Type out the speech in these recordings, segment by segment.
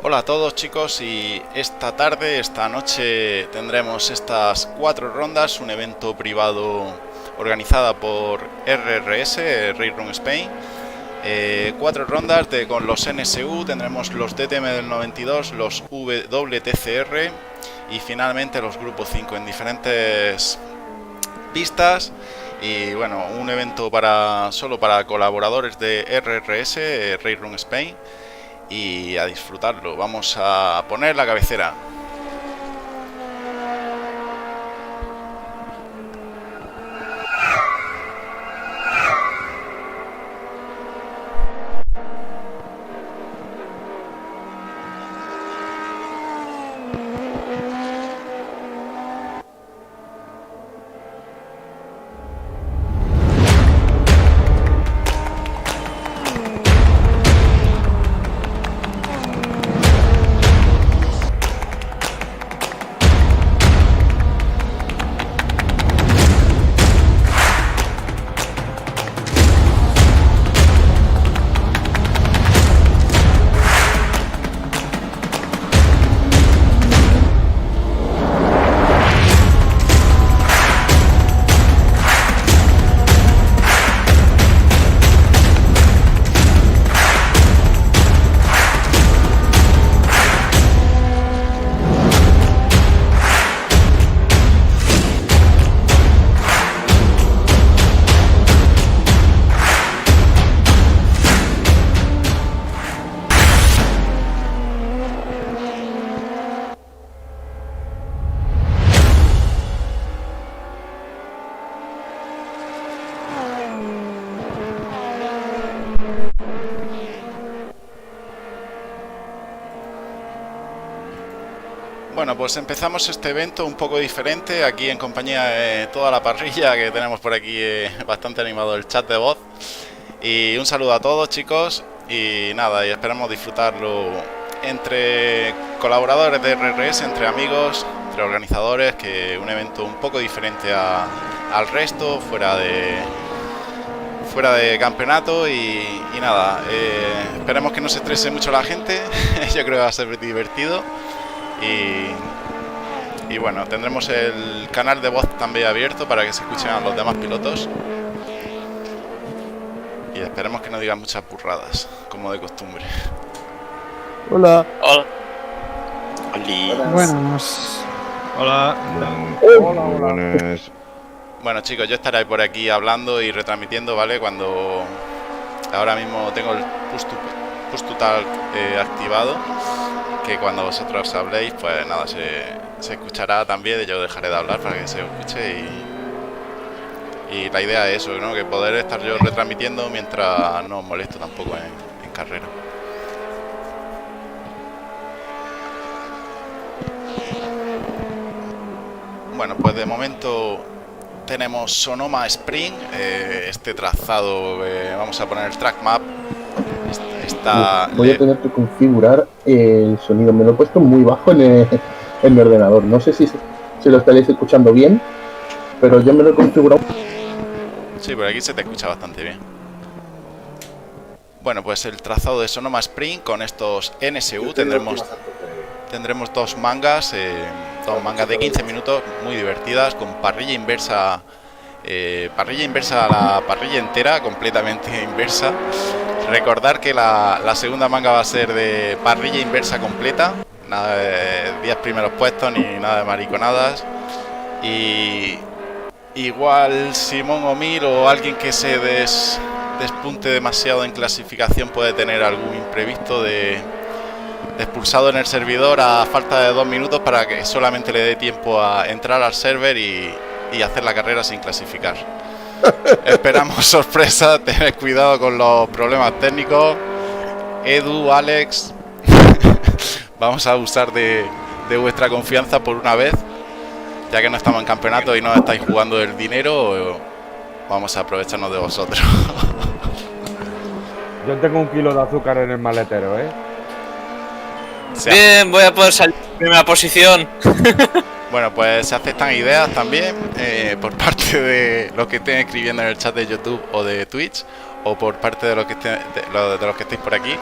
Hola a todos chicos, y esta noche tendremos estas 4 rondas, un evento privado organizada por RRS, Raid Room Spain. 4 rondas con los NSU, tendremos los DTM del 92, los WTCR y finalmente los grupos 5 en diferentes pistas. Y bueno, un evento solo para colaboradores de RRS, Raid Room Spain. Y a disfrutarlo. Vamos a poner la cabecera. Bueno, pues empezamos este evento un poco diferente, aquí en compañía de toda la parrilla que tenemos por aquí, bastante animado el chat de voz. Y un saludo a todos chicos, y nada, y esperamos disfrutarlo entre colaboradores de RRS, entre amigos, entre organizadores, que un evento un poco diferente al resto, fuera de campeonato. Y nada, esperemos que no se estrese mucho la gente. Yo creo que va a ser divertido. Y bueno, tendremos el canal de voz también abierto para que se escuchen a los demás pilotos. Y esperemos que no digan muchas burradas, como de costumbre. Hola. Hola. Buenas. Hola. Hola, Buenas. Bueno chicos, yo estaré por aquí hablando y retransmitiendo, ¿vale? Cuando ahora mismo tengo el push to talk activado, que cuando vosotros habléis, pues nada, se escuchará también. Yo dejaré de hablar para que se escuche, y la idea es eso, ¿no? Que poder estar yo retransmitiendo mientras no os molesto tampoco en carrera. Bueno, pues de momento tenemos Sonoma Spring, este trazado, vamos a poner el track map. Voy a tener que configurar el sonido. Me lo he puesto muy bajo en mi ordenador. No sé si lo estaréis escuchando bien, pero yo me lo he configurado. Sí, por aquí se te escucha bastante bien. Bueno, pues el trazado de Sonoma Spring con estos NSU tendremos dos mangas de 15 minutos muy divertidas, con parrilla inversa a la parrilla entera, completamente inversa. Recordar que la segunda manga va a ser de parrilla inversa completa, nada de 10 primeros puestos ni nada de mariconadas. Y igual Simón O'Mill o alguien que se despunte demasiado en clasificación puede tener algún imprevisto de expulsado en el servidor a falta de 2 minutos para que solamente le dé tiempo a entrar al server y hacer la carrera sin clasificar. Esperamos sorpresa, tened cuidado con los problemas técnicos. Edu, Alex, vamos a abusar de vuestra confianza por una vez, ya que no estamos en campeonato y no estáis jugando el dinero. Vamos a aprovecharnos de vosotros. Yo tengo 1 kilo de azúcar en el maletero, Bien, voy a poder salir en primera posición. Bueno, pues se aceptan ideas también por parte de los que estén escribiendo en el chat de YouTube o de Twitch, o por parte de los que estéis por aquí.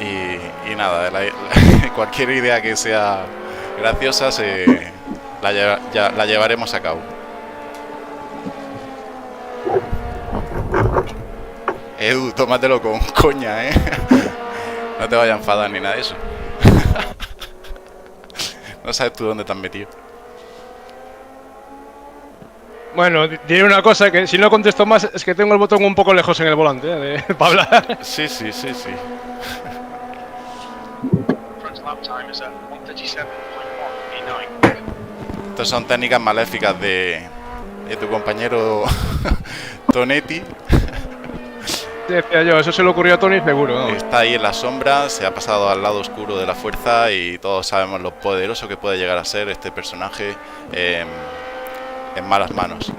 Y nada, cualquier idea que sea graciosa la llevaremos a cabo. Edu, tómatelo con coña, ¿eh? No te vayas a enfadar ni nada de eso. No sabes tú dónde te has metido. Bueno, diré una cosa, que si no contesto más es que tengo el botón un poco lejos en el volante, para hablar. Sí. Estas son técnicas maléficas de tu compañero Tonetti. Decía yo, eso se le ocurrió a Tony seguro, ¿no? Está ahí en la sombra, se ha pasado al lado oscuro de la fuerza y todos sabemos lo poderoso que puede llegar a ser este personaje en malas manos.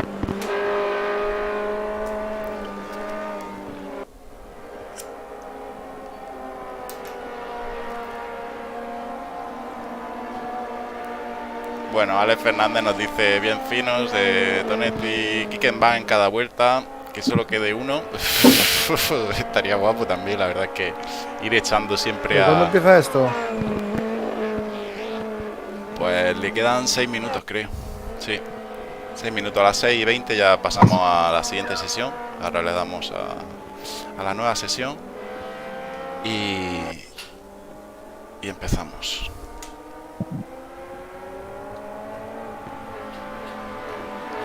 Bueno, Alex Fernández nos dice bien finos de Tonetti, Kicken va en cada vuelta, que solo quede uno. Estaría guapo también, la verdad es que ir echando siempre a... ¿Cuándo empieza esto? Pues le quedan 6 minutos, creo. Sí, 6 minutos. A las 6:20 ya pasamos a la siguiente sesión. Ahora le damos a la nueva sesión y empezamos.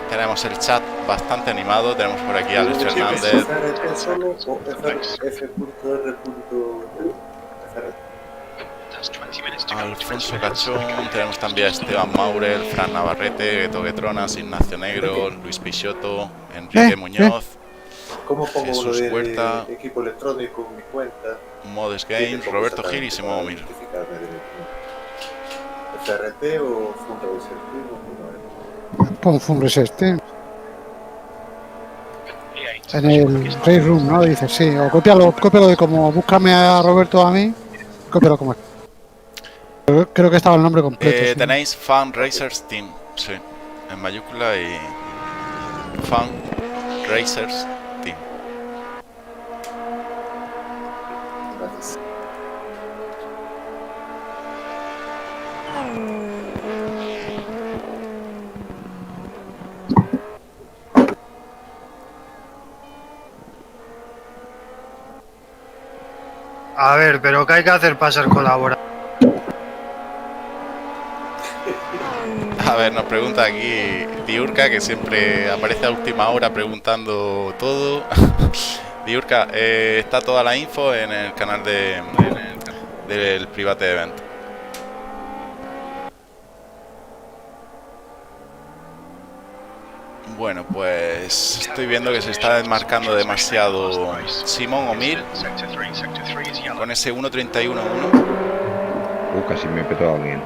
Tenemos el chat bastante animado. Tenemos por aquí a Alex Fernández. Alfonso Cachón, tenemos también a Esteban Maurel, Fran Navarrete, Toguetronas, Ignacio Negro, Luis Pichotto, Enrique Muñoz, Jesús Huerta, equipo electrónico en mi cuenta, Modes Games, Roberto Gil y Simón Omil. ¿FRT o Fundraiser? Pon Fundraiser Team. En el Race Room, ¿no? Dices, sí. O cópialo de como búscame a Roberto a mí. Cópialo como es. Creo que estaba el nombre completo. Sí. Tenéis Fundraisers Team, sí, en mayúscula y Fundraisers Team. Gracias. A ver, pero ¿qué hay que hacer para ser colaborador? A ver, nos pregunta aquí Diurka, que siempre aparece a última hora preguntando todo. Diurka, está toda la info en el canal del Private Event. Bueno, pues estoy viendo que se está desmarcando demasiado Simón Omil con ese 1.31.1. Casi me petó a alguien.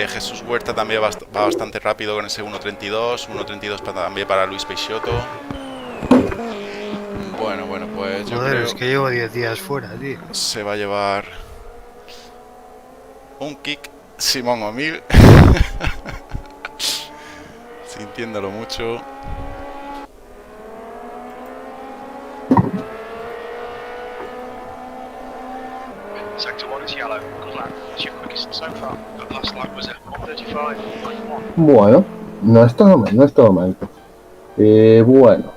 Jesús Huerta también va bastante rápido con ese 1.32. 1.32 también para Luis Peixoto. Bueno, pues yo creo es que llevo 10 días fuera, tío. Se va a llevar un kick Simón Omil. Sintiéndolo mucho. Bueno, no es todo mal. Bueno,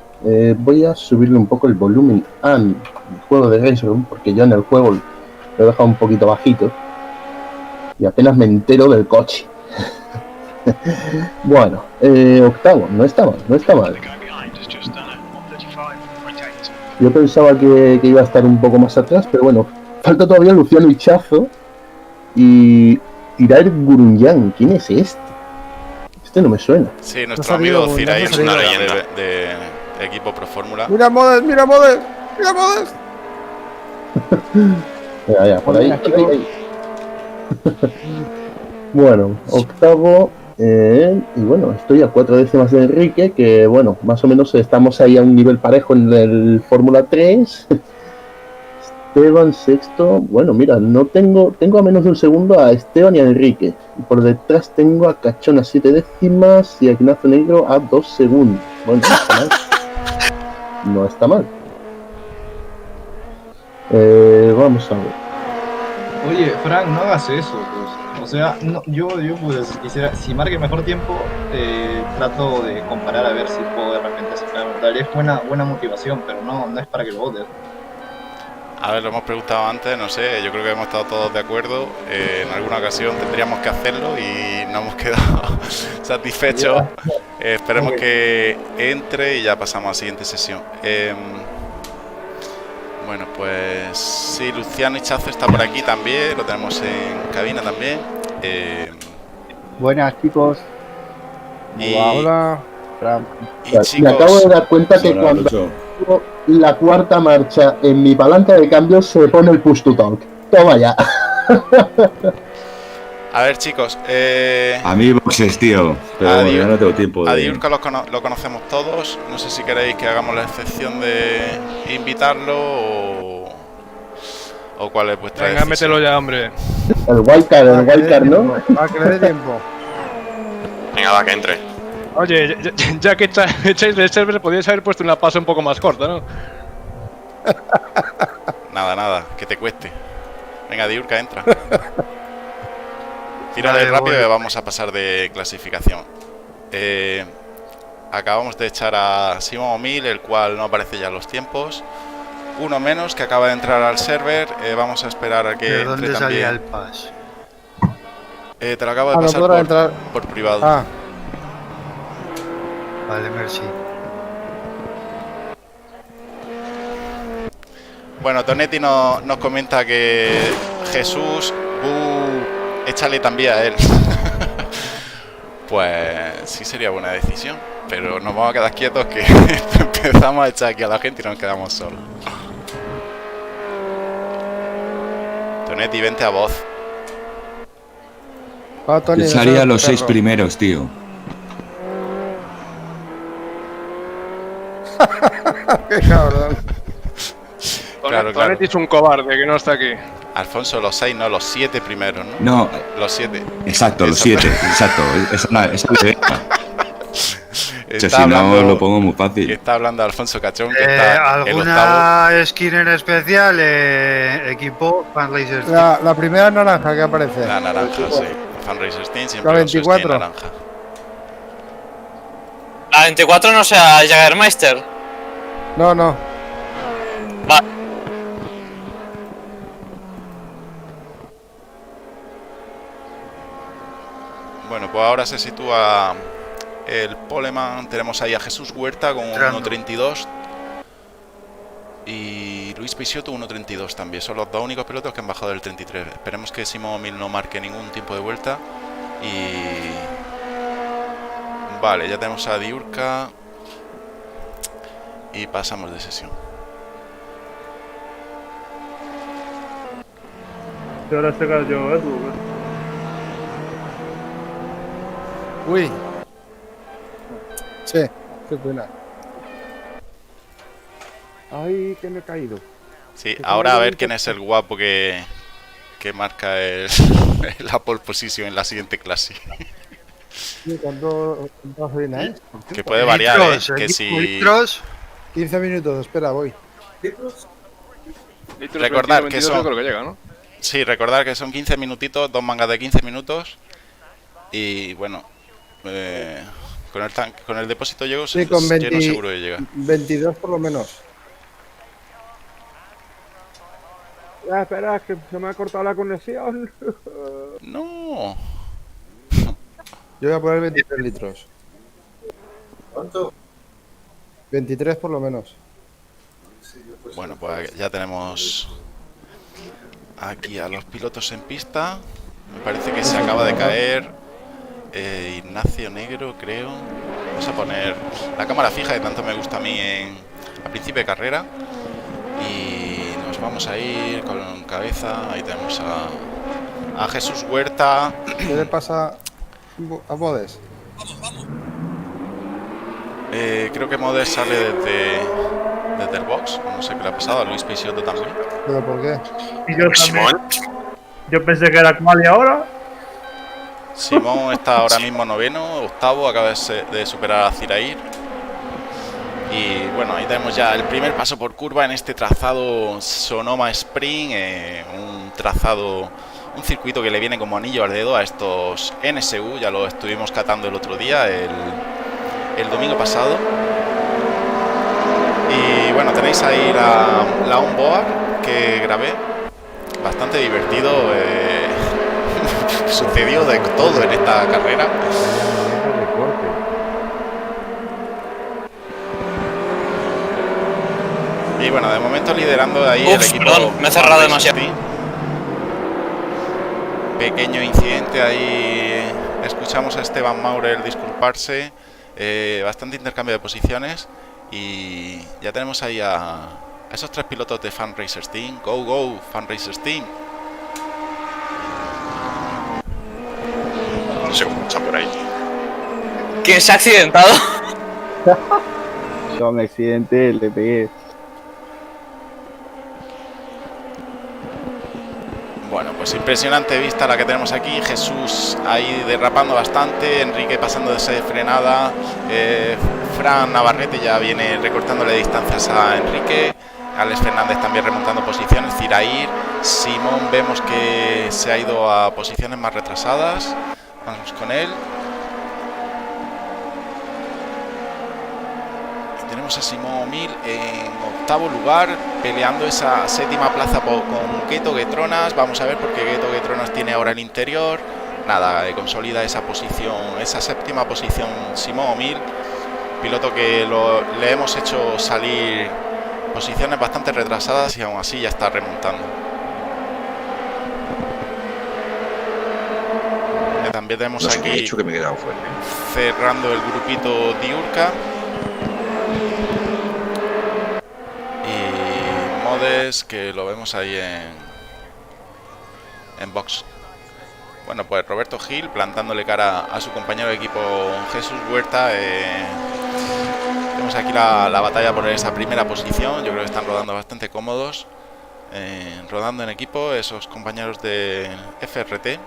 voy a subirle un poco el volumen al juego de Race Room, porque yo en el juego lo he dejado un poquito bajito y apenas me entero del coche. Bueno, octavo, no está mal. Yo pensaba que iba a estar un poco más atrás, pero bueno, falta todavía Luciano Hichazo y Irair Gurunyan. ¿Quién es este? Este no me suena. Sí, nuestro amigo Cirair es una leyenda de equipo Pro Fórmula. Mira Modes. Ya, por ahí. Bueno, octavo. Y bueno, estoy a 4 décimas de Enrique, que bueno, más o menos estamos ahí a un nivel parejo en el Fórmula 3. Esteban sexto. Bueno, mira, no tengo a menos de un segundo a Esteban y a Enrique. Y por detrás tengo a Cachón a 7 décimas y a Ignacio Negro a 2 segundos. Bueno, no está mal. Vamos a ver. Oye, Frank, no hagas eso, pues. O sea, no, yo pues quisiera, si marque mejor tiempo, trato de comparar a ver si puedo de repente sacar. Daré buena motivación, pero no es para que lo votes. A ver, lo hemos preguntado antes, no sé, yo creo que hemos estado todos de acuerdo. En alguna ocasión tendríamos que hacerlo y no hemos quedado satisfechos. Esperemos que entre y ya pasamos a la siguiente sesión. Bueno, pues sí, Luciano Hichazo está por aquí también, lo tenemos en cabina también. Buenas, chicos. Y, Hola. y Me chicos, acabo de dar cuenta que cuando hago la cuarta marcha en mi palanca de cambios se pone el push to talk. Toma ya. a ver chicos, A mí boxes, tío. Pero bueno, ya no tengo tiempo a de... Diurka lo conocemos todos. No sé si queréis que hagamos la excepción de invitarlo o cuál es vuestra Venga, decisión. mételo ya, hombre. El wildcard, ¿no? Va, que le dé tiempo. Venga, va, que entre. Oye, ya que echáis del server, podríais haber puesto una pausa un poco más corta, ¿no? Nada, que te cueste. Venga, Diurka, entra. Tírale Vale, rápido voy. que vamos a pasar de clasificación. Acabamos de echar a Simón O'Mill, el cual no aparece ya en los tiempos. Uno menos que acaba de entrar al server. Vamos a esperar a que ¿De entre dónde salía también. el pass? Te lo acabo de Ah, no pasar podrá entrar. por privado. Ah, Vale, merci. Bueno, Tonetti nos comenta que Jesús, échale también a él. Pues sí sería buena decisión, pero nos vamos a quedar quietos que empezamos a echar aquí a la gente y nos quedamos solos. Tonetti, vente a voz. va, Tony. Echaría a los perro. 6 primeros, tío. Qué cabrón. Claro. Tonetti es un cobarde que no está aquí. Alfonso, los 6, no, los 7 primeros, ¿no? No, Los 7. exacto, los Exacto. 7, exacto. Esa es la idea. Está Si no, hablando- lo pongo muy que fácil. está hablando Alfonso Cachón, que está el octavo. ¿Alguna skin en especial? Equipo Fanlaser Team. La primera naranja que aparece. La naranja, sí. Fundraiser Team siempre La con su skin 24. naranja. La 24 no sea Jagermeister. No, no. Va. Bueno, pues ahora se sitúa el Poleman. Tenemos ahí a Jesús Huerta con Entrando. 1.32 y Luis Peixoto 1.32 también. Son los dos únicos pilotos que han bajado del 33. Esperemos que Simón O'Mill no marque ningún tiempo de vuelta. Y vale, ya tenemos a Diurka y pasamos de sesión. Ahora se cayó, Uy. Sí, qué pena. Ay, que me he caído. Sí, ahora a ver quién es el guapo que marca la pole position en la siguiente clase. ¿Cuánto gasolina es? Que puede variar, Litros, que equipo si... litros. 15 minutos, espera, voy. Recordar que 22 son- yo creo que llega, ¿no? Sí, recordar que son 15 minutitos, dos mangas de 15 minutos. Y bueno, con el depósito lleno, Sí, con 20 lleno seguro de llegar. 22 por lo menos. Espera, que se me ha cortado la conexión. No. Yo voy a poner 23 litros. ¿Cuánto? 23 por lo menos. Sí, yo pues Bueno, pues ya tenemos aquí a los pilotos en pista. Me parece que se acaba de caer Ignacio Negro, creo. Vamos a poner la cámara fija que tanto me gusta a mí a principio de carrera. Y nos vamos a ir con cabeza. Ahí tenemos a Jesús Huerta. ¿Qué le pasa a Bodes? Creo que Modes sale desde el box. No sé qué le ha pasado. A Luis Peixoto también. ¿Pero por qué? Simón. Yo pensé que era Quali ahora. Simón está ahora mismo noveno, octavo, acaba de superar a Zirair. Y bueno, ahí tenemos ya el primer paso por curva en este trazado Sonoma Spring, un trazado, un circuito que le viene como anillo al dedo a estos NSU. Ya lo estuvimos catando el otro día, el domingo pasado. Y bueno, tenéis ahí la onboard que grabé, bastante divertido. Sucedió de todo en esta carrera. Y bueno, de momento liderando ahí el equipo. Perdón, me he cerrado demasiado. Pequeño incidente ahí. Escuchamos a Esteban Maurel disculparse. Bastante intercambio de posiciones. Y ya tenemos ahí a esos 3 pilotos de Fan Racers Team. Go, go, Fan Racers Team. No sé cómo está por ahí. ¿Quién se ha accidentado? Yo me accidenté, le pegué. Bueno, pues impresionante vista la que tenemos aquí. Jesús ahí derrapando bastante, Enrique pasándose de frenada, Fran Navarrete ya viene recortándole distancias a Enrique, Alex Fernández también remontando posiciones, Cirair, Simón vemos que se ha ido a posiciones más retrasadas. Vamos con él. Tenemos a Simón O'Mill en octavo lugar, peleando esa séptima plaza con Geto Getronas. Vamos a ver porque Geto Getronas tiene ahora el interior. Nada, consolida esa posición, esa séptima posición Simón O'Mill, piloto que le hemos hecho salir posiciones bastante retrasadas y aún así ya está remontando. También tenemos aquí que me he quedado fuera, cerrando el grupito Diurca. Y Modes, que lo vemos ahí en box. Bueno, pues Roberto Gil plantándole cara a su compañero de equipo Jesús Huerta. Tenemos aquí la batalla por esa primera posición. Yo creo que están rodando bastante cómodos, rodando en equipo esos compañeros de FRT.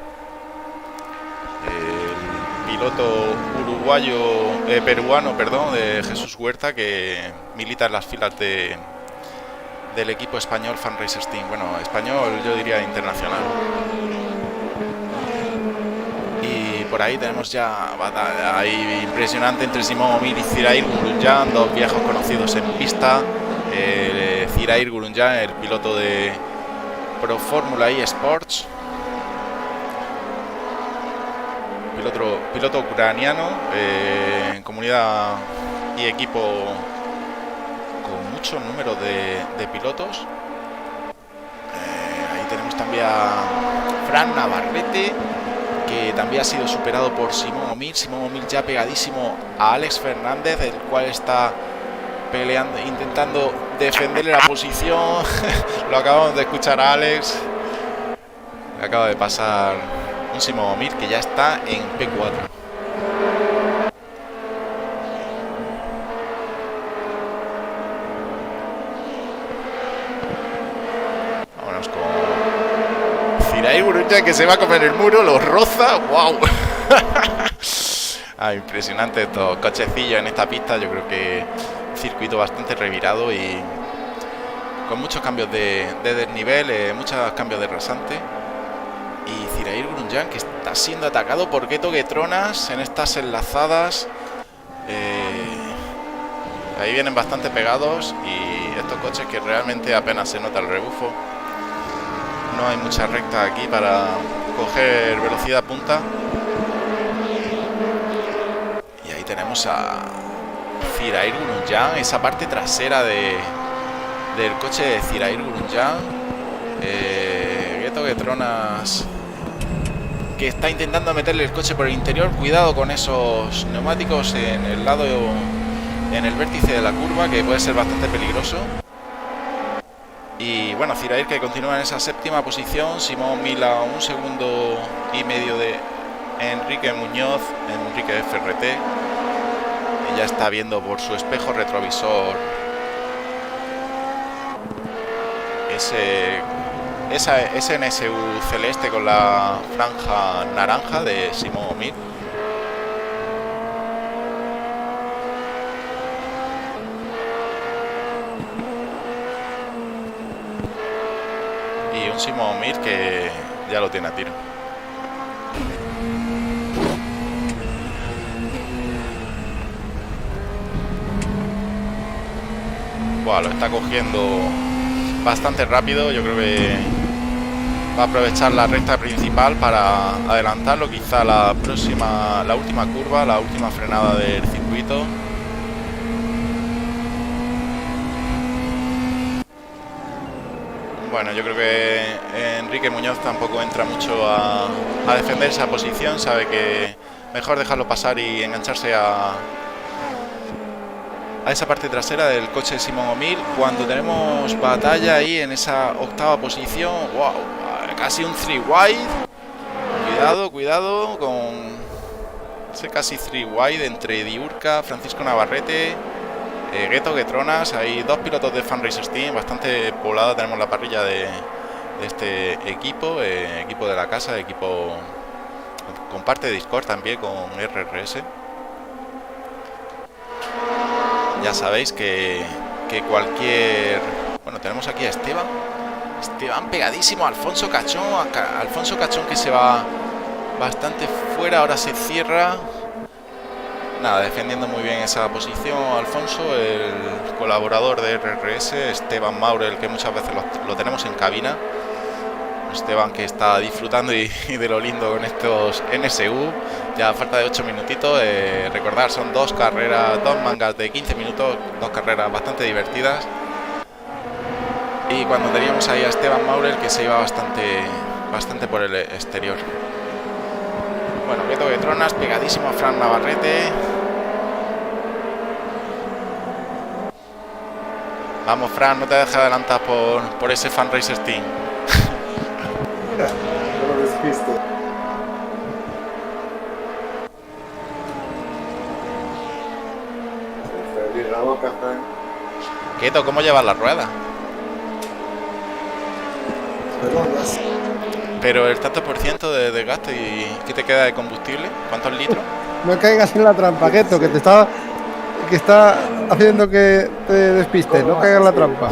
El piloto peruano, de Jesús Huerta, que milita en las filas del equipo español Fan Racers Team. Bueno, español, yo diría internacional. Y por ahí tenemos ya batalla ahí impresionante entre Simón O'Mill y Cirair Gurunjan, dos viejos conocidos en pista. Cirair Gurunjan, el piloto de Pro Fórmula E Sports, piloto ucraniano, en comunidad y equipo con mucho número de pilotos. Ahí tenemos también a Fran Navarrete, que también ha sido superado por Simón O'Mill. Simón O'Mill ya pegadísimo a Alex Fernández, el cual está peleando, intentando defenderle la posición. Lo acabamos de escuchar a Alex. Le acaba de pasar un Simón O'Mill que ya está en P4. Vámonos con Cirair Gurunjan, que se va a comer el muro, lo roza. ¡Wow! Impresionante estos cochecillos en esta pista. Yo creo que circuito bastante revirado y con muchos cambios de desnivel, muchos cambios de rasante. Y Cirair Gurunjan, que está siendo atacado por Geto Getronas en estas enlazadas. Ahí vienen bastante pegados y estos coches que realmente apenas se nota el rebufo. No hay mucha recta aquí para coger velocidad punta. Y ahí tenemos a Cirair Gurunjan, esa parte trasera del coche de Cirair Gurunjan. Geto Getronas, que está intentando meterle el coche por el interior. Cuidado con esos neumáticos en el lado, en el vértice de la curva, que puede ser bastante peligroso. Y bueno, Cirair, que continúa en esa séptima posición. Simón Mila, 1,5 segundos de Enrique Muñoz, Enrique FRT. Y ya está viendo por su espejo retrovisor ese NSU celeste con la franja naranja de Simón O'Mill. y un Simón Mir que ya lo tiene a tiro. Buah, lo está cogiendo bastante rápido. Yo creo que va a aprovechar la recta principal para adelantarlo, quizá la última curva, la última frenada del circuito. Bueno, yo creo que Enrique Muñoz tampoco entra mucho a defender esa posición, sabe que mejor dejarlo pasar y engancharse a esa parte trasera del coche de Simón O'Meara. Cuando tenemos batalla ahí en esa octava posición, wow, casi un 3 wide. Cuidado con ese casi 3 wide entre Diurca, Francisco Navarrete, Gueto, Getronas. Hay dos pilotos de Fan Racers Team, bastante poblada tenemos la parrilla de este equipo, equipo de la casa, equipo comparte Discord también con RRS. Ya sabéis que cualquier... Bueno, tenemos aquí a Esteban pegadísimo a Alfonso Cachón que se va bastante fuera, ahora se cierra. Nada, defendiendo muy bien esa posición Alfonso, el colaborador de RRS. Esteban Maurel, que muchas veces lo tenemos en cabina. Esteban que está disfrutando y de lo lindo con estos NSU. Ya a falta de 8 minutitos. Recordar, son dos mangas de 15 minutos, dos carreras bastante divertidas. Y cuando teníamos ahí a Esteban Maurel, que se iba bastante por el exterior. Bueno, Gueto de Tronas pegadísimo a Fran Navarrete. Vamos, Fran, no te dejes adelantar por ese Fan Racers Team. No lo despiste. Feliz la boca, Frank. Gueto, ¿cómo llevas la rueda? Redondas. Pero el tanto por ciento de desgaste, ¿y qué te queda de combustible? ¿Cuántos litros? No caigas en la trampa, Gueto, que está haciendo que te despistes. No caigas en la trampa.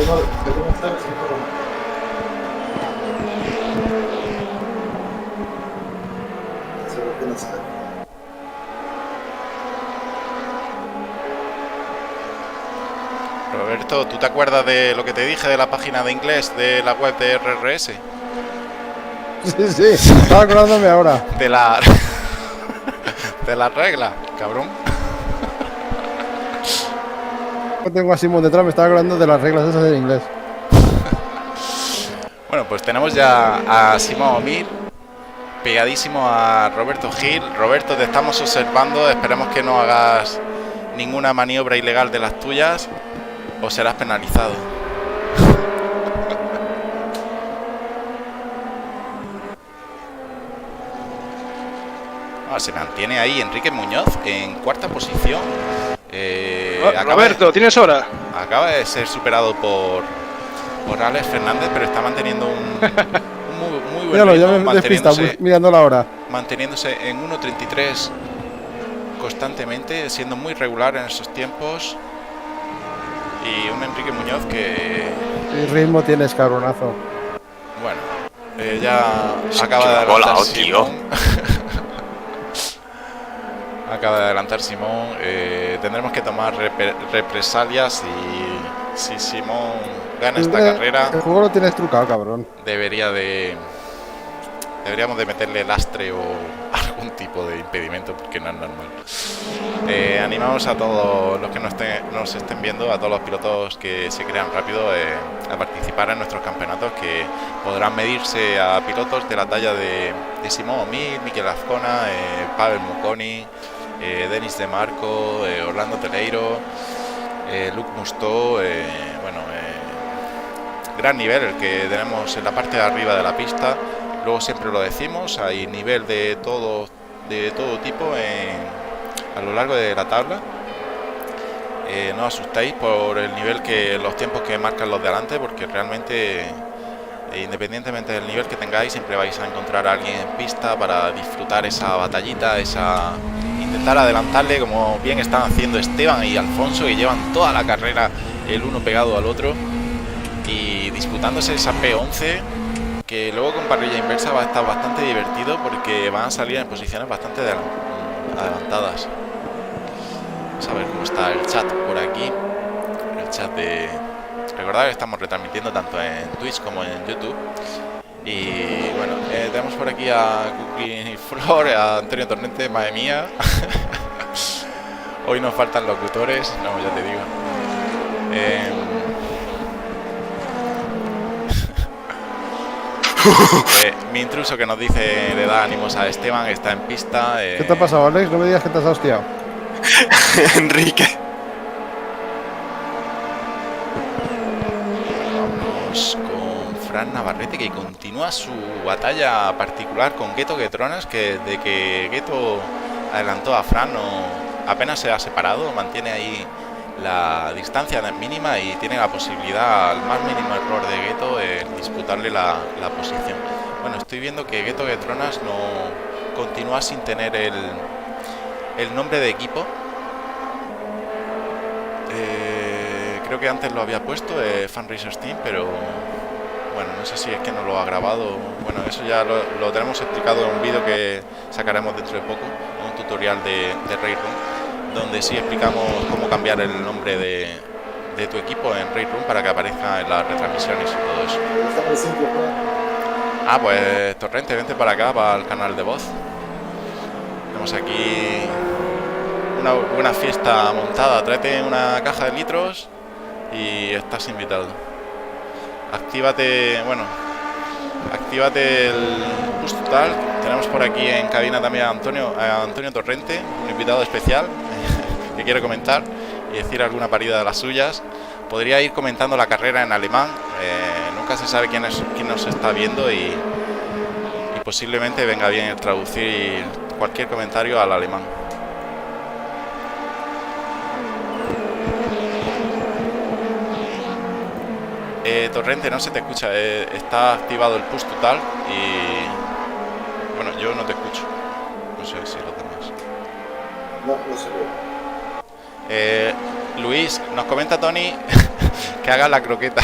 Roberto, ¿tú te acuerdas de lo que te dije de la página de inglés de la web de RRS? Sí, estaba acordándome ahora. De la regla, cabrón. No tengo a Simón detrás, me estaba acordando de las reglas esas en inglés. Bueno, pues tenemos ya a Simón O'Meara pegadísimo a Roberto Gil. Roberto, te estamos observando, esperemos que no hagas ninguna maniobra ilegal de las tuyas o serás penalizado. Se mantiene ahí Enrique Muñoz en cuarta posición. Roberto, ¿tienes hora? Acaba de ser superado por Alex Fernández, pero está manteniendo un muy buen Míralo, ritmo, ya me despista mirando la hora. manteniéndose en 1.33 constantemente, siendo muy regular en esos tiempos. Y un Enrique Muñoz que... ¿Qué ritmo tienes, cabronazo? Bueno, ya acaba de adelantar Simón. Acaba de adelantar Simón. Tendremos que tomar represalias y si Simón gana esta carrera... El juego lo tienes trucado, cabrón. Deberíamos de meterle lastre o algún tipo de impedimento porque no es normal. Animamos a todos los que nos estén viendo, a todos los pilotos que se crean rápido, a participar en nuestros campeonatos, que podrán medirse a pilotos de la talla de Simón O'Meara, Miquel Azcona, Pavel Muconi, Denis De Marco, Orlando Teleiro, Luc Mustó. Gran nivel el que tenemos en la parte de arriba de la pista. Luego siempre lo decimos, hay nivel de todo tipo a lo largo de la tabla. No os asustéis por el nivel los tiempos que marcan los de adelante, porque realmente, independientemente del nivel que tengáis, siempre vais a encontrar a alguien en pista para disfrutar esa batallita, intentar adelantarle, como bien están haciendo Esteban y Alfonso, que llevan toda la carrera el uno pegado al otro y disputándose esa P11, que luego con parrilla inversa va a estar bastante divertido porque van a salir en posiciones bastante adelantadas. Vamos a ver cómo está el chat por aquí. El chat de... Recordad que estamos retransmitiendo tanto en Twitch como en YouTube. Y bueno, tenemos por aquí a Cookie Flor, a Antonio Torrente, madre mía. Hoy nos faltan locutores, no, ya te digo. Mi intruso que nos dice, le da ánimos a Esteban, está en pista. ¿Qué te ha pasado, Alex? No me digas que te has hostiado. Enrique. Vamos con Fran Navarrete, que continúa su batalla particular con Gueto Getronas, que desde que Gueto adelantó a Fran apenas se ha separado, mantiene ahí la distancia mínima y tiene la posibilidad, al más mínimo error de Gueto, disputarle la posición. Bueno, estoy viendo que Gueto Getronas no continúa sin tener el nombre de equipo. Creo que antes lo había puesto, Fan Racers Team, pero bueno, no sé si es que no lo ha grabado. Bueno, eso ya lo tenemos explicado en un vídeo que sacaremos dentro de poco, un tutorial de Raid Room, donde sí explicamos cómo cambiar el nombre de tu equipo en Raid Room para que aparezca en las retransmisiones y todo eso. Ah, pues Torrente, vente para acá, para el canal de voz. Tenemos aquí una buena fiesta montada. Tráete una caja de litros y estás invitado. Actívate el push total. Tenemos por aquí en cabina también a Antonio Torrente, un invitado especial que quiere comentar y decir alguna parida de las suyas. Podría ir comentando la carrera en alemán, nunca se sabe quién nos está viendo y posiblemente venga bien traducir cualquier comentario al alemán. Torrente, no se te escucha, está activado el push total y bueno, yo no te escucho, no sé si los demás. No se ve. Luis, nos comenta Tony que haga la croqueta.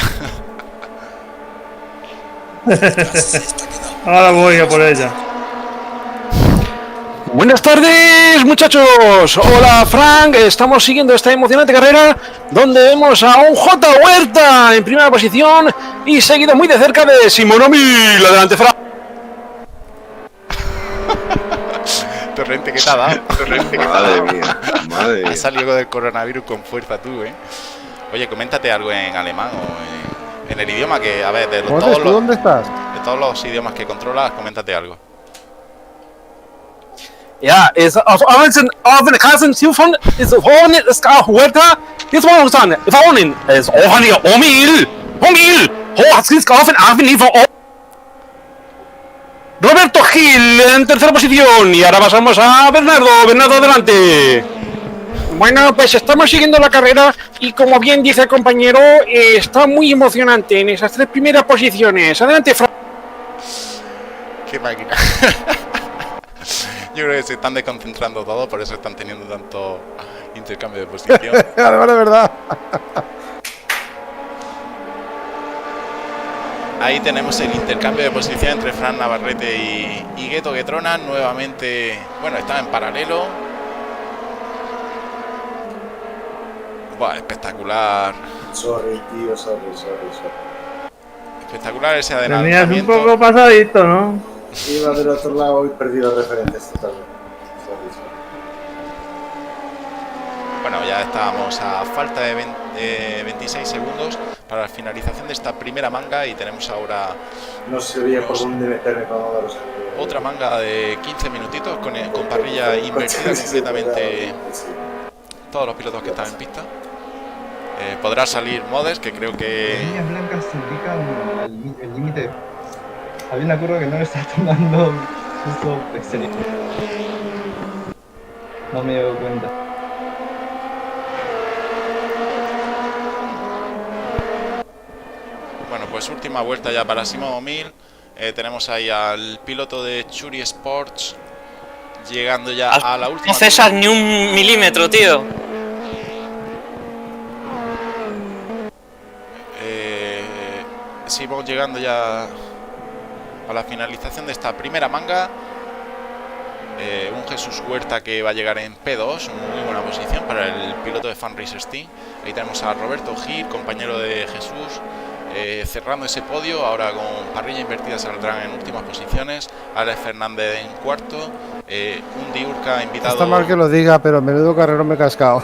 Ahora voy a por ella. Buenas tardes, muchachos. Hola, Frank. Estamos siguiendo esta emocionante carrera donde vemos a un J. Huerta en primera posición y seguido muy de cerca de Simonomi. Adelante, Frank. Torrente, ¿qué te ha dado? Torrente, ¿qué te ha Madre dado? mía, madre mía. Has salido del coronavirus con fuerza tú, ¿eh? Oye, coméntate algo en alemán o en el idioma que, a ver, ¿Dónde estás? de todos los idiomas que controlas, coméntate algo. Ja, ist auf der Kasse von ist vorne ist auch Huerta. Jetzt wollen wir sagen, vorne ist Omil. Hat es auf Avenida Roberto Gil en tercera posición y ahora pasamos a Bernardo adelante. Bueno, pues estamos siguiendo la carrera y como bien dice el compañero, está muy emocionante en esas tres primeras posiciones. Adelante, Frank. Qué máquina. Yo creo que se están desconcentrando todos, por eso están teniendo tanto intercambio de posición. Vale, verdad. Ahí tenemos el intercambio de posición entre Fran Navarrete y Gueto Getronas. Nuevamente, bueno, están en paralelo. Buah, espectacular. Sorry, tío, sorry. Espectacular ese Tenías adelantamiento. un poco pasadito, ¿no? Iba del otro lado y perdido referentes totalmente. Sorry. Bueno, ya estábamos a falta de 26 segundos para la finalización de esta primera manga y tenemos ahora No sabía por dónde meterme para no daros otra manga de 15 minutitos con parrilla invertida completamente todos los pilotos que están en pista. Podrá salir Modes, que creo que... Las líneas blancas indican el límite. Había una curva que no me estaba tomando justo exterior. No me he dado cuenta. Bueno, pues última vuelta ya para Simón Mil. Tenemos ahí al piloto de Churi Sports llegando ya a la última. No cesas ni un milímetro, tío. Sí, vamos llegando ya a la finalización de esta primera manga. Un Jesús Huerta que va a llegar en P2, muy buena posición para el piloto de Fan Racers Team. Ahí tenemos a Roberto Gil, compañero de Jesús, cerrando ese podio. Ahora con parrilla invertida saldrán en últimas posiciones. Alex Fernández en cuarto. Un Diurca invitado. Está mal que lo diga, pero menudo carrerón me he cascado.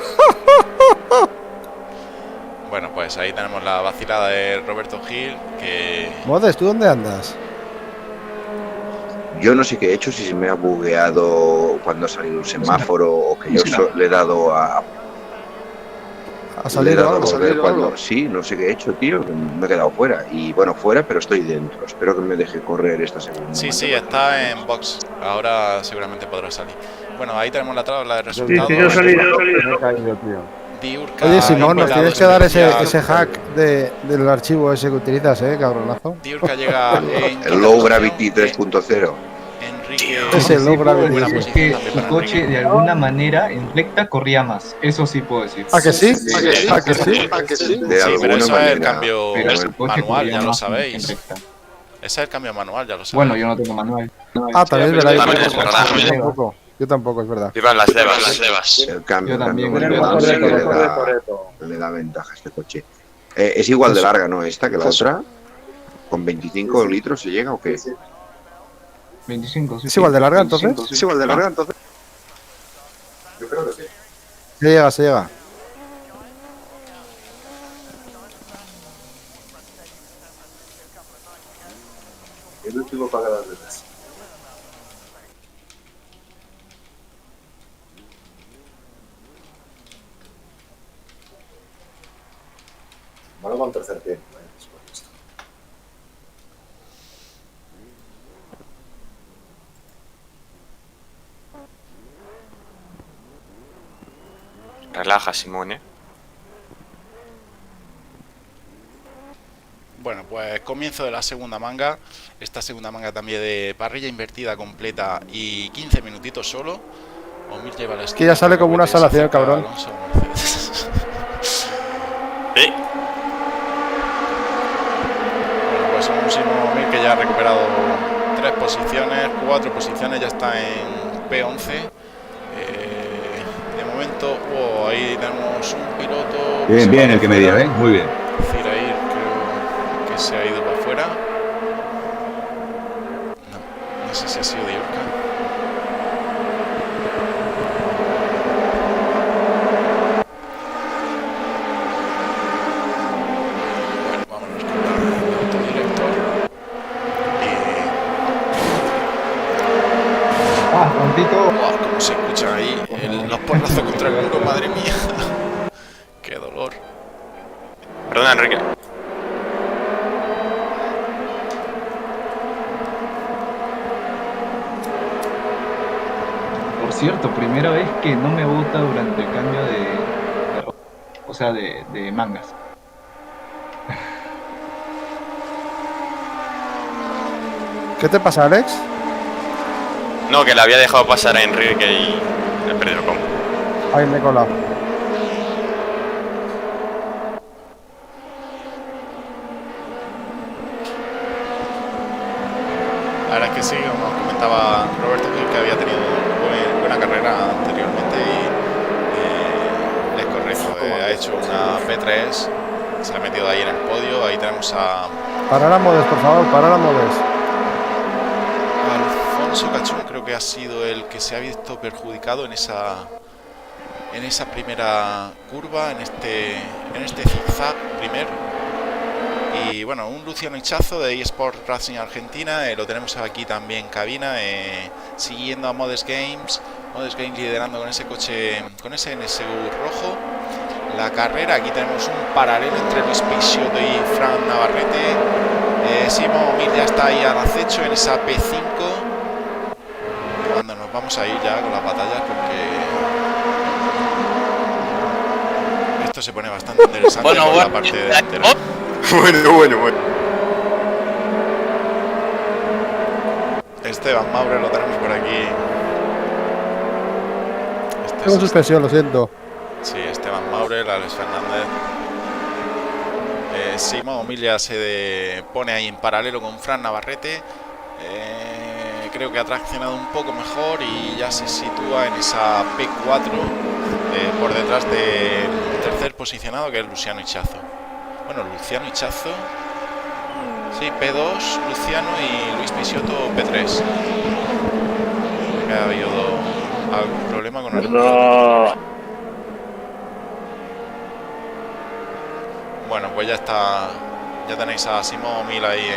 Bueno, pues ahí tenemos la vacilada de Roberto Gil. Que Modes, ¿tú dónde andas? Yo no sé qué he hecho, si se me ha bugueado cuando ha salido un semáforo o que yo le he dado a... ¿Ha salido algo? Sí, no sé qué he hecho, tío. Me he quedado fuera. Y bueno, fuera, pero estoy dentro. Espero que me deje correr esta segunda. Sí, está en box. Ahora seguramente podrá salir. Bueno, ahí tenemos la tabla de resultados. Sí, he caído, tío. Diurca, Oye, Simón, nos tienes que dar especial. ese hack del archivo ese que utilizas, cabronazo. Diurca llega en El Low Gravity 3.0. Enrique. Ese Low Gravity. Buena Es posición que también el para coche Enrique. de alguna manera en recta corría más. Eso sí puedo decir. ¿A que sí? ¿A que sí? De Sí, pero alguna eso es el manera. cambio Pero el coche manual, corría ya lo más en sabéis. recta. Ese es el cambio manual, ya lo sabéis. Bueno, yo no tengo manual. También es verdad. También es verdad. Yo tampoco, es verdad. Vivan las levas. El cambio, Yo también, cambio yo manual sí que correcto. le da ventaja a este coche. Es igual de larga, ¿no? Esta que la otra. ¿Con 25 litros se llega o qué? 25, sí. ¿Es igual de larga entonces? Es igual de larga, entonces. Yo creo que sí. Se llega. El último paga las veces. Malo con tercer tiempo, después de esto. Relaja, Simón, Bueno, pues comienzo de la segunda manga. Esta segunda manga también de parrilla invertida completa y 15 minutitos solo. Omir lleva la esquina. Que ya sale como una salación, cabrón. Alonso, Mercedes. Sí. Bueno, pues un Simón Omir que ya ha recuperado 3 posiciones, 4 posiciones, ya está en P11. De momento, ahí tenemos un piloto. Bien, bien el que me dio, muy bien. Zirair, creo que se ha ido para afuera. No sé si ha sido Diurca. Bueno, vámonos con el autodirector. Prontito. Como se escuchan ahí los porrazos contra el muro, madre mía. Qué dolor. Perdona, Enrique. Por cierto, primera vez que no me bota durante el cambio de mangas. ¿Qué te pasa, Alex? No, que le había dejado pasar a Enrique y he perdido el combo. Ahí me he colado. La verdad es que sí, como comentaba Roberto Gil, que había tenido buena carrera anteriormente y es correcto, ha hecho una P3, se ha metido ahí en el podio. Ahí tenemos a Parar a Modes, por favor, parar a Modes. Alfonso Cachón, creo que ha sido el que se ha visto perjudicado en esa primera curva, en este zigzag primero. Y bueno, un Luciano Hichazo de eSport Racing Argentina, lo tenemos aquí también en cabina, siguiendo a Modes Games liderando con ese coche, con ese NSU rojo. La carrera, aquí tenemos un paralelo entre Luis Peixoto y Fran Navarrete. Simón Omir ya está ahí al acecho en esa P5. Cuando nos vamos a ir ya con las batallas, porque esto se pone bastante interesante por la parte delantera. Bueno. Esteban Maure lo tenemos por aquí. Tengo suspensión, lo siento. Sí, Esteban Maure, Alex Fernández. Simón Omilia se pone ahí en paralelo con Fran Navarrete. Creo que ha traccionado un poco mejor y ya se sitúa en esa P4 por detrás del tercer posicionado, que es Luciano Hichazo. Bueno, Luciano Hichazo, sí, P2 Luciano y Luis Pisiotto P3. Ha habido algún problema con el... Bueno, pues ya está, ya tenéis a Simón Mil ahí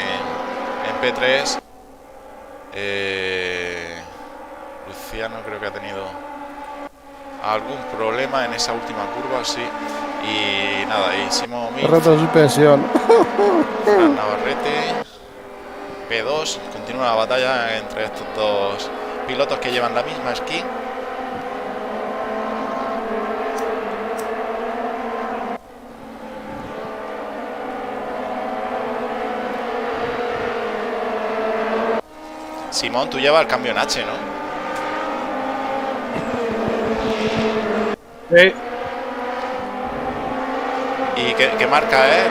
en P3. Luciano creo que ha tenido algún problema en esa última curva, sí. Y nada, y Simón Mil, roto suspensión. Navarrete, P2. Continúa la batalla entre estos dos pilotos que llevan la misma skin. Simón, tú llevas el cambio en H, ¿no? Sí. ¿Y qué marca es?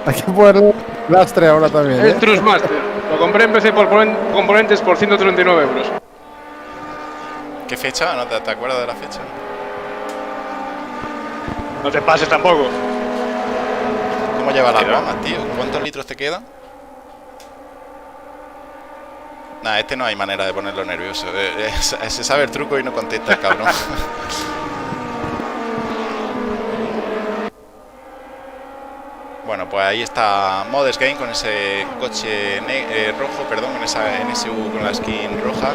Hay que ponerle lastre ahora también. El Trustmaster. Lo compré en PC por componentes por 139 euros. ¿Qué fecha? ¿No te acuerdas de la fecha? No te pases tampoco. ¿Cómo lleva las gomas, tío? ¿Cuántos litros te quedan? Nah, este no hay manera de ponerlo nervioso. Se sabe el truco y no contesta el cabrón. Bueno, pues ahí está Modest Game con ese coche rojo, perdón, con esa NSU con la skin roja,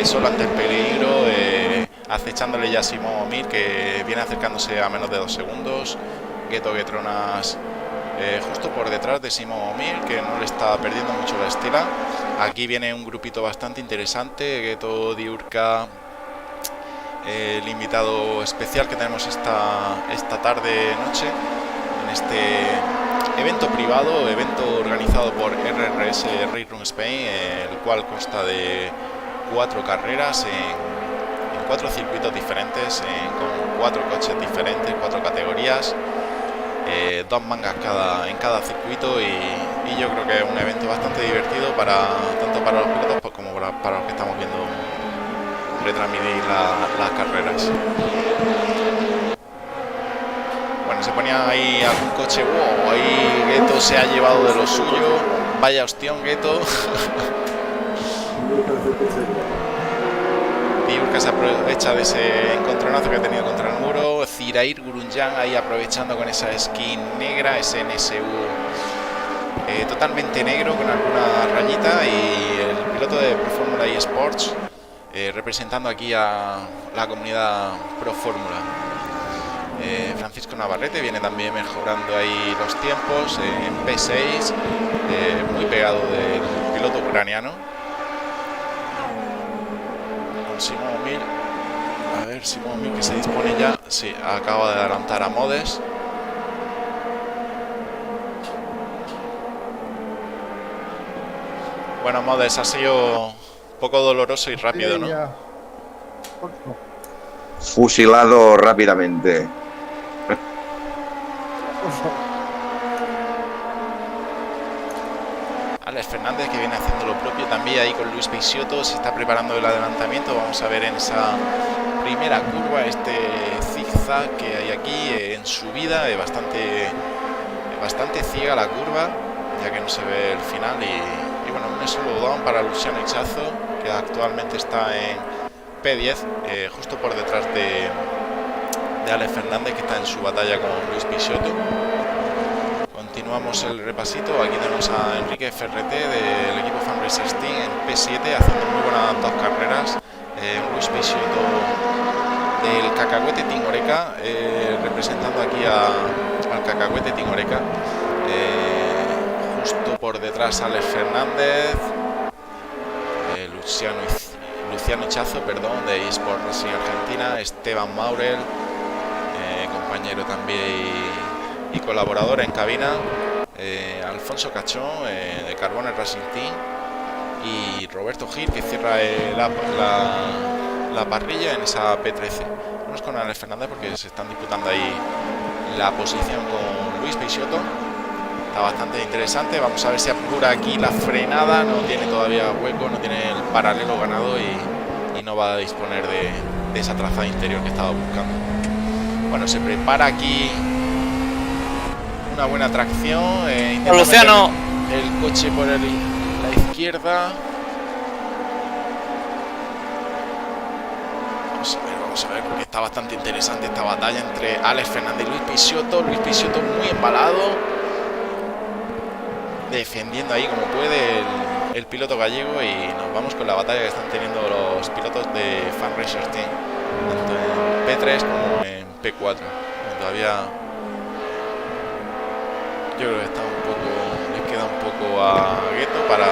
solo ante el peligro, acechándole ya a Simón Mir, que viene acercándose a menos de 2 segundos. Gueto Guetronas justo por detrás de Simón Mir, que no le está perdiendo mucho la estela. Aquí viene un grupito bastante interesante, Gueto Diurca, el invitado especial que tenemos esta tarde-noche en este evento privado, evento organizado por RRS Race Room Spain, el cual consta de 4 carreras en 4 circuitos diferentes, con 4 coches diferentes, 4 categorías, 2 mangas en cada circuito, y yo creo que es un evento bastante divertido tanto para los pilotos como para los que estamos viendo retransmitir las carreras. Bueno, se ponía ahí algún coche, wow, ahí Gueto se ha llevado de lo suyo, vaya ostión Gueto. Diurca se aprovecha de ese encontronazo que ha tenido contra el muro. Zirair Gurunjan ahí aprovechando con esa skin negra, ese NSU totalmente negro con alguna rayita, y el piloto de Pro Fórmula y Sports representando aquí a la comunidad Pro Fórmula. Francisco Navarrete viene también mejorando ahí los tiempos en P6, muy pegado del piloto ucraniano. Con Simón Mil, a ver, Simón Mil que se dispone ya, sí, acaba de adelantar a Modes. Bueno, Modes, ha sido un poco doloroso y rápido, ¿no? Fusilado rápidamente. Alex Fernández, que viene haciendo lo propio también ahí con Luis Pisiotto, se está preparando el adelantamiento. Vamos a ver en esa primera curva este zigzag que hay aquí en subida, bastante ciega la curva, ya que no se ve el final, y bueno, un slowdown para Luciano Hichazo, que actualmente está en P10, justo por detrás de Alex Fernández, que está en su batalla con Luis Pisiotto. Continuamos el repasito. Aquí tenemos a Enrique Ferreté del equipo Fanracer Team en P7 haciendo muy buenas 2 carreras. Luis Pisiotto del Cacahuete Team Oreca, representando aquí al Cacahuete Team Oreca. Justo por detrás Alex Fernández, Luciano Hichazo, perdón, de eSport Racing Argentina, Esteban Maurel, compañero también y colaborador en cabina, Alfonso Cachón de Carbone Racing Team, y Roberto Gil, que cierra la parrilla en esa P13. Vamos con Alex Fernández porque se están disputando ahí la posición con Luis Pisiotto. Está bastante interesante. Vamos a ver si apura aquí la frenada. No tiene todavía hueco, no tiene el paralelo ganado y no va a disponer de esa trazada interior que estaba buscando. Bueno, se prepara aquí una buena tracción. Luciano. El coche por la izquierda. Vamos a ver, porque está bastante interesante esta batalla entre Alex Fernández y Luis Peixoto. Luis Peixoto muy embalado, defendiendo ahí como puede el piloto gallego, y nos vamos con la batalla que están teniendo los pilotos de Fan Racers Team, tanto en P3 como en P4. Todavía yo creo que está un poco, les queda un poco a Gueto para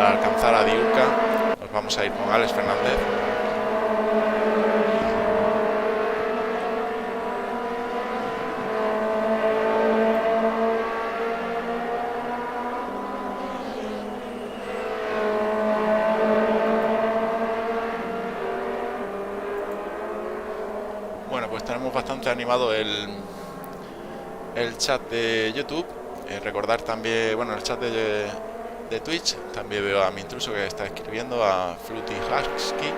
alcanzar a Diurca. Nos vamos a ir con Alex Fernández. Bastante animado el chat de YouTube. Recordar también, bueno, el chat de Twitch. También veo a mi intruso que está escribiendo, a Fluty Husky.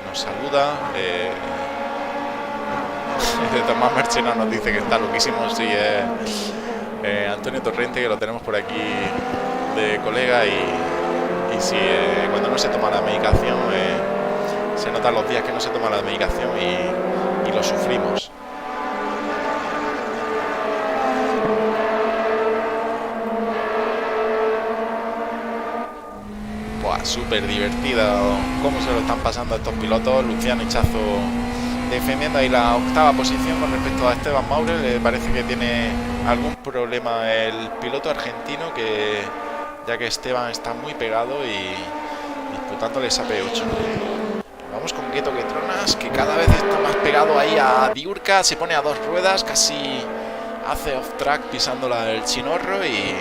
Nos saluda. Tomás Merchena nos dice que está loquísimo. Sí, Antonio Torrente, que lo tenemos por aquí de colega, y sí, cuando no se toma la medicación, se notan los días que no se toma la medicación y lo sufrimos. Buah, súper divertida cómo se lo están pasando a estos pilotos. Luciano Hichazo defendiendo ahí la octava posición con respecto a Esteban Maure. Le parece que tiene algún problema el piloto argentino, que ya que Esteban está muy pegado y disputándole esa P8. Vamos con Gueto Quetronas, que cada vez está más pegado ahí a Diurca. Se pone a dos ruedas, casi hace off-track pisándola el chinorro y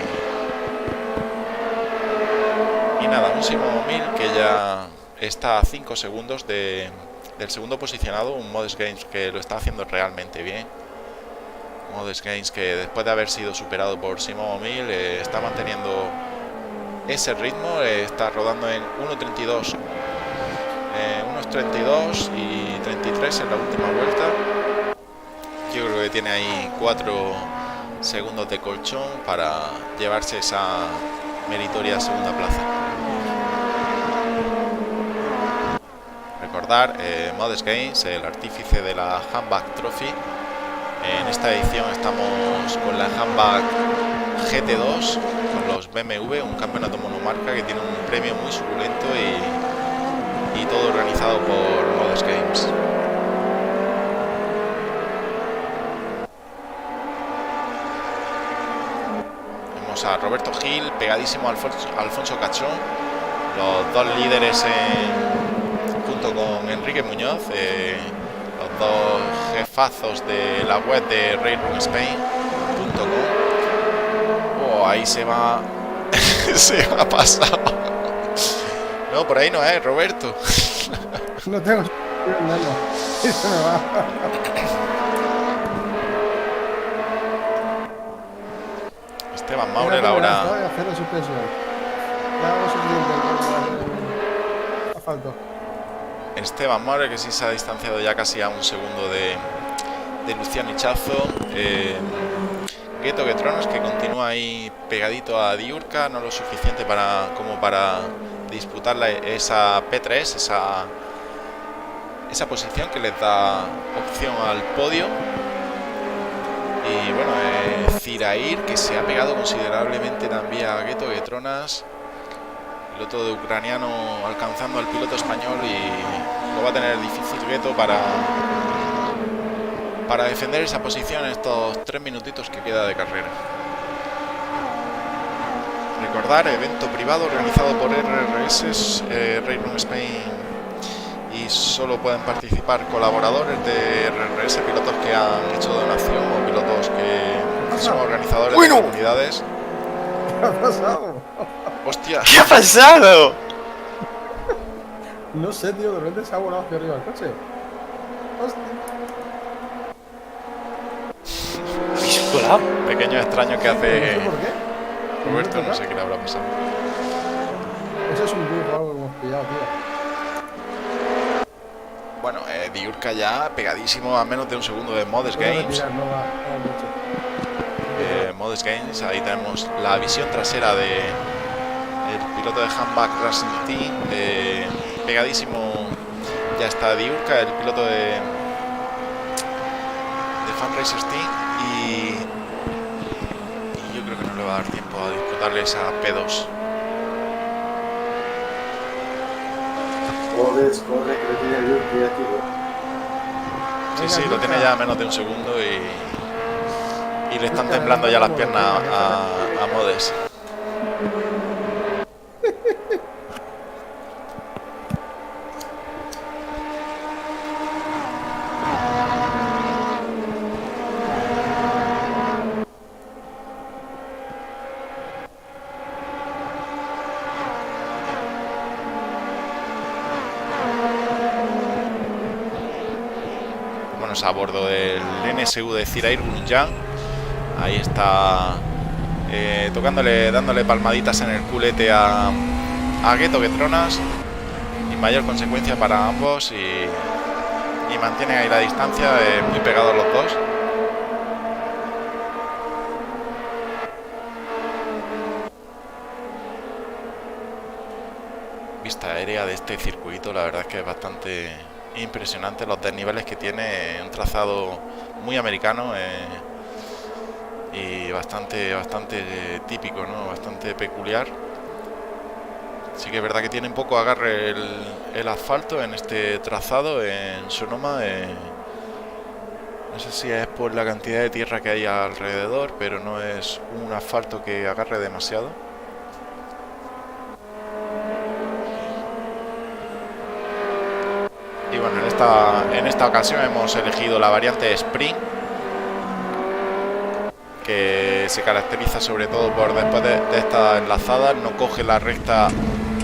nada, un Simon 1000 que ya está a 5 segundos del segundo posicionado, un Modest Games que lo está haciendo realmente bien. Modest Games que después de haber sido superado por Simon 1000 está manteniendo ese ritmo, está rodando en 1.32. 1.32 y 33 en la última vuelta. Yo creo que tiene ahí 4 segundos de colchón para llevarse esa meritoria segunda plaza. Recordar, Modest Games, el artífice de la Handbag Trophy. En esta edición estamos con la Handbag GT2 con los BMW, un campeonato monomarca que tiene un premio muy suculento y todo organizado por Modest Games. Vemos a Roberto Gil pegadísimo a Alfonso Cachón, los dos líderes junto con Enrique Muñoz, los dos jefazos de la web de RaceRoomSpain.com. Oh, ahí se va se ha pasado. No, por ahí no es, Roberto. No tengo. Sí, se me va. Esteban Maurer ahora. Esteban Maurer, que sí se ha distanciado ya casi a un segundo de Luciano Hichazo. Gueto Quetronas, que continúa ahí pegadito a Diurca, no lo suficiente como para disputar esa P3, esa posición que les da opción al podio. Y bueno, Zirair, que se ha pegado considerablemente también a Gueto Quetronas, piloto de ucraniano alcanzando al piloto español, y lo va a tener difícil Gueto para defender esa posición en estos 3 minutitos que queda de carrera. Recordar, evento privado organizado por RRS, Race Room Spain, y solo pueden participar colaboradores de RRS, pilotos que han hecho donación o pilotos que son organizadores de comunidades. ¿Qué ha pasado? ¡Hostia! ¿Qué ha pasado? No sé, tío, de repente se ha volado hacia arriba el coche. Hostia. colado. Pequeño extraño que hace No sé por qué. Roberto, no sé qué le habrá pasado. Eso es un bug o algo que hemos pillado, tío. Bueno, Diurka ya pegadísimo a menos de un segundo de Modest Games. Modest Games, ahí tenemos la visión trasera de el piloto de Handback Racing Team. Pegadísimo ya está Diurka, el piloto de Fan Racers Team. Y yo creo que no le va a dar tiempo a disputarle esa P2. Corre, que lo tiene el ya, tío. Sí, lo tiene ya a menos de un segundo y le están temblando ya las piernas a Modes. A bordo del NSU de Cirair Gunjan. Ahí está dándole palmaditas en el culete a Gueto Getronas, y mayor consecuencia para ambos, y mantienen ahí la distancia, muy pegados los dos. Vista aérea de este circuito, la verdad es que es bastante impresionante los desniveles que tiene, un trazado muy americano y bastante típico, ¿no? Bastante peculiar. Sí que es verdad que tiene un poco agarre el asfalto en este trazado en Sonoma. No sé si es por la cantidad de tierra que hay alrededor, pero no es un asfalto que agarre demasiado. Y bueno, en esta ocasión hemos elegido la variante Sprint, que se caracteriza sobre todo por, después de esta enlazada, no coge la recta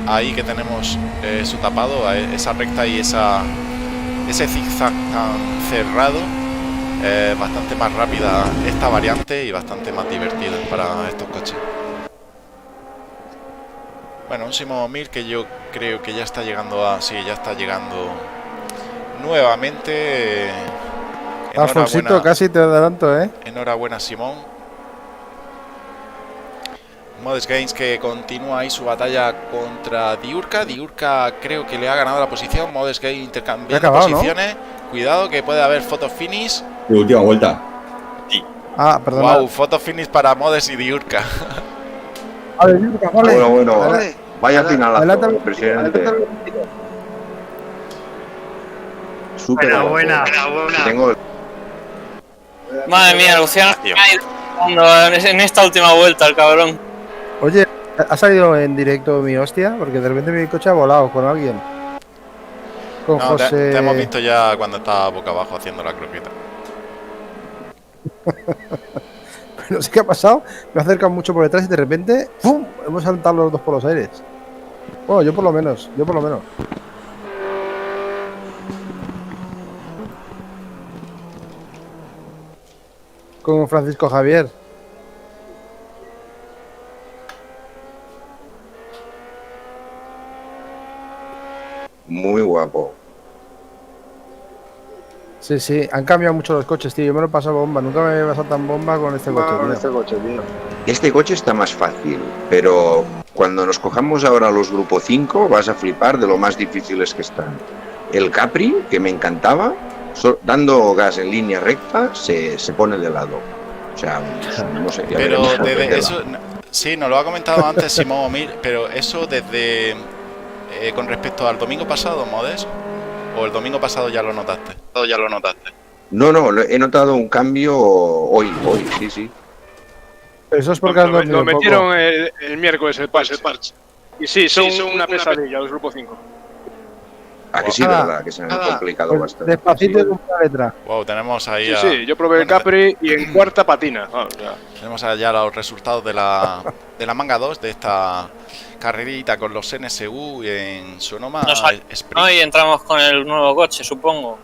ahí que tenemos su tapado, esa recta y ese zigzag tan cerrado. Bastante más rápida esta variante y bastante más divertida para estos coches. Bueno, un Simo 1000 que yo creo que ya está llegando ya está llegando nuevamente. Alfonsito, casi te adelanto, Enhorabuena, Simón. Modest Games que continúa ahí su batalla contra Diurka. Diurka creo que le ha ganado la posición. Modest Games intercambiando posiciones, ¿no? Cuidado que puede haber photo finish. De última vuelta. Sí. Perdón. Wow, photo finish para Modest y Diurka. Vale, Diurka, vale. Bueno, vaya finalazo, impresionante. Súper buena. Tengo... Madre mía, Luciano en esta última vuelta, el cabrón. Oye, ¿ha salido en directo mi hostia? Porque de repente mi coche ha volado con alguien. Con José... Te hemos visto ya cuando estaba boca abajo haciendo la croqueta. No sé qué ha pasado. Me acercan mucho por detrás y de repente ¡pum! Hemos saltado los dos por los aires. Bueno, yo por lo menos. Con Francisco Javier. Muy guapo. Sí, han cambiado mucho los coches, tío. Yo me lo he pasado bomba. Nunca me había pasado tan bomba con este coche, tío. Este coche está más fácil, pero cuando nos cojamos ahora los Grupo 5 vas a flipar de lo más difíciles que están. El Capri, que me encantaba, dando gas en línea recta, se pone de lado. O sea, no sé. Pero desde eso, sí, nos lo ha comentado antes Simón 1000, pero eso desde con respecto al domingo pasado, Modes, o el domingo pasado ya lo notaste. No, he notado un cambio hoy, sí. Eso es porque lo metieron el miércoles el parche. Y sí, son una pesadilla los Grupo 5. ¿A que sí, verdad? Que se han complicado bastante. Despacito con una letra. Wow, tenemos ahí Sí, yo probé el Capri y en cuarta patina. Tenemos allá los resultados de la manga 2 de esta carrerita con los NSU en Sonoma. Hoy entramos con el nuevo coche, supongo.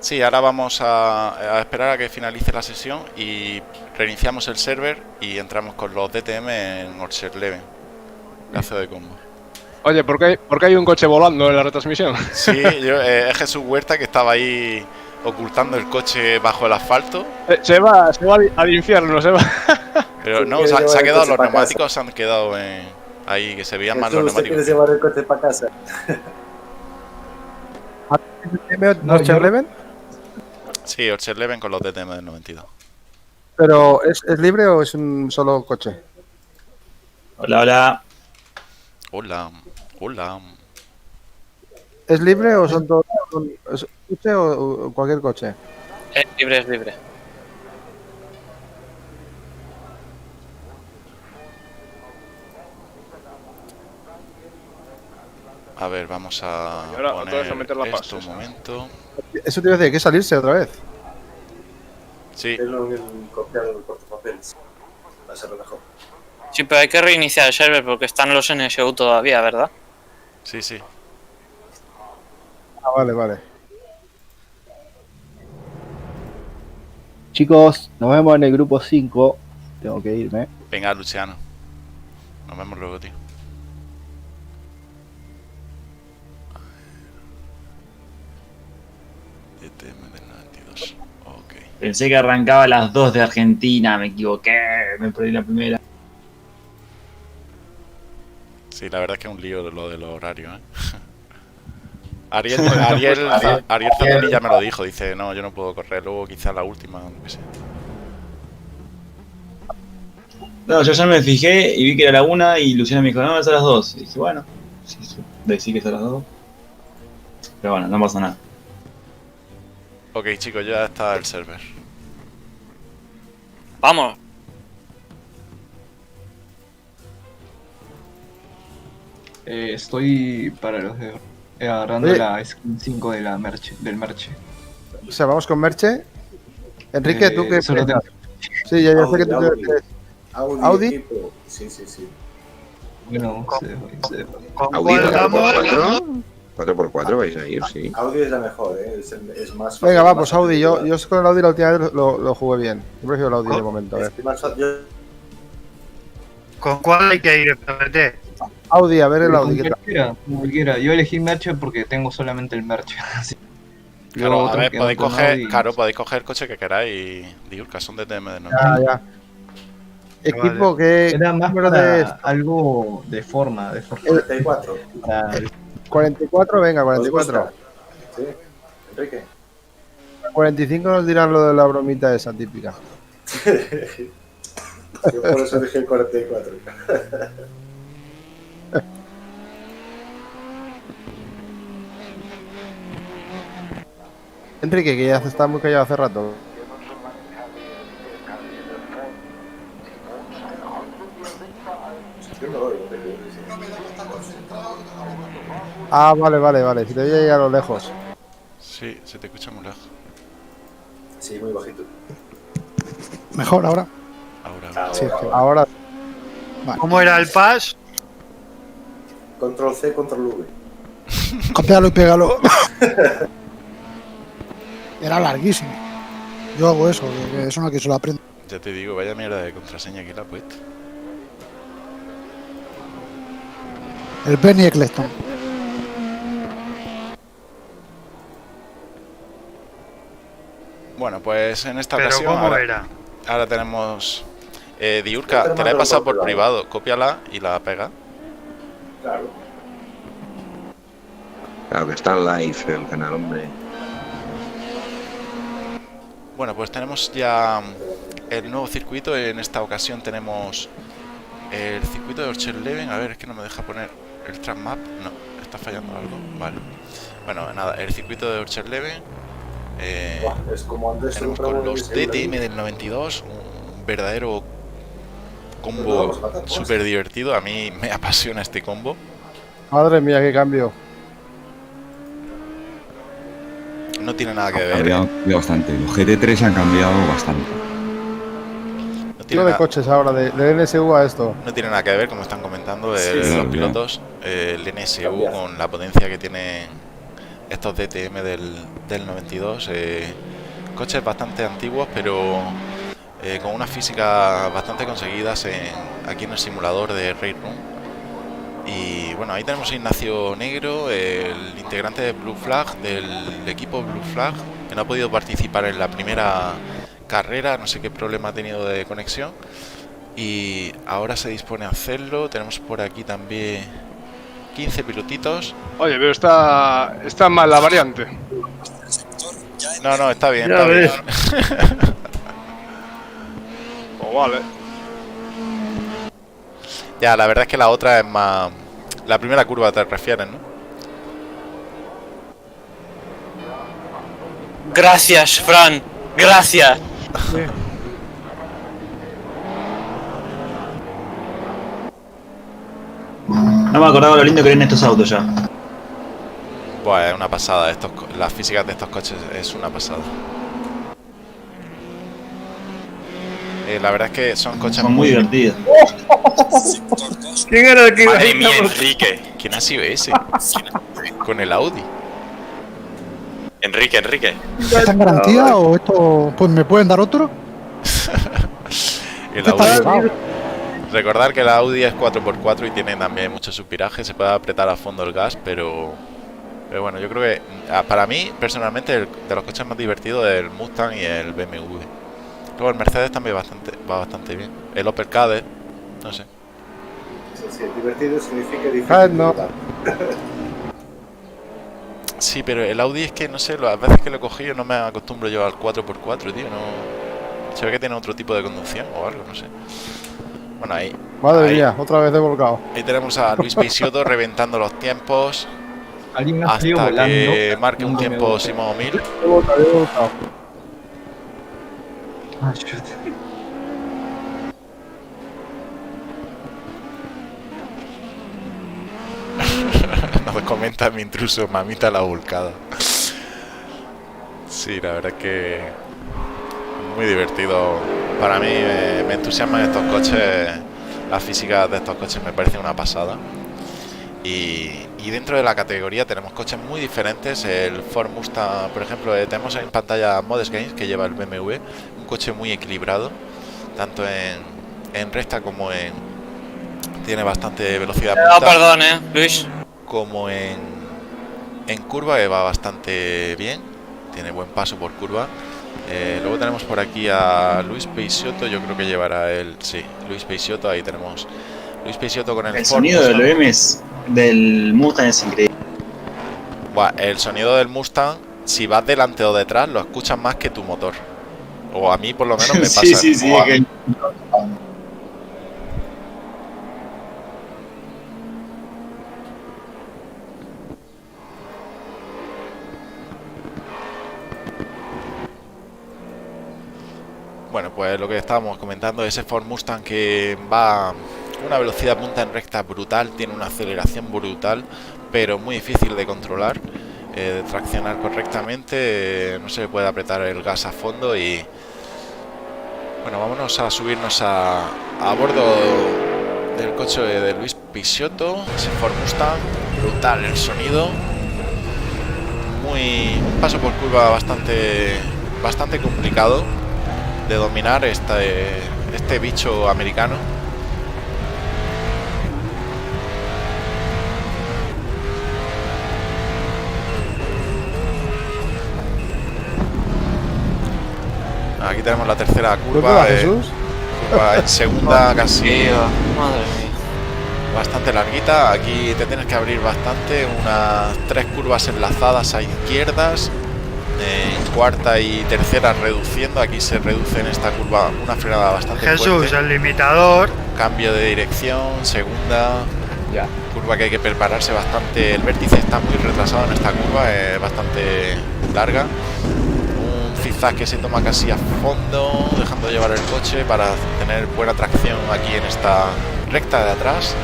Sí, ahora vamos a esperar a que finalice la sesión y reiniciamos el server y entramos con los DTM en Orcherleven. Cazo de combo. Oye, ¿por qué hay un coche volando en la retransmisión? Sí, es Jesús Huerta que estaba ahí ocultando el coche bajo el asfalto. Se va al infierno, se va. Pero no, se ha quedado, los neumáticos se han quedado ahí, que se veían más los neumáticos. ¿Quieres llevar el coche para casa? ¿No Orcherleven? Sí, Orcherleven con los DTM del 92. ¿Pero es libre o es un solo coche? Hola. ¿Es libre o son todos? ¿Es coche o cualquier coche? Es libre. A ver, vamos a poner esto un momento. Eso te iba a decir, hay que salirse otra vez. Sí. Copiar el portapapeles. Va a ser lo mejor. Sí, pero hay que reiniciar el server porque están los NSU todavía, ¿verdad? Sí. Ah, vale. Chicos, nos vemos en el grupo 5. Tengo que irme. Venga, Luciano. Nos vemos luego, tío. DTM del 92. Ok. Pensé que arrancaba a las 2 de Argentina, me equivoqué, me perdí la primera. Sí, la verdad es que es un lío lo de los horarios, ¿eh? Ariel Zanoni ya me lo dijo, dice, no, yo no puedo correr, luego quizás la última, no sé. No, yo ya me fijé y vi que era la 1 y Luciana me dijo, no, es a las 2. Y dije, bueno, sí que es a las 2. Pero bueno, no pasa nada. Ok, chicos, ya está el server. Vamos. Estoy para los de agarrando la skin 5 de la del merche. O sea, vamos con Merche. Enrique, ¿tú qué solo piensas? Sí, ya sé que tú tienes. ¿Audi? Sí. Bueno, Audi 4x4 vais a ir, sí. Audi es la mejor, es más fácil. Venga, va, pues Audi. Yo con el Audi la última vez lo jugué bien. Yo prefiero el Audi de momento. ¿Con cuál hay que ir? Audi, a ver el Audi. Cualquiera. Yo elegí merche porque tengo solamente el merche. Claro, a ver, podéis coger el coche que queráis, Diurka, son DTM de 90. Ya. Equipo que... Era más para algo de forma. 44. 44, venga, 44. Sí, Enrique. 45 nos dirán lo de la bromita esa típica. Yo por eso dije el 44. Enrique, que ya está muy callado hace rato. Ah, vale. Si te voy a llegar a lo lejos. Sí, se te escucha muy lejos. Sí, muy bajito. Mejor ahora. Sí, ahora. Vale. ¿Cómo era el pass? Control C, Control V. Copialo y pégalo. Era larguísimo. Yo hago eso, que eso no que se lo aprendo. Ya te digo, vaya mierda de contraseña que la he puesto. El Benny Eccleston. Bueno, pues en esta ¿Pero ocasión cómo era? ahora tenemos... Diurka, te la he pasado por privado, cópiala y la pega. Claro que está en live el canal, hombre. Bueno, pues tenemos ya el nuevo circuito. En esta ocasión tenemos el circuito de Orcherleven. A ver, es que no me deja poner el track map. No, está fallando algo. Vale. Bueno, nada, el circuito de Orcherleven. Es como antes tenemos con los DTM del 92. Un verdadero combo súper divertido. A mí me apasiona este combo. Madre mía, qué cambio. No tiene nada que Ha ver. cambiado bastante. Los GT3 han cambiado bastante. No tiene de coches ahora, de NSU a esto. No tiene nada que ver, como están comentando Sí, los claro, pilotos. El NSU con la potencia que tiene estos DTM del 92. Coches bastante antiguos, pero con unas físicas bastante conseguidas aquí en el simulador de Race Room. Y bueno, ahí tenemos a Ignacio Negro, el integrante de Blue Flag, del equipo Blue Flag, que no ha podido participar en la primera carrera, no sé qué problema ha tenido de conexión, y ahora se dispone a hacerlo. Tenemos por aquí también 15 pilotitos. Oye, pero está mal la variante. No, está bien, Ya está bien. Pues vale. Ya, la verdad es que la otra es más... La primera curva te refieres, ¿no? Gracias, Fran. Gracias. No me acordaba lo lindo que eran estos autos ya. Pues es una pasada. Las físicas de estos coches es una pasada. La verdad es que son coches muy divertidos. ¿Quién era el que iba Madre ahí? mía, Enrique. ¿Quién ha sido ese? Con el Audi. Enrique. ¿Está en garantía o esto? Pues me pueden dar otro. El Audi. Recordar que el Audi es 4x4 y tiene también mucho subviraje. Se puede apretar a fondo el gas, pero bueno, yo creo que para mí, personalmente, de los coches más divertidos es el Mustang y el BMW. Luego el Mercedes también va bastante bien. El Opel Kadett, no sé. Sí, divertido significa difícil. No. Sí, pero el Audi es que, no sé, las veces que lo he cogido no me acostumbro yo al 4x4, tío. No... Se ve que tiene otro tipo de conducción o algo, no sé. Bueno, ahí... Madre mía, otra vez de volcado. Ahí tenemos a Luis Peixoto reventando los tiempos. Alguien me ha salido Hasta que volando. marque un tiempo Simón Mil. He volcado. Nos comenta mi intruso, mamita la volcada. Sí, la verdad es que muy divertido. Para mí me entusiasman estos coches. Las físicas de estos coches me parecen una pasada. Y dentro de la categoría tenemos coches muy diferentes. El Ford Mustang, por ejemplo, tenemos en pantalla Modest Games, que lleva el BMW. Un coche muy equilibrado, tanto en recta como tiene bastante velocidad punta, Perdón, Luis. como en curva, que va bastante bien. Tiene buen paso por curva. Luego tenemos por aquí a Luis Peixoto. Yo creo que llevará sí, Luis Peixoto. Ahí tenemos Luis Peixoto con el Ford sonido Mustang. del BM del Mustang es increíble. Buah, el sonido del Mustang, si vas delante o detrás, lo escuchas más que tu motor. O a mí por lo menos me pasa. Sí, es que... Bueno, pues lo que estábamos comentando, ese Ford Mustang que va a una velocidad punta en recta brutal, tiene una aceleración brutal, pero muy difícil de controlar, de traccionar correctamente, no se le puede apretar el gas a fondo. Y bueno, vámonos a subirnos a bordo del coche de Luis Peixoto, ese Ford Mustang, brutal el sonido, un paso por curva bastante complicado de dominar este bicho americano. Aquí tenemos la tercera curva, curva en segunda, casi Madre mía. bastante larguita. Aquí te tienes que abrir bastante, unas 3 curvas enlazadas a izquierdas. En cuarta y tercera reduciendo. Aquí se reduce en esta curva una frenada bastante Jesús, fuerte. el limitador. Cambio de dirección, segunda. Ya. Curva que hay que prepararse bastante. El vértice está muy retrasado en esta curva, es bastante larga. Un zigzag que se toma casi a fondo, dejando llevar el coche para tener buena tracción aquí en esta recta de atrás.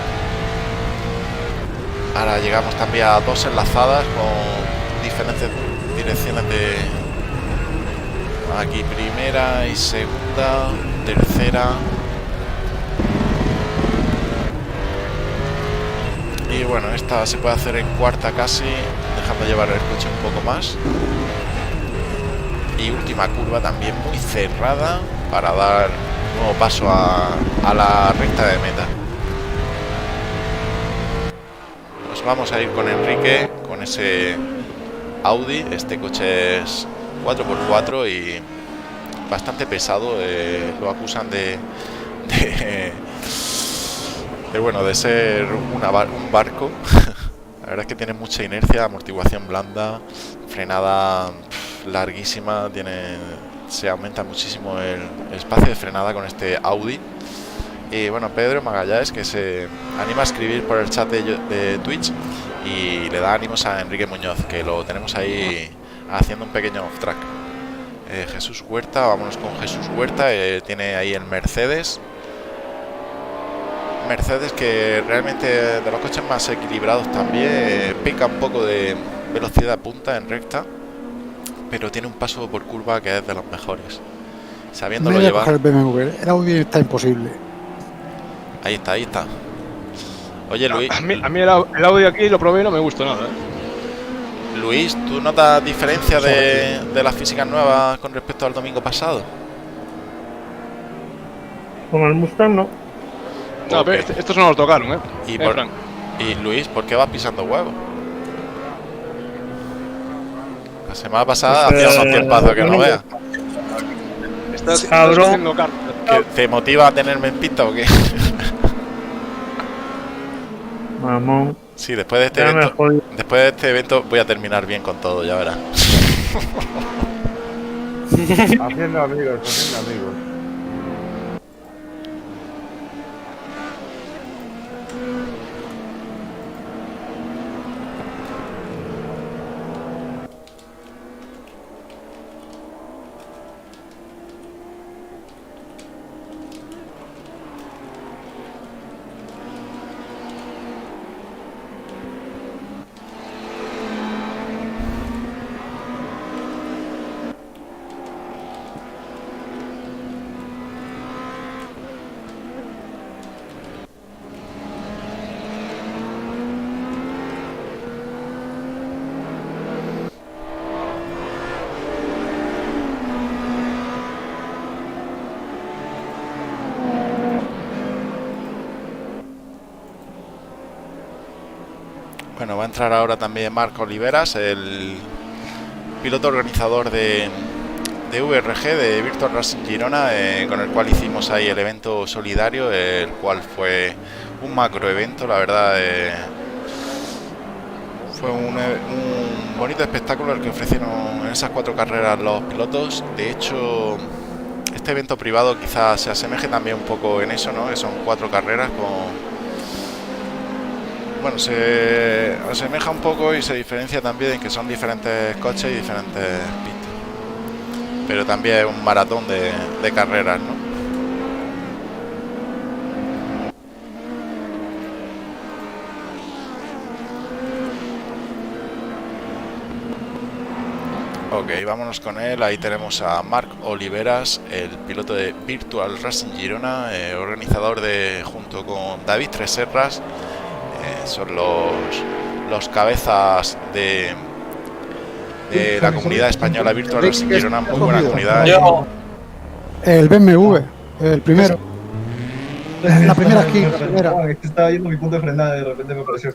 Ahora llegamos también a 2 enlazadas con diferentes direcciones de aquí, primera y segunda, tercera. Y bueno, esta se puede hacer en cuarta casi, dejando llevar el coche un poco más. Y última curva también muy cerrada para dar nuevo paso a la recta de meta. Nos vamos a ir con Enrique, con ese Audi. Este coche es 4x4 y bastante pesado. Lo acusan de ser un barco. La verdad es que tiene mucha inercia, amortiguación blanda, frenada larguísima, se aumenta muchísimo el espacio de frenada con este Audi. Y bueno, Pedro Magallanes, que se anima a escribir por el chat de Twitch y le da ánimos a Enrique Muñoz, que lo tenemos ahí haciendo un pequeño off track. Jesús Huerta, vámonos con Jesús Huerta, tiene ahí el Mercedes que realmente de los coches más equilibrados también, pica un poco de velocidad punta en recta, pero tiene un paso por curva que es de los mejores, sabiéndolo llevar. El BMW, el Audi está imposible. Ahí está. Oye, Luis, a mí el Audi aquí lo probé y no me gustó nada, Luis, ¿tú notas diferencia de las físicas nuevas con respecto al domingo pasado? Con el Mustang no. No, pero estos no lo tocaron, Y Luis, ¿por qué vas pisando huevos? La semana pasada hacía unos tiempazos que no veas. Estás haciendo carta. ¿Te motiva a tenerme en pista o qué? Mamón. Sí, después de este evento voy a terminar bien con todo, ya verás. Haciendo amigos. Bueno, va a entrar ahora también Marc Oliveras, el piloto organizador de VRG, de Virtual Racing Girona, con el cual hicimos ahí el evento solidario, el cual fue un macro evento, la verdad. Fue un bonito espectáculo el que ofrecieron en esas 4 carreras los pilotos. De hecho, este evento privado quizás se asemeje también un poco en eso, ¿no? Que son 4 carreras con... Bueno, se asemeja un poco y se diferencia también en que son diferentes coches y diferentes pistas. Pero también es un maratón de carreras, ¿no? Ok, vámonos con él. Ahí tenemos a Marc Oliveras, el piloto de Virtual Racing Girona, organizador junto con David Treserras. Son los cabezas de la comunidad española Virtual Racing Girona, muy buena comunidad. El BMW, el primero. La primera aquí. Estaba viendo mi punto de frenada y de repente me pareció.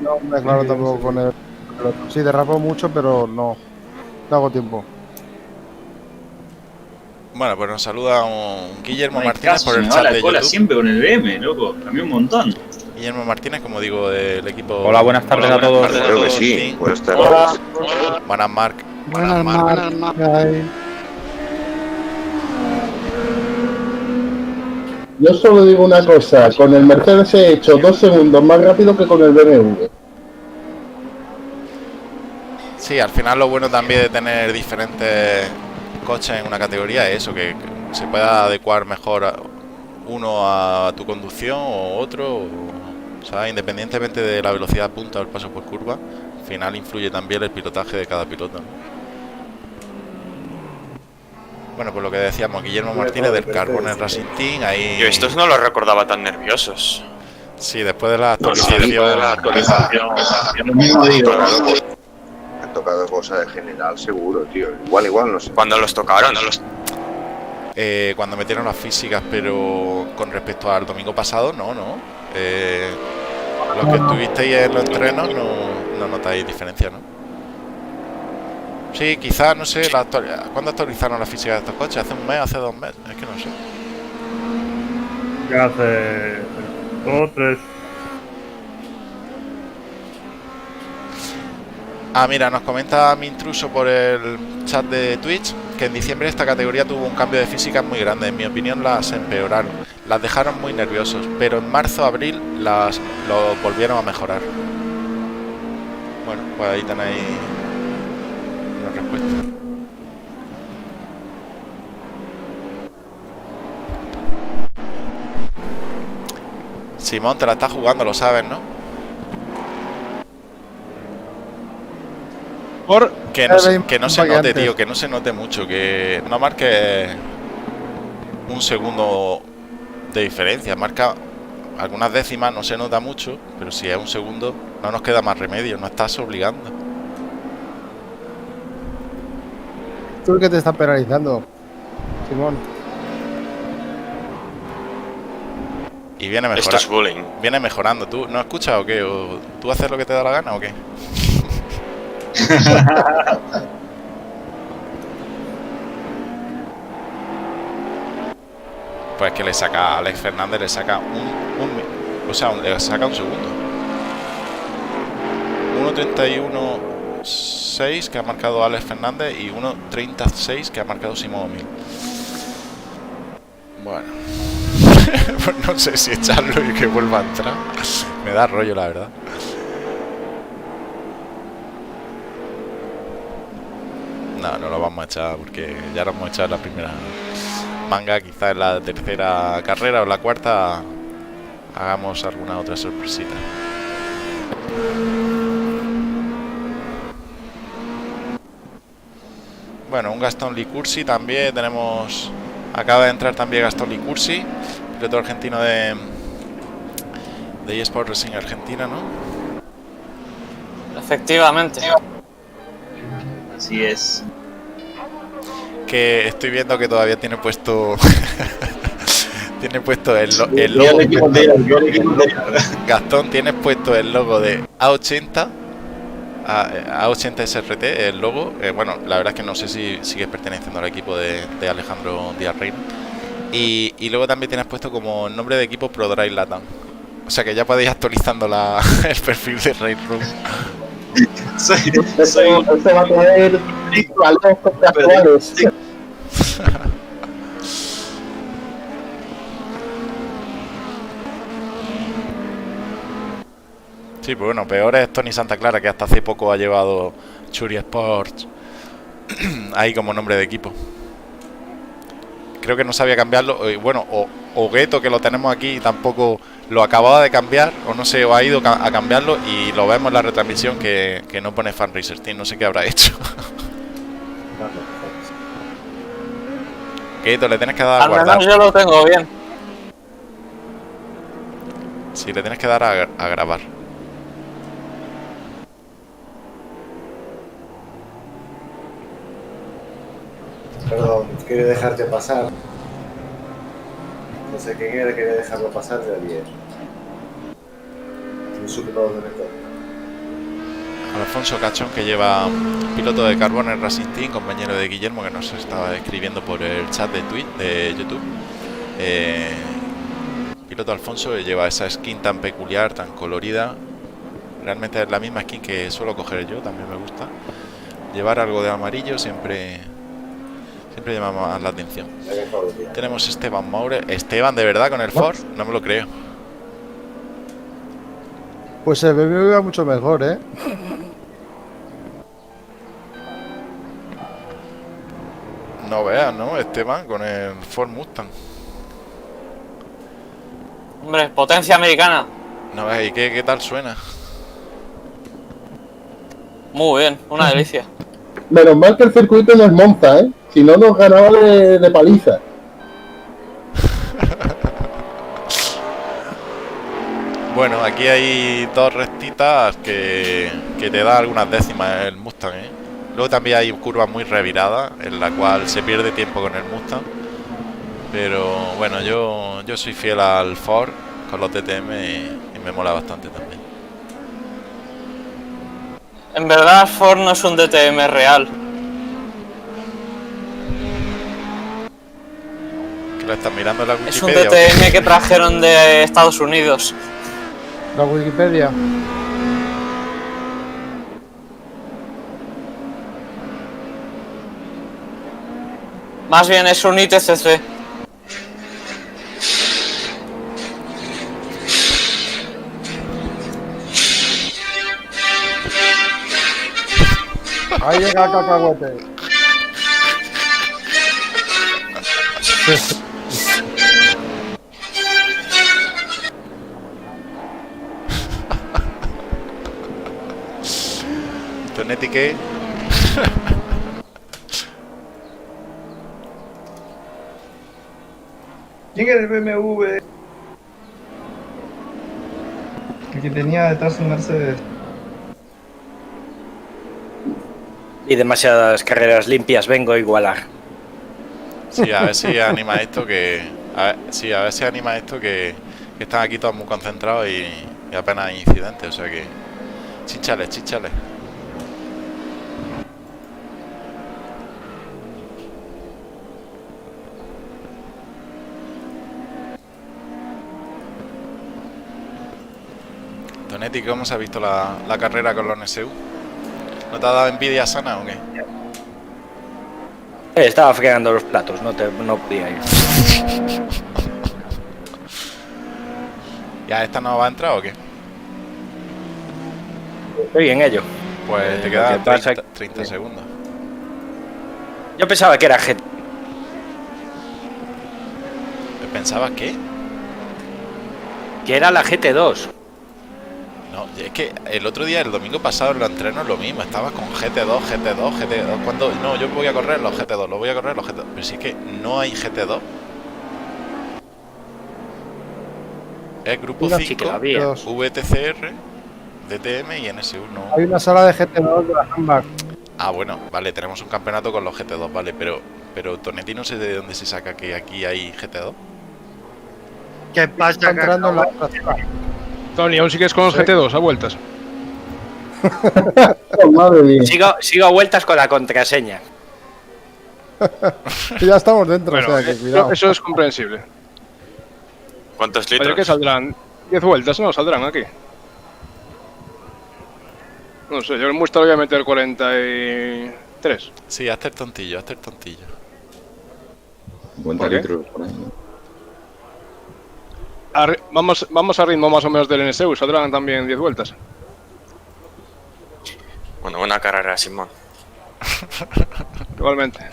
No me aclaro tampoco con el otro. Sí, derrapo mucho, pero no hago tiempo. Bueno, pues nos saluda un Guillermo No Martínez caso, por el me va chat la de cola YouTube. siempre con el BM, loco. Cambió un montón. Guillermo Martínez, como digo, del equipo. Hola, buenas tardes a todos. Creo que sí. Buenas tardes. Buenas, Marc. Buenas, Marc. Yo solo digo una cosa, con el Mercedes he hecho 2 segundos más rápido que con el BMW. Sí, al final lo bueno también de tener diferentes coches en una categoría es eso, que se pueda adecuar mejor uno a tu conducción o otro, o sea, independientemente de la velocidad punta o el paso por curva, al final influye también el pilotaje de cada piloto, ¿no? Bueno, pues lo que decíamos, Guillermo Martínez del Carbone Racing Team, ahí... Yo estos no los recordaba tan nerviosos. Sí, después de la actualización. Lo mismo digo. Ha tocado cosa de general, seguro, tío. Igual, no sé. ¿Cuándo los tocaron? Cuando metieron las físicas, pero con respecto al domingo pasado, no. Los que estuvisteis en los entrenos no notáis diferencia, ¿no? Sí, quizás, no sé, ¿cuándo actualizaron la física de estos coches? ¿Hace un mes, hace 2 meses? Es que no sé. Ya hace 2 o 3. Ah, mira, nos comenta mi intruso por el chat de Twitch que en diciembre esta categoría tuvo un cambio de física muy grande. En mi opinión las empeoraron, las dejaron muy nerviosos, pero en marzo, abril lo volvieron a mejorar. Bueno, pues ahí tenéis una respuesta. Simón, te la estás jugando, lo sabes, ¿no? Que no se note, tío, que no se note mucho, que no marque un segundo de diferencia, marca algunas décimas, no se nota mucho, pero si es un segundo no nos queda más remedio, no estás obligando. ¿Tú qué te estás penalizando, Simón? Y viene mejorando. Esto es bullying. Viene mejorando. ¿Tú no escuchas o qué? ¿O tú haces lo que te da la gana o qué? Pues que le saca a Alex Fernández, le saca le saca un segundo. 1.31.6 que ha marcado Alex Fernández y 1.36 que ha marcado Simón O'Mill. Bueno, pues no sé si echarlo y que vuelva a entrar. Me da rollo, la verdad. No lo vamos a echar porque ya lo hemos echado en la primera manga. Quizás en la tercera carrera o la cuarta hagamos alguna otra sorpresita. Bueno, un Gastón Licursi también tenemos. Acaba de entrar también Gastón Licursi, piloto argentino de eSport Racing Argentina, ¿no? Efectivamente. Así es. Que estoy viendo que todavía tiene puesto tiene puesto el logo. Gastón, tienes puesto el logo de A80 A80 SRT, el logo. Bueno, la verdad es que no sé si sigues perteneciendo al equipo de Alejandro Díaz Reina. Y luego también tienes puesto como nombre de equipo ProDrive Latam. O sea que ya podéis ir actualizando el perfil de Raid Room. Esto va a traer valores contractuales. Sí, pues bueno, peor es Tony Santa Clara, que hasta hace poco ha llevado Churi Sports ahí como nombre de equipo. Creo que no sabía cambiarlo. Bueno, o Gueto, que lo tenemos aquí, tampoco lo acababa de cambiar, o no sé, o ha ido a cambiarlo y lo vemos en la retransmisión que no pone Fan Racer Team, no sé qué habrá hecho. Gueto, le tienes que dar a guardar. Yo lo tengo bien. Sí, le tienes que dar a grabar. Perdón, quiere dejarte pasar. No sé quién era, quería dejarlo pasar de ayer. No supe para dónde meter. Alfonso Cachón, que lleva piloto de Carbone Racing Team, compañero de Guillermo, que nos estaba escribiendo por el chat de YouTube. Piloto Alfonso lleva esa skin tan peculiar, tan colorida. Realmente es la misma skin que suelo coger yo, también me gusta. Llevar algo de amarillo siempre llama más la atención. Tenemos Esteban Moure. Esteban, ¿de verdad con el Ford? No me lo creo. Pues el BMW va mucho mejor, ¿eh? No veas, ¿no? Esteban con el Ford Mustang. Hombre, potencia americana. No veas, ¿y qué tal suena? Muy bien, una delicia. Menos mal que el circuito no es Monza, ¿eh? Si no, nos ganaba de paliza. Bueno, aquí hay dos rectitas que te da algunas décimas el Mustang, ¿eh? Luego también hay curvas muy reviradas en la cual se pierde tiempo con el Mustang. Pero bueno, yo soy fiel al Ford con los DTM y me mola bastante también. En verdad, Ford no es un DTM real. ¿Qué lo estás mirando en la Es un Wikipedia? DTM que trajeron de Estados Unidos. La Wikipedia. Más bien es un ITCC. Ahí llega el cacahuete. Tonetti, ¿qué? ¿Quién era el BMW? El que tenía detrás un Mercedes. Y demasiadas carreras limpias vengo a igualar. Sí, a ver si anima esto que... a ver si anima esto que están aquí todos muy concentrados y apenas hay incidentes, o sea que... Chichales. Tonetti, ¿cómo se ha visto la carrera con los NSU? ¿No te ha dado envidia sana o qué? Estaba fregando los platos, no podía ir. ¿Ya esta no va a entrar o qué? Estoy en ello. Pues te quedan 30 segundos. Yo pensaba que era GT. ¿Pensabas qué? Que era la GT2. No, es que el otro día, el domingo pasado en los entrenos lo mismo, estabas con GT2. Cuando no, yo voy a correr los GT2, pero sí que no hay GT2. Es grupo 5, VTCR, DTM y NSU, no. Hay una sala de GT2 de la Handbag. Ah, bueno, vale, tenemos un campeonato con los GT2, vale, pero Tonetti no sé de dónde se saca que aquí hay GT2. ¿Qué pasa, entrando en la otra sala. Tony, aún sigues con los GT2 a vueltas. Oh, madre mía. Sigo a vueltas con la contraseña. Ya estamos dentro, Bueno, o sea que cuidado. eso es comprensible. ¿Cuántos Oye, litros? ¿qué saldrán? 10 vueltas, ¿no? Saldrán aquí. No sé, yo el Mustang voy a meter 43. Sí, hazte el tontillo. 50 litros por ahí, ¿no? Vamos a ritmo más o menos del NSU, saldrán también 10 vueltas. Bueno, buena carrera, Simón. Igualmente. A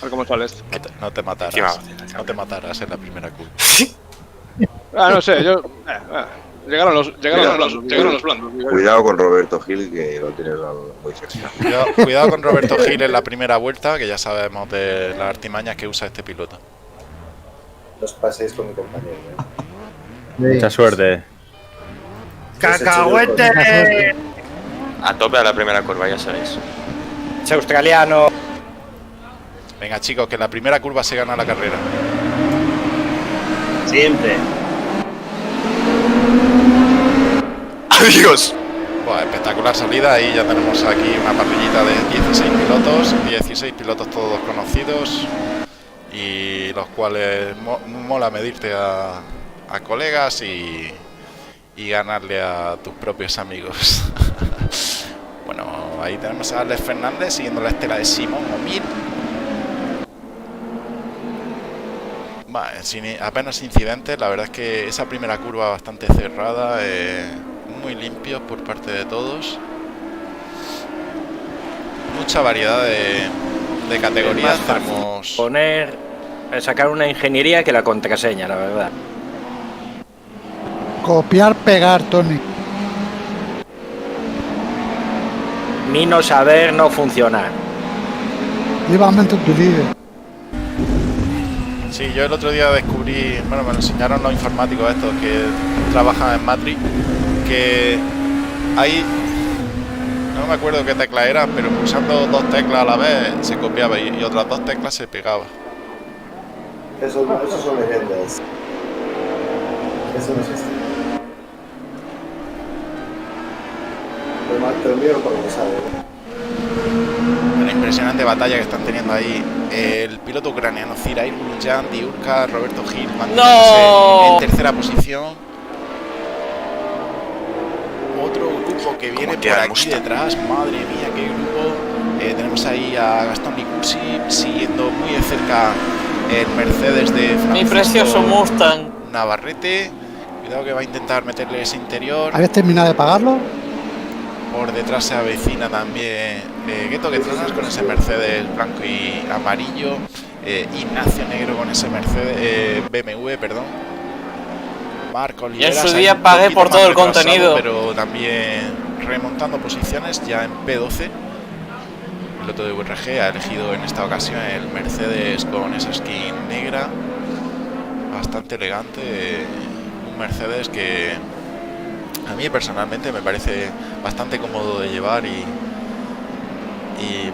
ver cómo sale esto. No te matarás. No te matarás en la primera curva. No sé, yo... Llegaron los blandos. Cuidado con Roberto Gil, que lo tienes muy cerca. Cuidado con Roberto Gil en la primera vuelta, que ya sabemos de las artimañas que usa este piloto. No os paséis con mi compañero, Mucha suerte. ¡Cacahuete! A tope a la primera curva, ya sabéis. Es australiano. Venga, chicos, que en la primera curva se gana la carrera. Siempre. ¡Adiós! Buah, espectacular salida. Ahí ya tenemos aquí una parrillita de 16 pilotos todos conocidos, y los cuales mola medirte a colegas y ganarle a tus propios amigos. Bueno, ahí tenemos a Alex Fernández siguiendo la estela de Simón O'Meara. Vale, sin apenas incidentes. La verdad es que esa primera curva bastante cerrada, muy limpios por parte de todos. Mucha variedad de categorías. Tenemos sacar una ingeniería que la contraseña, la verdad. Copiar, pegar, Tony. Ni no saber, no funcionar. Vivamente tu líder. Sí, yo el otro día descubrí, bueno, me lo enseñaron los informáticos estos que trabajan en Matrix, que hay, no me acuerdo qué teclas eran, pero pulsando 2 teclas a la vez se copiaba y otras 2 teclas se pegaba. Eso son leyendas. Eso no existe. Te lo envío por lo que sabe. Una impresionante batalla que están teniendo ahí el piloto ucraniano Zirail Buljan, Diurka, Roberto Gil, en tercera posición. Otro grupo que viene por aquí detrás, madre mía, qué grupo. Tenemos ahí a Gastón Licursi siguiendo muy de cerca el Mercedes de Francisco Mi precioso Mustang Navarrete. Cuidado que va a intentar meterle ese interior. ¿Habías terminado de pagarlo? Por detrás se avecina también Gueto que tronas con ese Mercedes blanco y amarillo. Ignacio Negro con ese Mercedes BMW, perdón. Marco Oliveras. Yo en su día pagué por todo el contenido. Pero también remontando posiciones ya en P12. El piloto de VRG ha elegido en esta ocasión el Mercedes con esa skin negra. Bastante elegante. Un Mercedes que a mí personalmente me parece bastante cómodo de llevar y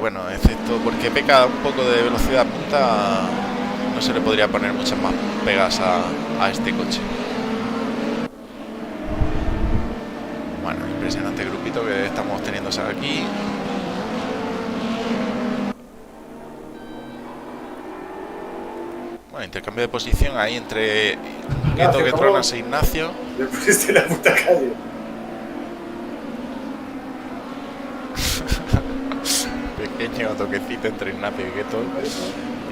bueno, excepto porque peca un poco de velocidad punta, no se le podría poner muchas más pegas a este coche. Bueno, impresionante grupito que estamos teniendo aquí. Bueno, intercambio de posición ahí entre Gueto que tronas e Ignacio. Le pusiste la puta calle. Pequeño toquecito entre Ignacio y Gueto.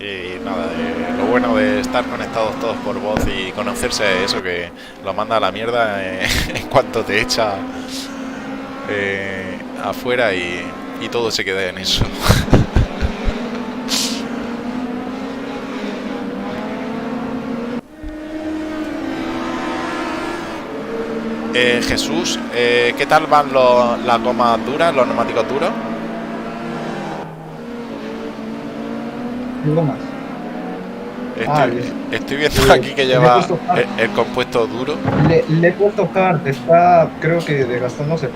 Y nada, lo bueno de estar conectados todos por voz y conocerse, eso que lo manda a la mierda en cuanto te echa afuera y todo se queda en eso. Jesús, ¿qué tal van las gomas duras, los neumáticos duros? Gomas. Estoy viendo aquí que lleva el compuesto duro. Le he puesto hard, está creo que desgastándose.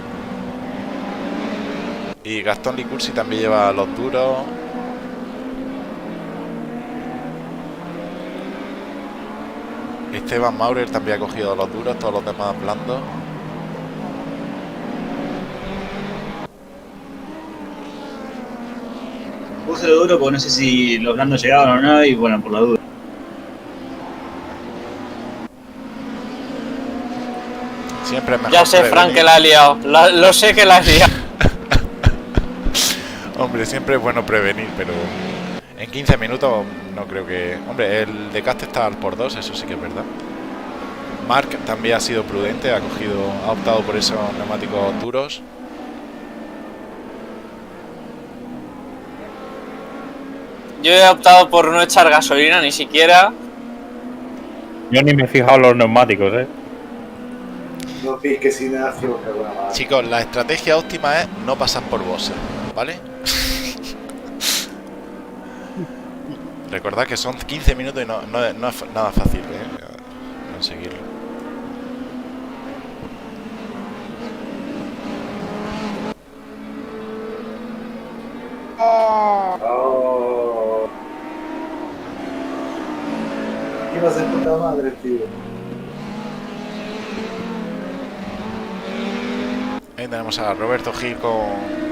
Y Gastón Licursi también lleva los duros. Esteban Maurer también ha cogido los duros, todos los demás blandos. Puse lo duro porque no sé si los blandos llegaban o no, y bueno, por la duda. Siempre es mejor. Ya sé, Frank, que la ha liado. Lo sé que la has liado. Hombre, siempre es bueno prevenir, pero en 15 minutos no creo que... Hombre, el desgaste está al por 2, eso sí que es verdad. Mark también ha sido prudente, ha optado por esos neumáticos duros. Yo he optado por no echar gasolina, ni siquiera. Yo ni me he fijado en los neumáticos, No piques, Ignacio. Chicos, la estrategia óptima es no pasar por bosses, ¿vale? Recordad que son 15 minutos y no es nada fácil conseguirlo. Oh. ¿Qué vas a puta madre, tío? Ahí tenemos a Roberto Gil con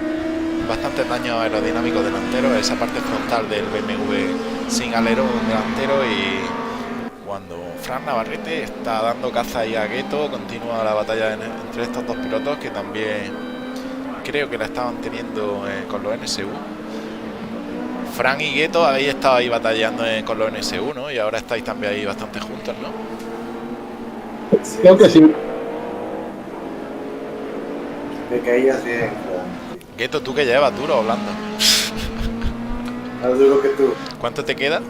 bastante daño aerodinámico delantero, esa parte frontal del BMW sin alerón delantero, y cuando Fran Navarrete está dando caza ahí a Gueto, continúa la batalla entre estos dos pilotos que también creo que la estaban teniendo con los NSU. Fran y Gueto habéis estado ahí batallando con los NSU, ¿no? Y ahora estáis también ahí bastante juntos, ¿no? Creo que sí. Me caías bien, Gueto, ¿tú qué llevas, duro o blando? Más duro que tú. ¿Cuánto te queda?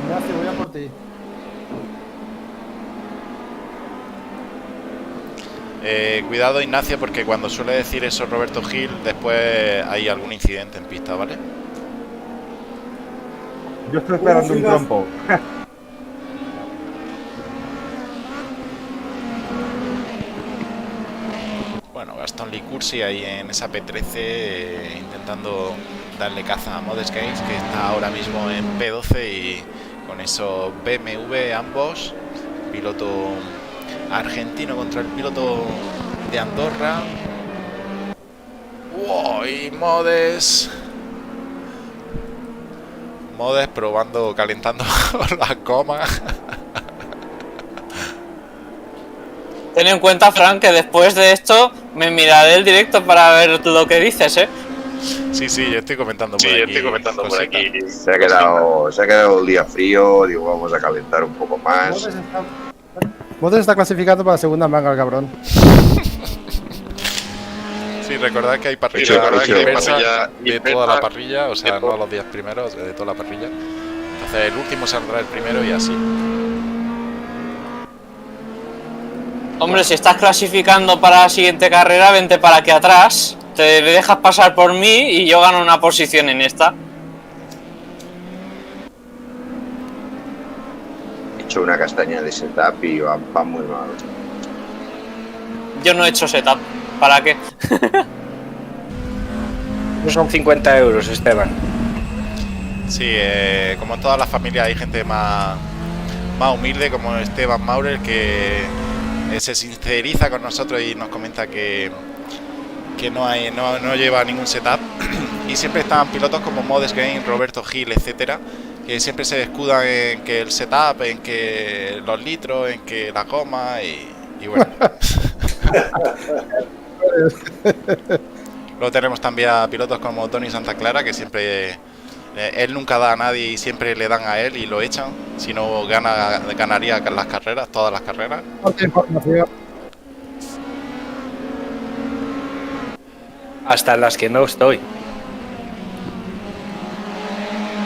Ignacio, voy a por ti. Cuidado, Ignacio, porque cuando suele decir eso Roberto Gil, después hay algún incidente en pista, ¿vale? Yo estoy esperando un trompo. Bueno, Gastón Licursi ahí en esa P13 intentando darle caza a Modest Games, que está ahora mismo en P12 y con esos BMW ambos, piloto argentino contra el piloto de Andorra. ¡Wow! Y Modest probando, calentando la coma. Ten en cuenta, Frank, que después de esto me miraré el directo para ver lo que dices, ¿eh? Sí, yo estoy comentando por aquí. Se ha quedado el día frío, digo, vamos a calentar un poco más. Modest está clasificado para la segunda manga, el cabrón. Sí, recordad que hay parrilla inversa de toda la parrilla, o sea, no los 10 primeros, de toda la parrilla. Entonces el último saldrá el primero y así. Hombre, si estás clasificando para la siguiente carrera, vente para aquí atrás. Te dejas pasar por mí y yo gano una posición en esta. He hecho una castaña de setup y va muy mal. Yo no he hecho setup. ¿Para qué? Son 50 euros, Esteban. Sí, como en todas las familias hay gente más humilde, como Esteban Maurer, que se sinceriza con nosotros y nos comenta que no lleva ningún setup. Y siempre están pilotos como Modest Game, Roberto Gil, etcétera, que siempre se escudan en que el setup, en que los litros, en que la goma y bueno. Luego tenemos también a pilotos como Tony Santa Clara, que siempre él nunca da a nadie y siempre le dan a él y lo echan. Si no ganaría las carreras, todas las carreras. Hasta las que no estoy.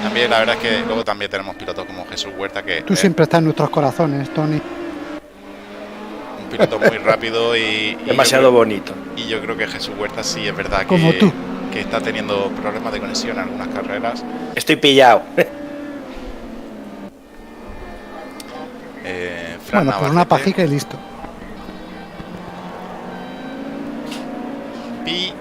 También la verdad es que luego también tenemos pilotos como Jesús Huerta, que Tú siempre estás en nuestros corazones, Tony. Un piloto muy rápido y demasiado bonito. Y yo creo que Jesús Huerta sí es verdad como tú, que está teniendo problemas de conexión en algunas carreras. Estoy pillado. Bueno, pues una pajica y listo. Pi.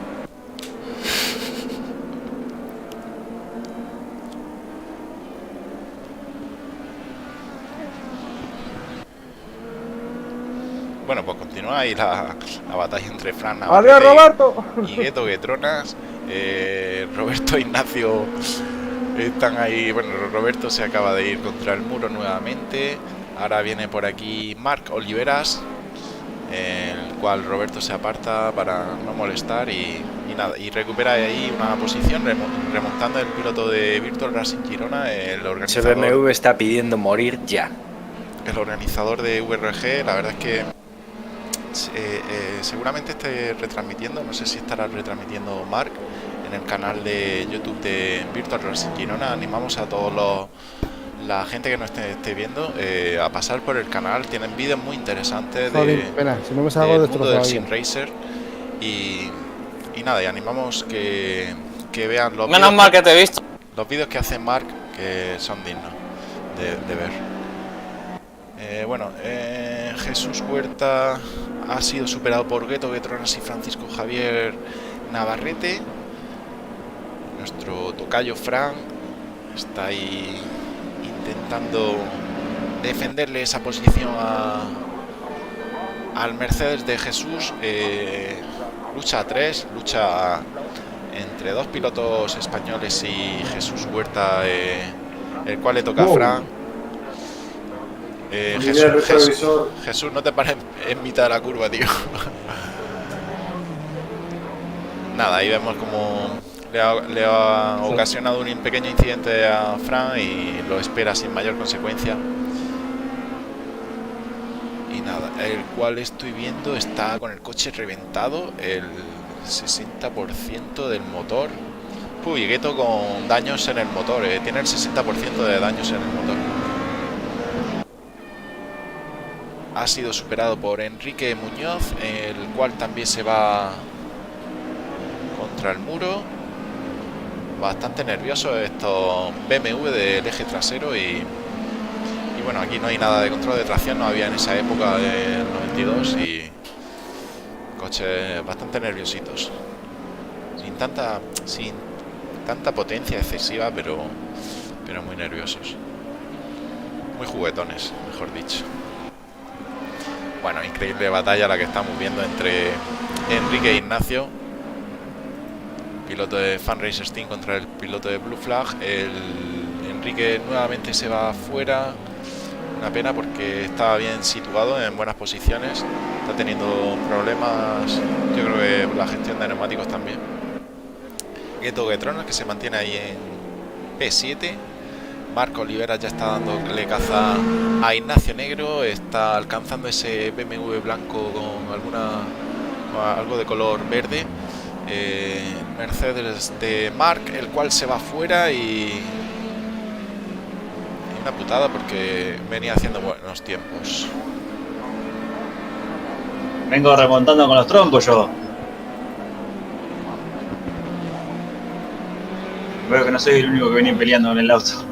Bueno, pues continúa ahí la batalla entre Fran ¡Adiós, Roberto! y Gueto Guetronas. Roberto e Ignacio están ahí. Bueno, Roberto se acaba de ir contra el muro nuevamente. Ahora viene por aquí Marc Oliveras, el cual Roberto se aparta para no molestar y nada, y recupera ahí una posición remontando el piloto de Virtual Racing Girona, el organizador. Ese BMW está pidiendo morir ya. El organizador de VRG, la verdad es que seguramente esté retransmitiendo, no sé si estará retransmitiendo Marc en el canal de YouTube de Virtual Racing Girona. Animamos a todos la gente que nos esté viendo a pasar por el canal. Tienen vídeos muy interesantes del mundo del Sim Racer y nada, y animamos que vean los menos mal que te he visto. Los vídeos que hace Marc, que son dignos de ver. Bueno, Jesús Huerta ha sido superado por Gueto Guetronas y Francisco Javier Navarrete. Nuestro tocayo Fran está ahí intentando defenderle esa posición al Mercedes de Jesús. Lucha a 3, lucha entre dos pilotos españoles y Jesús Huerta, el cual le toca a Fran. Jesús, no te pares en mitad de la curva, tío. Nada, ahí vemos como le ha ocasionado un pequeño incidente a Fran y lo espera sin mayor consecuencia. Y nada, el cual estoy viendo está con el coche reventado, el 60% del motor. Uy, Gueto con daños en el motor, tiene el 60% de daños en el motor. Ha sido superado por Enrique Muñoz, el cual también se va contra el muro. bastante nerviosos estos BMW del eje trasero y bueno, aquí no hay nada de control de tracción, no había en esa época del 92 y coches bastante nerviositos, sin tanta potencia excesiva, pero muy nerviosos, muy juguetones, mejor dicho. Bueno, increíble batalla la que estamos viendo entre Enrique e Ignacio, piloto de Fan Racers Team contra el piloto de Blue Flag. El Enrique nuevamente se va fuera, una pena porque estaba bien situado en buenas posiciones, está teniendo problemas, yo creo que la gestión de neumáticos también. Gueto Guetrona, que se mantiene ahí en P7. Marco Olivera ya está dándole caza a Ignacio Negro, está alcanzando ese BMW blanco con algo de color verde. Mercedes de Marc, el cual se va fuera y una putada porque venía haciendo buenos tiempos. Vengo remontando con los troncos yo. Veo que no soy el único que venía peleando en el auto.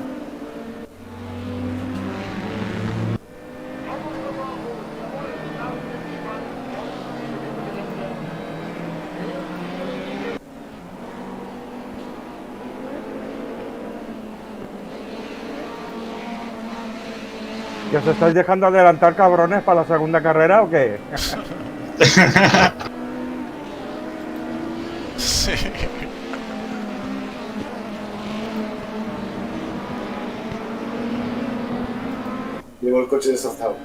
¿Que os estáis dejando adelantar, cabrones, para la segunda carrera o qué? Sí. Llevo el coche destrozado.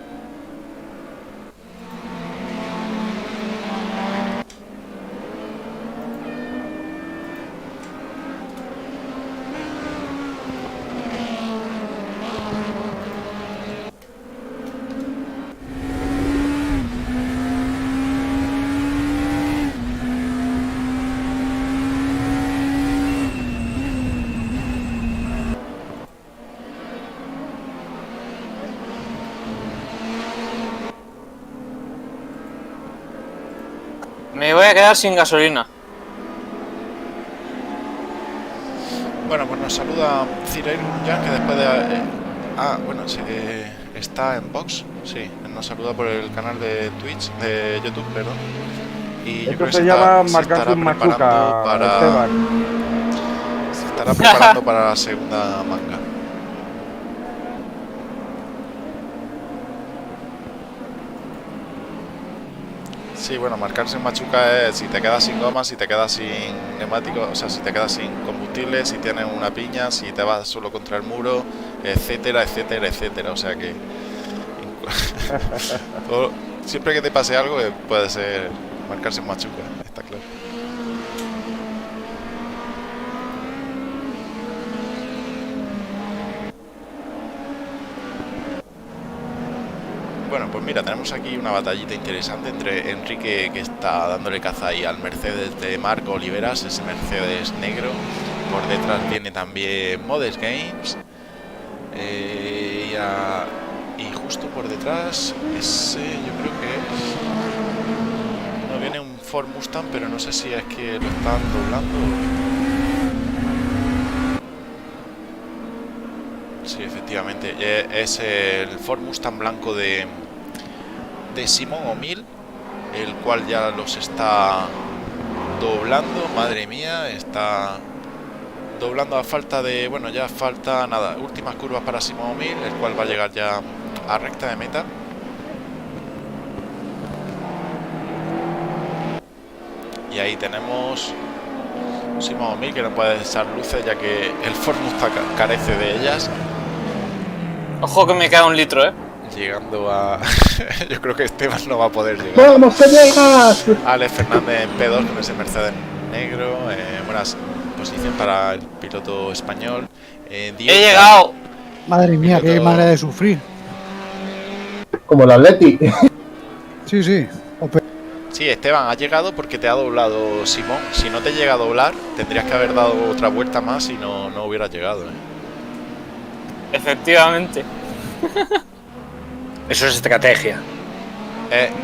Me voy a quedar sin gasolina. Bueno, pues nos saluda Cireiro ya, que después de... bueno, sí, está en box, sí, nos saluda por el canal de Twitch, de YouTube, perdón. Y yo esto creo que se llama marcarse un machuca, Esteban. Se estará preparando para la segunda manga. Sí, bueno, marcarse en Machuca es si te quedas sin goma, si te quedas sin neumáticos, o sea, si te quedas sin combustible, si tienes una piña, si te vas solo contra el muro, etcétera, etcétera, etcétera. O sea que siempre que te pase algo puede ser marcarse en Machuca, está claro. Bueno, pues mira, tenemos aquí una batallita interesante entre Enrique, que está dándole caza ahí al Mercedes de Marco Oliveras, ese Mercedes negro. Por detrás viene también Modest Games. Y justo por detrás, ese yo creo que es... No, viene un Ford Mustang, pero no sé si es que lo están doblando. Sí, efectivamente, es el Ford Mustang blanco de Simón O'Mill, el cual ya los está doblando. Madre mía, está doblando a falta de... Bueno, ya falta nada, últimas curvas para Simón O'Mill, el cual va a llegar ya a recta de meta. Y ahí tenemos Simón O'Mill, que no puede echar luces ya que el Ford Mustang carece de ellas. Ojo que me queda 1 litro, Llegando a... Yo creo que Esteban no va a poder llegar. ¡Vamos, que llegas! Alex Fernández en P2 con ese Mercedes negro. Buena posición para el piloto español. ¡He llegado! Madre mía, qué manera de sufrir. Como el Atleti. Sí, sí. Sí, Esteban, ha llegado porque te ha doblado Simón. Si no te llega a doblar, tendrías que haber dado otra vuelta más y no hubieras llegado, Efectivamente. Eso es estrategia.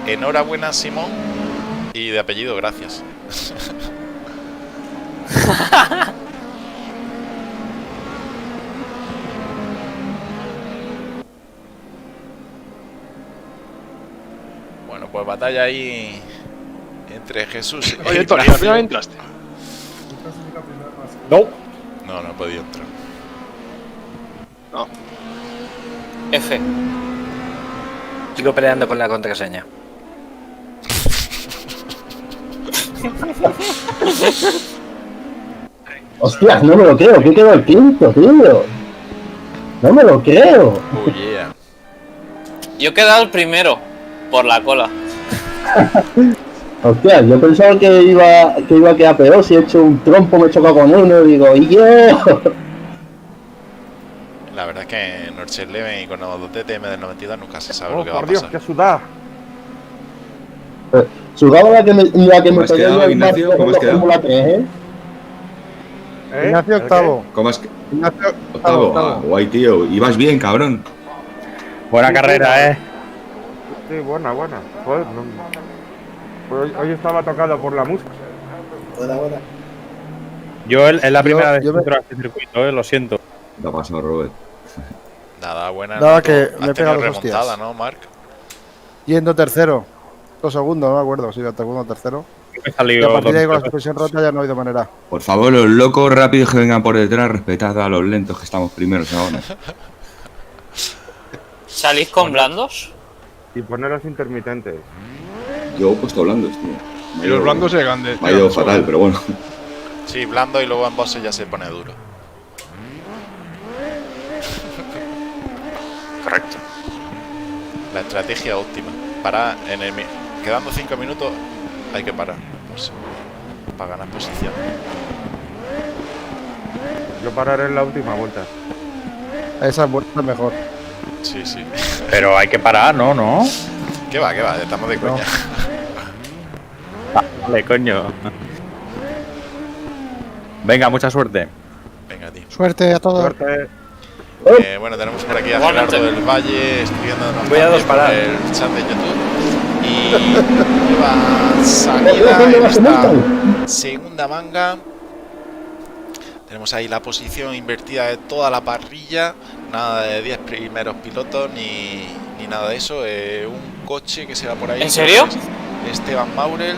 Enhorabuena, Simón. Y de apellido, gracias. pues batalla ahí entre Jesús y Oye, Tony, al Ignacio. final entraste. No. No he podido entrar. No. F. Sigo peleando con la contraseña. Hostias, no me lo creo, que quedó el quinto, tío. No me lo creo. Oh yeah. Yo he quedado el primero, por la cola. Hostia, yo pensaba que iba a quedar peor. Si he hecho un trompo, me he chocado con uno y digo, ¡y yo! La verdad es que en Norche Eleven y con los 2 DTM del 92 nunca se sabe lo que va a Por Dios, pasar. qué sudada. Sudaba la que me ¿Cómo has pegué quedado, yo en Ignacio? marzo ¿Cómo en has la quedado? Fórmula 3, ¿eh? Ignacio ¿El qué? octavo. ¿Cómo has que... Ignacio Octavo? Ah, guay, tío. Ibas bien, cabrón. Buena carrera, ¿eh? Sí, buena. Joder, pues hoy estaba tocado por la música. Buena. Yo es la primera vez que yo me- entro a este circuito, lo siento. Te ha pasado, Robert. Nada, buena. Nada, no, que has me he tenido pegado dos remontada, hostias. ¿no, Marc? Yendo tercero. O segundo, no me acuerdo. Sí, segundo o tercero. He Y salido a partir de ahí con la dos- suspensión rota ya no ha habido manera. Por favor, los locos rápidos que vengan por detrás, respetad a los lentos que estamos primeros ahora. ¿Salís con blandos? Y poner los intermitentes. Yo he puesto blandos, tío. Y los blandos se llegan de. Me ha ido fatal, pero bueno. Sí, blando y luego en bosses ya se pone duro. Correcto. La estrategia óptima. Para quedando 5 minutos hay que parar. Pues, para ganar posición. Yo pararé en la última vuelta. Esa vuelta es mejor. Sí. Pero hay que parar, ¿no? ¿No? ¿Qué va? Estamos de coña. Vale, coño. Venga, mucha suerte. Venga, tío. Suerte a todos. Suerte. Bueno, tenemos por aquí a Igualmente. Gerardo del Valle escribiéndonos Voy a también por disparar. el chat de YouTube. Y nueva salida en esta segunda manga. Tenemos ahí la posición invertida de toda la parrilla. Nada de 10 primeros pilotos ni nada de eso. Un coche que se va por ahí. ¿En serio? Esteban Maurel.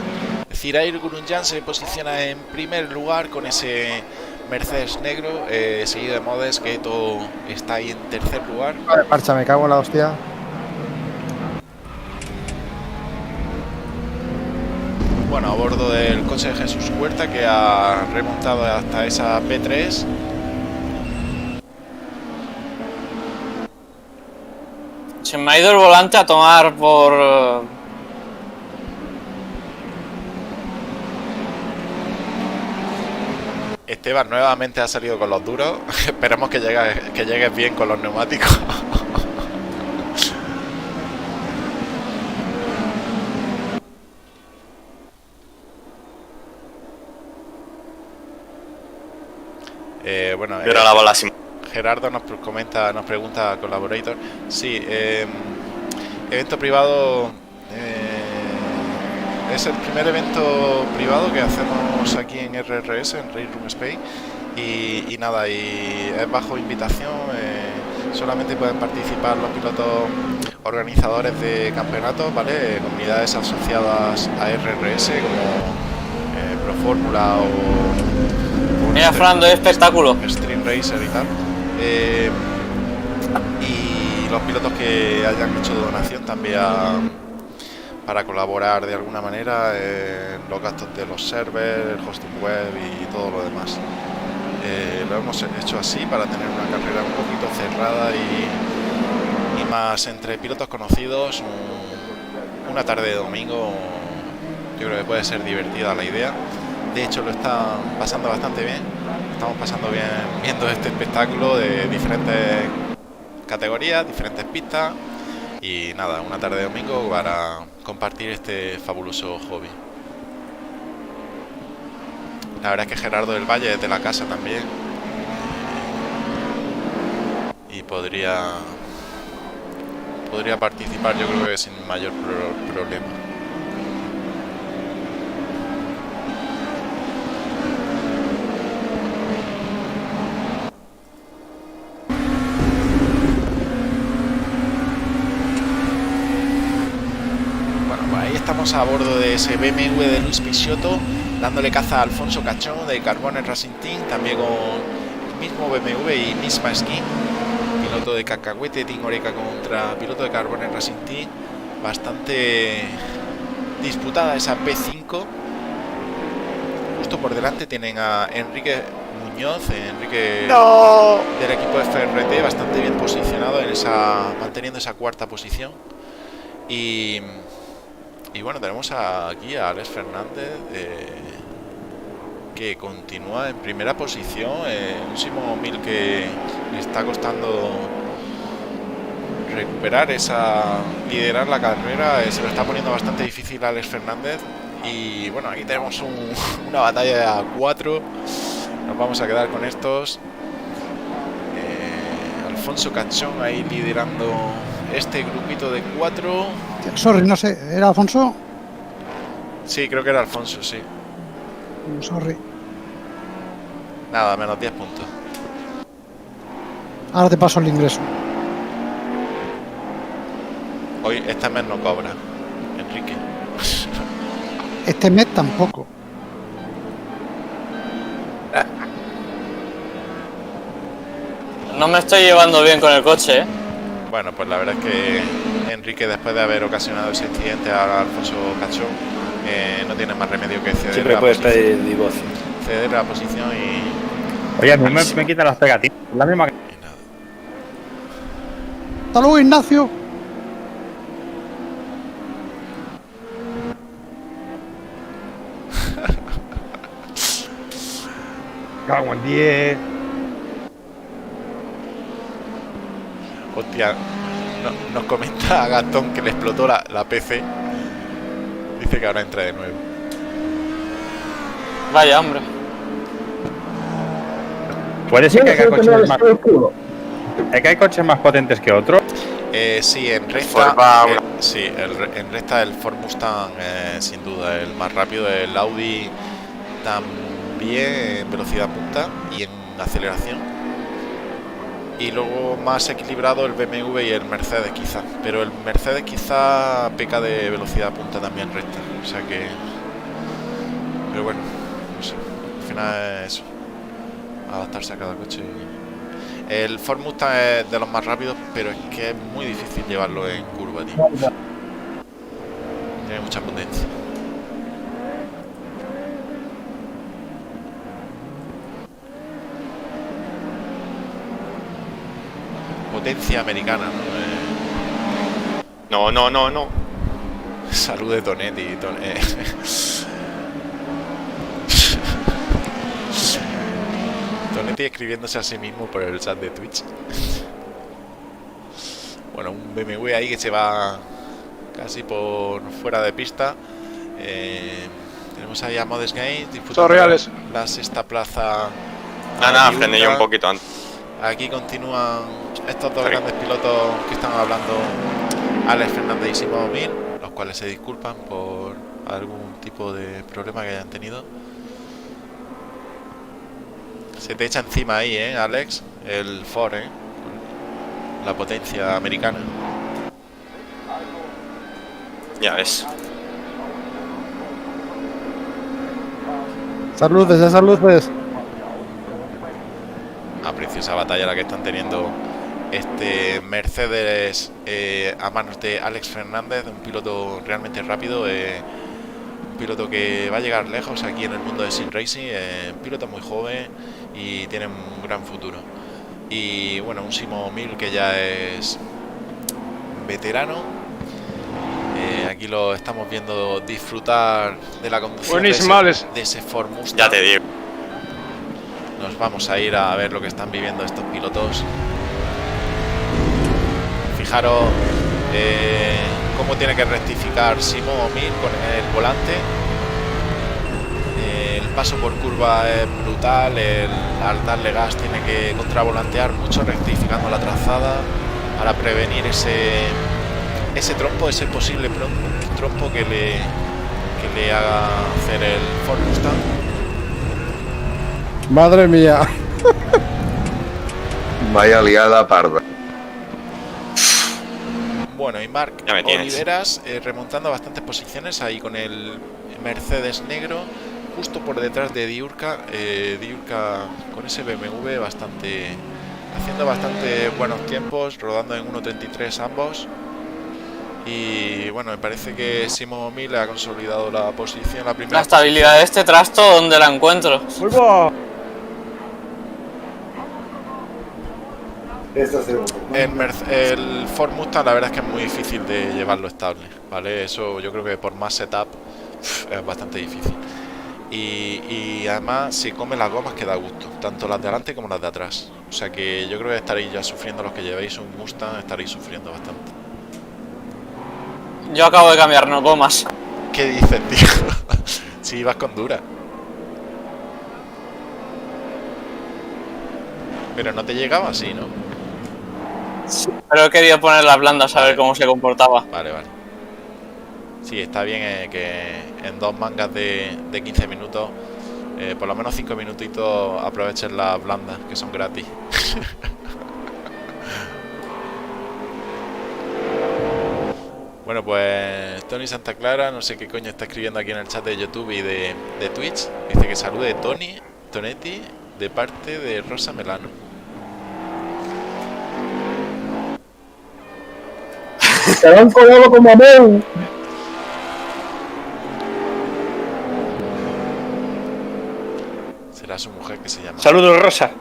Cirair Gurunjan se posiciona en primer lugar con ese Mercedes negro, seguido de Modes, que todo está ahí en tercer lugar. Vale, marcha, me cago en la hostia. Bueno, a bordo del coche de Jesús Huerta, que ha remontado hasta esa P3. Se me ha ido el volante a tomar por... Esteban nuevamente ha salido con los duros. Esperemos que llegues bien con los neumáticos. Bueno, Yo era la bola sin. Gerardo nos pregunta Collaborator. Sí, evento privado. Es el primer evento privado que hacemos aquí en RRS, en Race Room Spain. Y nada, y es bajo invitación. Solamente pueden participar los pilotos organizadores de campeonatos, ¿vale? Comunidades asociadas a RRS como Pro Fórmula o Mira, Fernando, espectáculo. Stream Racer y tal. Y los pilotos que hayan hecho donación también para colaborar de alguna manera en los gastos de los servers, el hosting web y todo lo demás. Lo hemos hecho así para tener una carrera un poquito cerrada y más entre pilotos conocidos. Una tarde de domingo, yo creo que puede ser divertida la idea. De hecho, lo están pasando bastante bien. Estamos pasando bien viendo este espectáculo de diferentes categorías, diferentes pistas. Y nada, una tarde de domingo para compartir este fabuloso hobby. La verdad es que Gerardo del Valle es de la casa también. Y podría participar, yo creo que sin mayor problema. tenemos a bordo de ese BMW de Luis Peixoto, dándole caza a Alfonso Cachón de Carbone Racing Team, también con el mismo BMW y misma skin. Piloto de Cacahuete, Team Oreca contra piloto de Carbone Racing Team. Bastante disputada esa P5. Justo por delante tienen a Enrique Muñoz, Enrique del equipo de FRT, bastante bien posicionado en manteniendo esa cuarta posición. Y bueno, tenemos aquí a Alex Fernández, que continúa en primera posición, un Simón Mil que le está costando recuperar liderar la carrera, se lo está poniendo bastante difícil a Alex Fernández. Y bueno, aquí tenemos una batalla a 4. Nos vamos a quedar con estos. Alfonso Cachón ahí liderando este grupito de 4. Sorry, no sé, ¿era Alfonso? Sí, creo que era Alfonso, sí. Sorry. Nada, menos 10 puntos. Ahora te paso el ingreso. Hoy este mes no cobra, Enrique. Este mes tampoco. No me estoy llevando bien con el coche, ¿eh? Bueno, pues la verdad es que Enrique, después de haber ocasionado ese accidente a Alfonso Cachón, no tiene más remedio que ceder. Siempre puedes pedir divorcio. Ceder la posición y... Oye, a mí me quitan las pegatinas. La misma que... Hasta luego, Ignacio. Cago en 10. Hostia, nos comenta Gastón que le explotó la PC. Dice que ahora entra de nuevo. Vaya, hombre. ¿Puede ser que haya coches más... ¿Es que hay coches más potentes que otros? Sí, en recta, en recta el Ford Mustang, sin duda, el más rápido, el Audi también en velocidad punta y en aceleración. Y luego más equilibrado el BMW y el Mercedes quizá, pero el Mercedes quizá peca de velocidad punta también recta, o sea que... Pero bueno, no sé, al final es eso, adaptarse a cada coche. El Ford Mustang es de los más rápidos, pero es que es muy difícil llevarlo en curva, tío. Tiene mucha potencia. Potencia americana, ¿no? No. Salud de Tonetti. Tonetti escribiéndose a sí mismo por el chat de Twitch. Bueno, un BMW ahí que se va casi por fuera de pista. Tenemos ahí a Modest Games disputando la sexta plaza. Nada, frené yo un poquito antes. Aquí continúan estos dos grandes pilotos que están hablando, Alex Fernández y Simón Mir, los cuales se disculpan por algún tipo de problema que hayan tenido. Se te echa encima ahí, Alex, el Ford, la potencia americana. Ya ves. Saludos, saludos. Una preciosa batalla la que están teniendo este Mercedes a manos de Alex Fernández, un piloto realmente rápido, un piloto que va a llegar lejos aquí en el mundo de Sim Racing, un piloto muy joven y tiene un gran futuro. Y bueno, un Simón Mil que ya es veterano. Aquí lo estamos viendo disfrutar de la conducción de ese Ford Mustang. Ya te digo. Nos vamos a ir a ver lo que están viviendo estos pilotos. Fijaros cómo tiene que rectificar Simón Mir con el volante. El paso por curva es brutal, al darle gas tiene que contravolantear mucho, rectificando la trazada para prevenir ese trompo, ese posible trompo que le haga hacer el Ford Mustang. Madre mía. Vaya liada parda. Bueno, y Marc Ya me tienes. Oliveras remontando bastantes posiciones ahí con el Mercedes negro, justo por detrás de Diurca. Diurca con ese BMW haciendo bastante buenos tiempos, rodando en 1.33 ambos. Y bueno, me parece que Simo Mil ha consolidado la posición, la primera. La estabilidad de este trasto, ¿dónde la encuentro? ¡Vuelvo! El Ford Mustang la verdad es que es muy difícil de llevarlo estable, ¿vale? Eso yo creo que por más setup es bastante difícil. Y además si come las gomas que da gusto, tanto las de adelante como las de atrás. O sea que yo creo que estaréis ya sufriendo, los que llevéis un Mustang estaréis sufriendo bastante. Yo acabo de cambiarnos gomas. ¿Qué dices, tío? Si ibas con dura. Pero no te llegaba así, ¿no? Sí, pero he querido poner las blandas a ver cómo se comportaba. Vale. Sí, está bien que en 2 mangas de 15 minutos, por lo menos 5 minutitos, aprovechen las blandas, que son gratis. Bueno, pues Tony Santa Clara, no sé qué coño está escribiendo aquí en el chat de YouTube y de Twitch. Dice que salude Tonetti de parte de Rosa Melano. ¡Se lo han colado como amor! Será su mujer que se llama. Saludos, Rosa.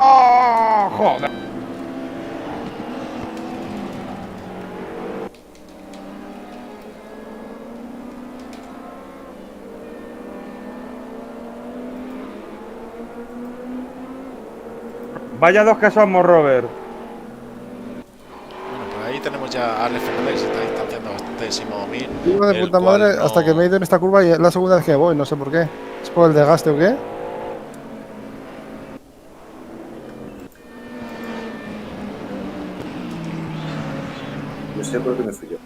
¡Oh, joder! Vaya dos que somos, Robert. Bueno, pues ahí tenemos ya a Alex Fernández, que se está distanciando bastante de Simo Mil. Iba de puta madre hasta que me he ido en esta curva y es la segunda vez que voy, no sé por qué. ¿Es por el desgaste o qué? Yo sé por qué me fui yo.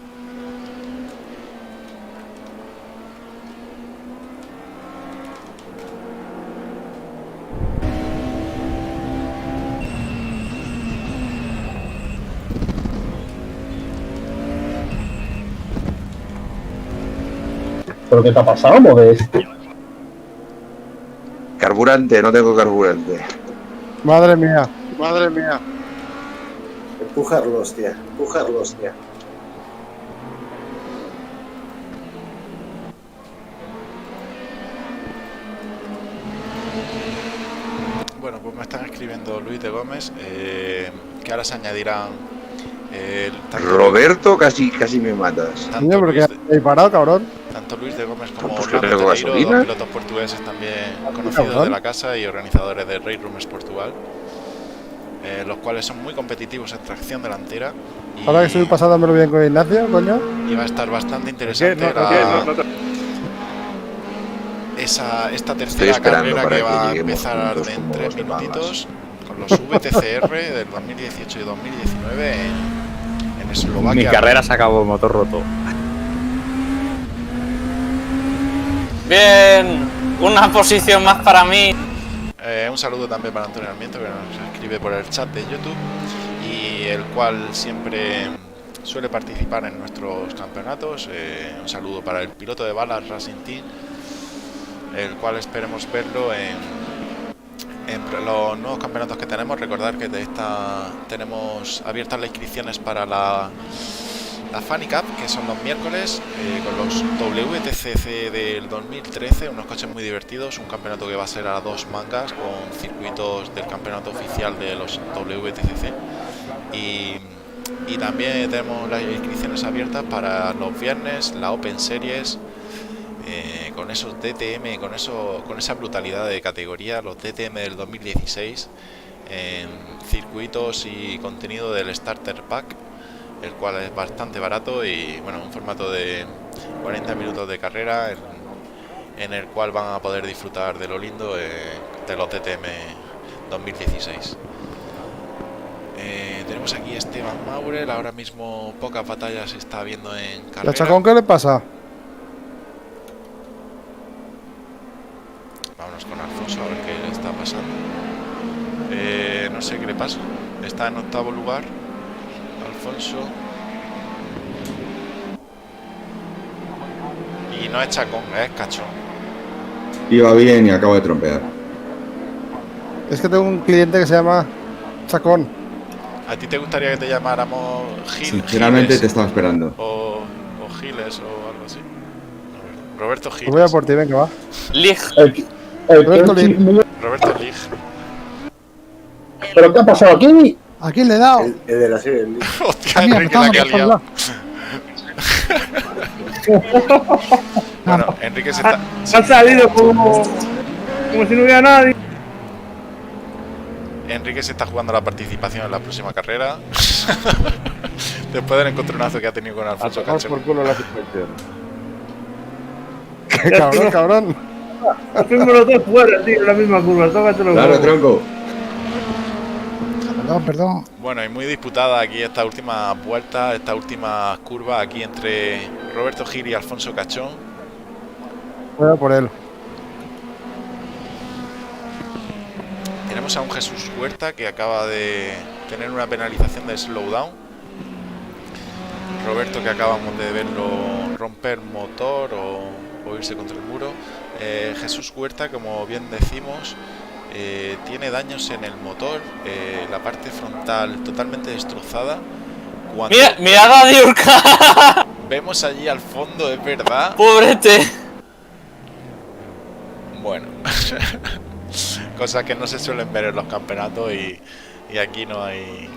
¿Pero qué te ha pasado, Modeste? Carburante, no tengo carburante. Madre mía. Madre mía. Empujarlo, hostia. Empujarlo, hostia. Bueno, pues me están escribiendo Luis de Gómez, que ahora se añadirán Roberto, casi me matas. Niño, ¿pero qué has parado, cabrón? tanto Luis de Gómez como Pues que Orlando tengo Teteiro, gasolina. dos pilotos portugueses también conocidos cabrón. de la casa y organizadores de Race Rumors Portugal, los cuales son muy competitivos en tracción delantera. Y Ahora que estoy pasándomelo bien con Ignacio, coño. y va a estar bastante interesante esta tercera esperando carrera para que que va a lleguemos empezar juntos en como 3 los demás. minutitos con los VTCR del 2018 y 2019 en Eslovaquia. Mi carrera se acabó, motor roto. Bien, una posición más para mí. Un saludo también para Antonio Armiento, que nos escribe por el chat de YouTube y el cual siempre suele participar en nuestros campeonatos. Un saludo para el piloto de balas Racing Team, el cual esperemos verlo en los nuevos campeonatos que tenemos. Recordar que tenemos abiertas las inscripciones para la Funny Cup, que son los miércoles, con los WTCC del 2013, unos coches muy divertidos, un campeonato que va a ser a 2 mangas con circuitos del campeonato oficial de los WTCC y Y también tenemos las inscripciones abiertas para los viernes, la Open Series, con esos DTM, con esa brutalidad de categoría, los DTM del 2016, en circuitos y contenido del Starter Pack, el cual es bastante barato y bueno, un formato de 40 minutos de carrera en el cual van a poder disfrutar de lo lindo de los DTM 2016. Tenemos aquí Esteban Maurel, ahora mismo pocas batallas se está viendo en carrera. ¿La Chacón qué le pasa? Vámonos con Alfonso a ver qué le está pasando. No sé qué le pasa. Está en octavo lugar Alfonso. Y no es Chacón, es Cachón. Iba bien y acabo de trompear. Es que tengo un cliente que se llama Chacón. ¿A ti te gustaría que te llamáramos Gil? Sinceramente Giles, te estaba esperando. o Giles o algo así. Roberto Giles. Pues voy a por ti, venga, va. Lig. Roberto Lig. Roberto Lig. ¿Pero qué ha pasado aquí? ¿A quién le he dado? El de la serie. Hostia, Mira, Enrique la que ha empezamos, liado. Bueno, Enrique se está... Ha salido como si no hubiera nadie. Enrique se está jugando la participación en la próxima carrera. Después del encontronazo que ha tenido con Alfonso Cachón. por culo la suspensión. Qué cabrón, cabrón. Fuimos los dos fuera, tío, en la misma curva. Tócatelo. Claro, tronco. Perdón. Bueno, y muy disputada aquí esta última vuelta, esta última curva aquí entre Roberto Gil y Alfonso Cachón. Voy a por él. Tenemos a un Jesús Huerta que acaba de tener una penalización de slowdown. Roberto, que acabamos de verlo romper motor o irse contra el muro. Jesús Huerta, como bien decimos, tiene daños en el motor, la parte frontal totalmente destrozada. Cuando Mirad a Diurka. vemos allí al fondo, es verdad. Pobrete. Bueno, cosas que no se suelen ver en los campeonatos y aquí no hay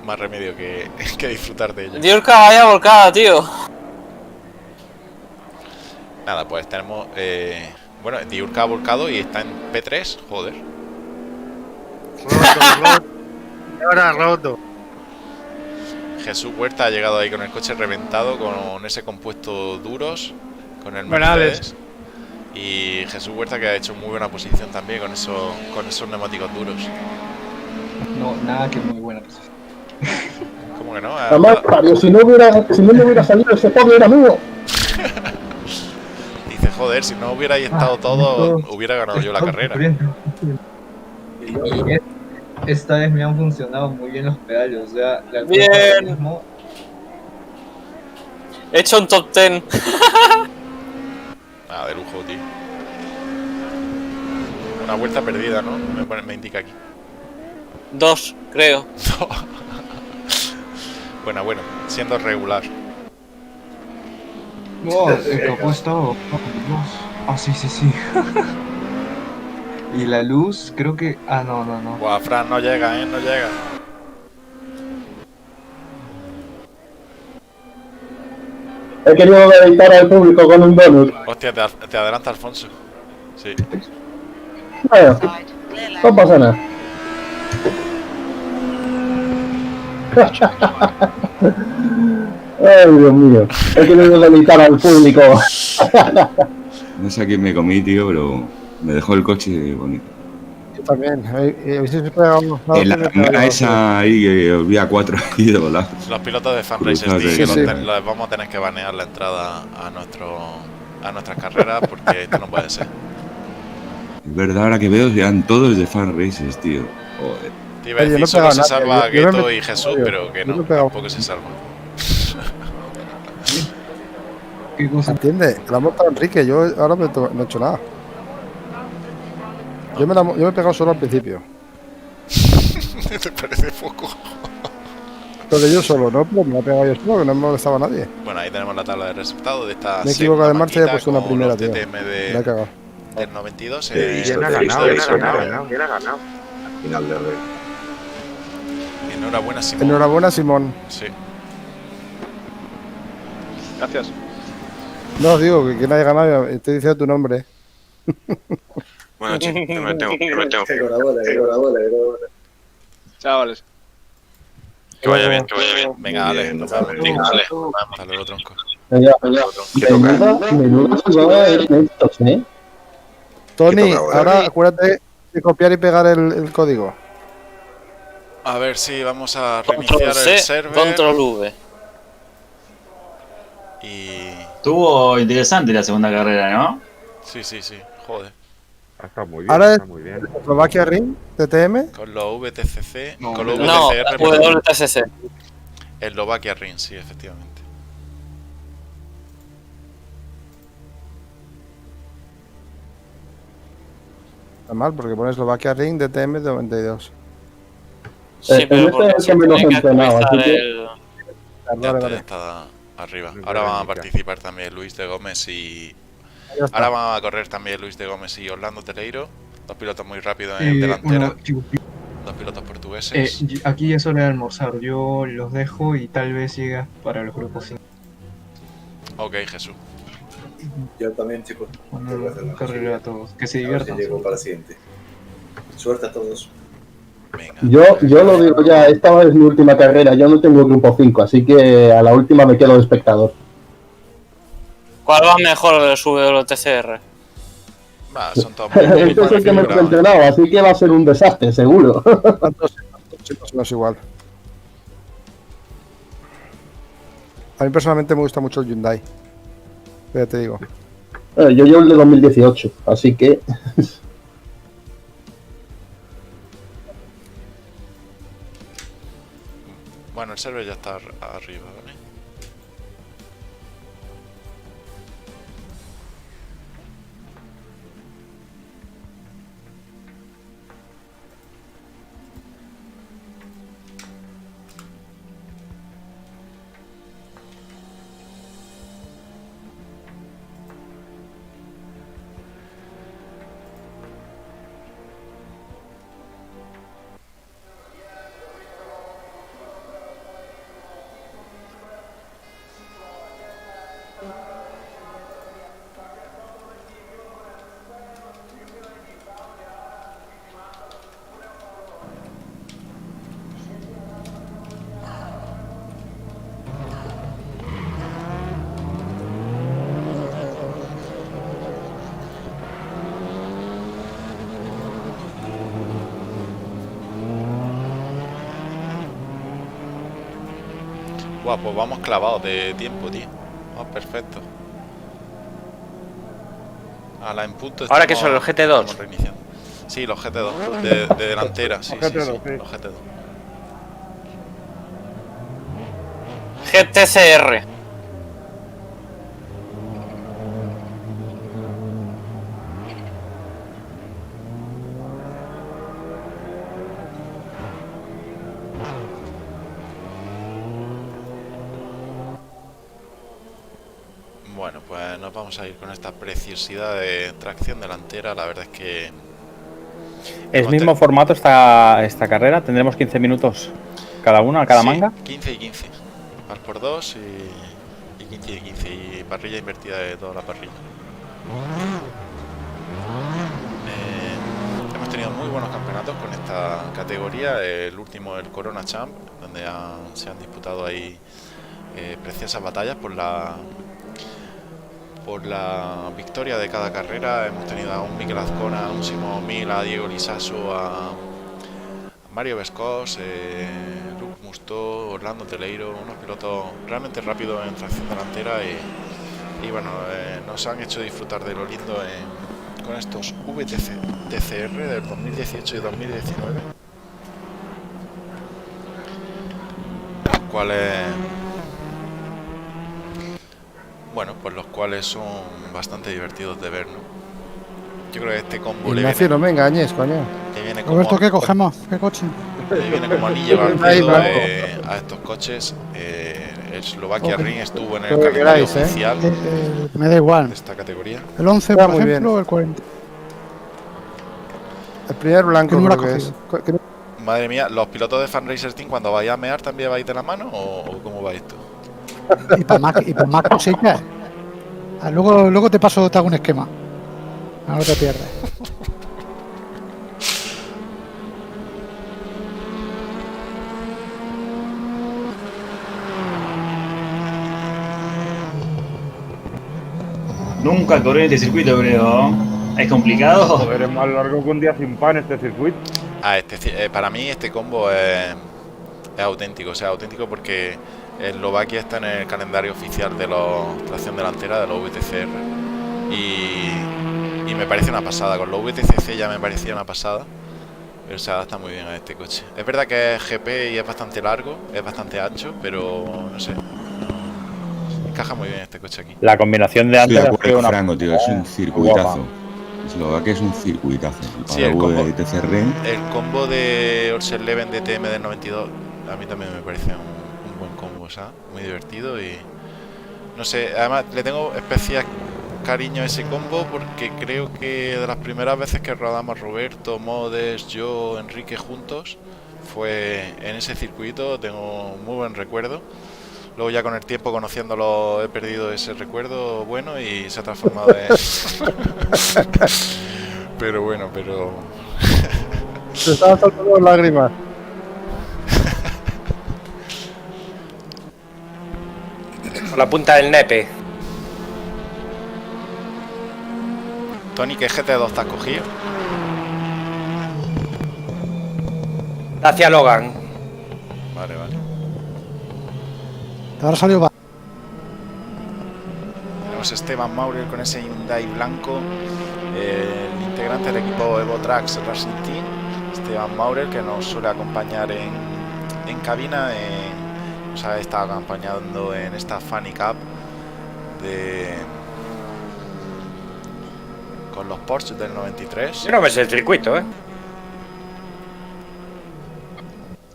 más remedio que disfrutar de ello. Diurka vaya volcada, tío. Nada, pues tenemos... bueno, Diurka ha volcado y está en P3, joder. Ahora roto. Jesús Huerta ha llegado ahí con el coche reventado, con ese compuesto duros, con el Bueno, Mercedes. Y Jesús Huerta, que ha hecho muy buena posición también con esos neumáticos duros. No, nada que muy buena posición. ¿Cómo que no? Además, Mario, si no me hubiera salido ese podio era mío. Dice, joder, si no hubierais estado todos, hubiera ganado yo la carrera. Y esta vez me han funcionado muy bien los pedales, o sea, la Bien. He hecho un top 10. Nada, de lujo, tío. Una vuelta perdida, ¿no? Me indica aquí. 2, creo. Bueno, siendo regular. No, he puesto. Ah, sí. Y la luz, creo que. Ah, no. Buah, Fran, no llega, no llega. He querido deleitar al público con un donut. Hostia, te adelanta Alfonso. Sí. Bueno, no pasa nada. Ay, Dios mío. He querido deleitar al público. No sé a quién me comí, tío, pero me dejó el coche bonito. Yo también. ¿Habéis pegado En la manga esa ahí que os vi a 4 ahí de volar. Los pilotos de Fan Racers que los vamos a tener que banear la entrada a nuestras carreras porque esto no puede ser. Es verdad, ahora que veo, eran todos de Fan Races, tío. Joder. Te iba a decir, solo se salva Gueto y Jesús, pero que no, tampoco se salva. ¿Qué cosa? ¿Entiendes? La ha montado Enrique, yo ahora no he hecho nada. Yo me he pegado solo al principio. ¿Te parece poco? Entonces yo solo, ¿no? Pero me he pegado yo solo, que no me molestaba a nadie. Bueno, ahí tenemos la tabla de resultados de esta. Me he equivocado de marcha y he puesto una primera, tío. TTM Me he cagado. Del 92. ¿Quién ha ganado? ¿Quién ha ganado? Final de red. Enhorabuena, Simón. Enhorabuena, Simón. Sí. Gracias. No, digo que nadie ganado, estoy diciendo tu nombre. Bueno, che, que me tengo. Enhorabuena. Chavales. Que vaya bien. Venga, Ale. Nos vemos. Dale. Hasta luego, tronco. Menuda jugada de estos, ¿eh? Tony, ahora acuérdate de copiar y pegar el código. A ver si vamos a reiniciar Control C, el server. Control V. Y... Estuvo interesante la segunda carrera, ¿no? Sí, joder. Está muy bien, Ahora está muy bien. es Eslovaquia Ring, TTM. Con los VTCC, con los No, VTCR. WTCC. Eslovaquia Ring, sí, efectivamente. Está mal, porque pone Eslovaquia Ring, DTM 92. Sí, pero este es el que menos he entrenado, así que... Ya está arriba. Ahora van a participar también Luis de Gómez y... Ya está. Ahora van a correr también Luis de Gómez y Orlando Teleiro. Dos pilotos muy rápidos en delantera. Dos pilotos portugueses. Aquí ya es hora de almorzar. Yo los dejo y tal vez llegue para los grupos 5. Ok, Jesús. Yo también, chicos. Bueno, carrera a todos. Que se A ver si diviertan. llego para la siguiente. Suerte a todos. Yo lo digo ya, esta es mi última carrera, yo no tengo grupo 5, así que a la última me quedo de espectador. ¿Cuál va mejor de su WTCR? Son todos muy Este es el que me he entrenado, así que va a ser un desastre, seguro. No es igual. A mí personalmente me gusta mucho el Hyundai. Ya te digo. Yo llevo el de 2018, así que... Bueno, el server ya está arriba, ¿vale? Guau, pues vamos clavados de tiempo, tío. Vamos, perfecto. A la en punto. ¿Ahora qué son los GT2? Estamos reiniciando. Sí, los GT2, de delantera, sí, sí, los GT2. GTCR. Bueno, pues nos vamos a ir con esta preciosidad de tracción delantera. La verdad es que... ¿Es mismo formato esta carrera? ¿Tendremos 15 minutos cada una, cada manga? 15 y 15. Par por 2 y 15 y 15. Y parrilla invertida de toda la parrilla. Hemos tenido muy buenos campeonatos con esta categoría. El último, el Corona Champ, donde se han disputado ahí preciosas batallas por la victoria de cada carrera. Hemos tenido a un Mikel Azcona, a un Simón Mil, a Diego Lisaso, a Mario Vescos, Luke Musto, Orlando Teleiro, unos pilotos realmente rápidos en tracción delantera y bueno, nos han hecho disfrutar de lo lindo con estos VTCR del 2018 y 2019, los cuales... Bueno, pues los cuales son bastante divertidos de ver, ¿no? Yo creo que este combo Ignacio, no me engañes, coño. viene como, Roberto, ¿qué cogemos? ¿Qué coche? le viene como anillo al dedo a estos coches. El Slovakia Ring estuvo en el calendario oficial me da igual. de esta categoría. El 11, Está por muy ejemplo, bien. o el 40. El primer blanco ¿Qué número creo que ha es. Madre mía, ¿los pilotos de Fan Racer Team cuando vais a mear también vais de la mano o cómo va esto? Y para más cositas. Luego te hago un esquema. No te pierdes. Nunca corrí en este circuito, creo. ¿Es complicado? Joder, es más largo que un día sin pan este circuito. Para mí este combo es auténtico, o sea, auténtico porque Eslovaquia está en el calendario oficial de la tracción delantera de los VTCR y me parece una pasada. Con los VTCC ya me parecía una pasada, pero se adapta muy bien a este coche. Es verdad que es GP y es bastante largo, es bastante ancho, pero no sé, encaja muy bien este coche aquí. La combinación de antes Estoy de acuerdo con Franco, tío, es un circuitazo. Eslovaquia es un circuitazo. Sí, el combo de Orsen Leven DTM del 92 a mí también me parece un buen combo, ¿sabes? Muy divertido y no sé, además le tengo especial cariño a ese combo porque creo que de las primeras veces que rodamos Roberto, Modes, yo, Enrique juntos fue en ese circuito, tengo muy buen recuerdo. Luego ya con el tiempo conociéndolo he perdido ese recuerdo bueno y se ha transformado en... pero bueno, Se estaban saltando lágrimas. Con la punta del nepe. Tony, ¿qué GT2 te has cogido? Hacia Logan. Vale. Ahora salió. Tenemos a Esteban Maurer con ese Hyundai blanco, el integrante del equipo Evo Trucks Racing Team, Esteban Maurer, que nos suele acompañar en cabina, nos ha estado acompañando en esta Funny Cup con los Porsche del 93. Yo no me sé el circuito,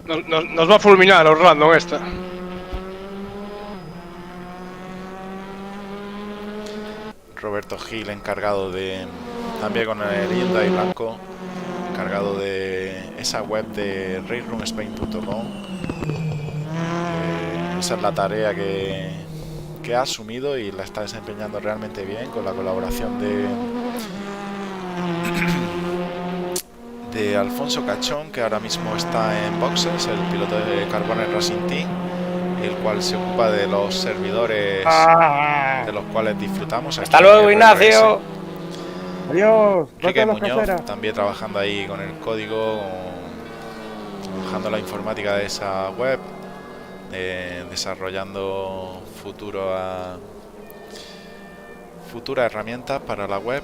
Nos va a fulminar los random esta. Roberto Gil, encargado de también con el Hyundai blanco, encargado de esa web de raceroomspain.com. Esa es la tarea que ha asumido y la está desempeñando realmente bien con la colaboración de Alfonso Cachón, que ahora mismo está en boxes, el piloto de Carbonel Racing Team, el cual se ocupa de los servidores de los cuales disfrutamos. Hasta luego, Ignacio. Adiós. Enrique Muñoz también trabajando ahí con el código, trabajando la informática de esa web, desarrollando futuras herramientas para la web.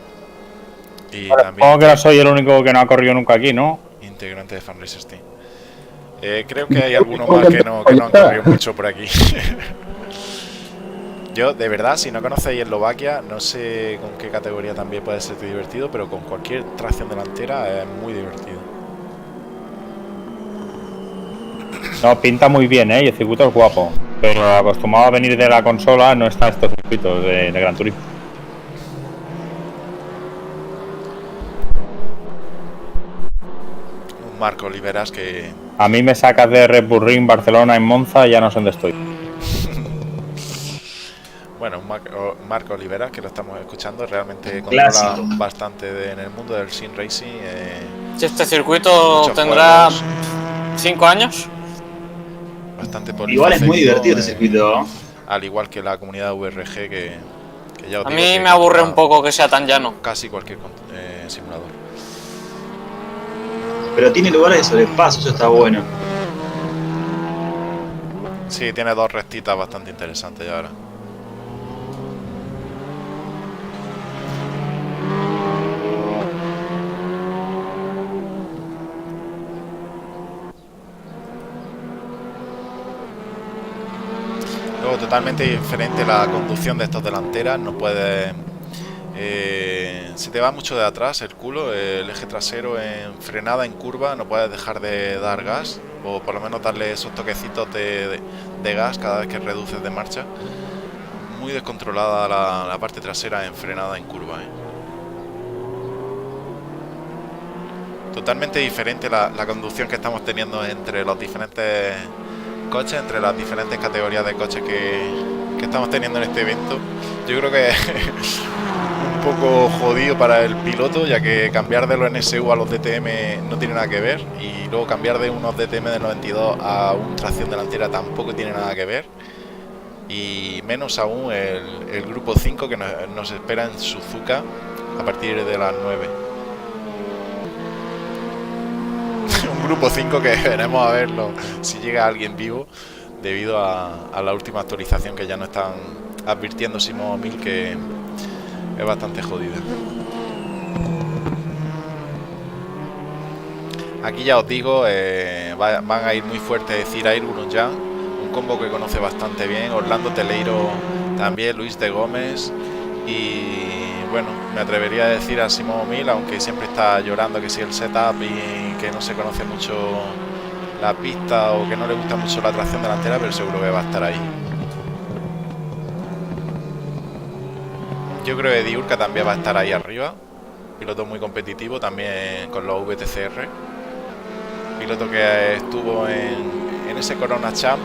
Y también supongo que no soy el único que no ha corrido nunca aquí, ¿no? Integrante de Fan Racer Team. Creo que hay algunos más que no han corrido mucho por aquí. Yo, de verdad, si no conocéis Eslovaquia, no sé con qué categoría también puede ser divertido, pero con cualquier tracción delantera es muy divertido. No, pinta muy bien, y el circuito es guapo. Pero acostumbrado a venir de la consola, no está estos circuitos de Gran Turismo. Un Marco Oliveras que... A mí me sacas de Red Bull Ring, Barcelona, en Monza, ya no sé dónde estoy. Bueno, Marco Oliveras, que lo estamos escuchando, realmente controla bastante en el mundo del sim racing. Si este circuito tendrá 5 años. Bastante polifacético. Igual es muy divertido este circuito. Al igual que la comunidad VRG, que ya os a digo mí que me aburre un poco que sea tan llano. Casi cualquier simulador. Pero tiene lugares de sobrepaso, eso está bueno. Sí, tiene dos rectitas bastante interesantes ya ahora. Luego totalmente diferente la conducción de estos delanteras, no puedes... se te va mucho de atrás el culo, el eje trasero en frenada, en curva, no puedes dejar de dar gas, o por lo menos darle esos toquecitos de gas cada vez que reduces de marcha. Muy descontrolada la parte trasera en frenada, en curva, Totalmente diferente la conducción que estamos teniendo entre los diferentes coches, entre las diferentes categorías de coches que estamos teniendo en este evento. Yo creo que es un poco jodido para el piloto, ya que cambiar de los NSU a los DTM no tiene nada que ver, y luego cambiar de unos DTM del 92 a un tracción delantera tampoco tiene nada que ver, y menos aún el grupo 5 que nos espera en Suzuka a partir de las 9. Un grupo 5 que veremos a verlo si llega alguien vivo, debido a la última actualización que ya nos están advirtiendo Simón 1000 que es bastante jodida. Aquí ya os digo, van a ir muy fuertes Cira Irgun ya, un combo que conoce bastante bien, Orlando Teleiro también, Luis de Gómez, y bueno, me atrevería a decir a Simón 1000, aunque siempre está llorando que si el setup y que no se conoce mucho la pista o que no le gusta mucho la tracción delantera, pero seguro que va a estar ahí. Yo creo que Diurka también va a estar ahí arriba, piloto muy competitivo también con los VTCR, piloto que estuvo en ese Corona Champ,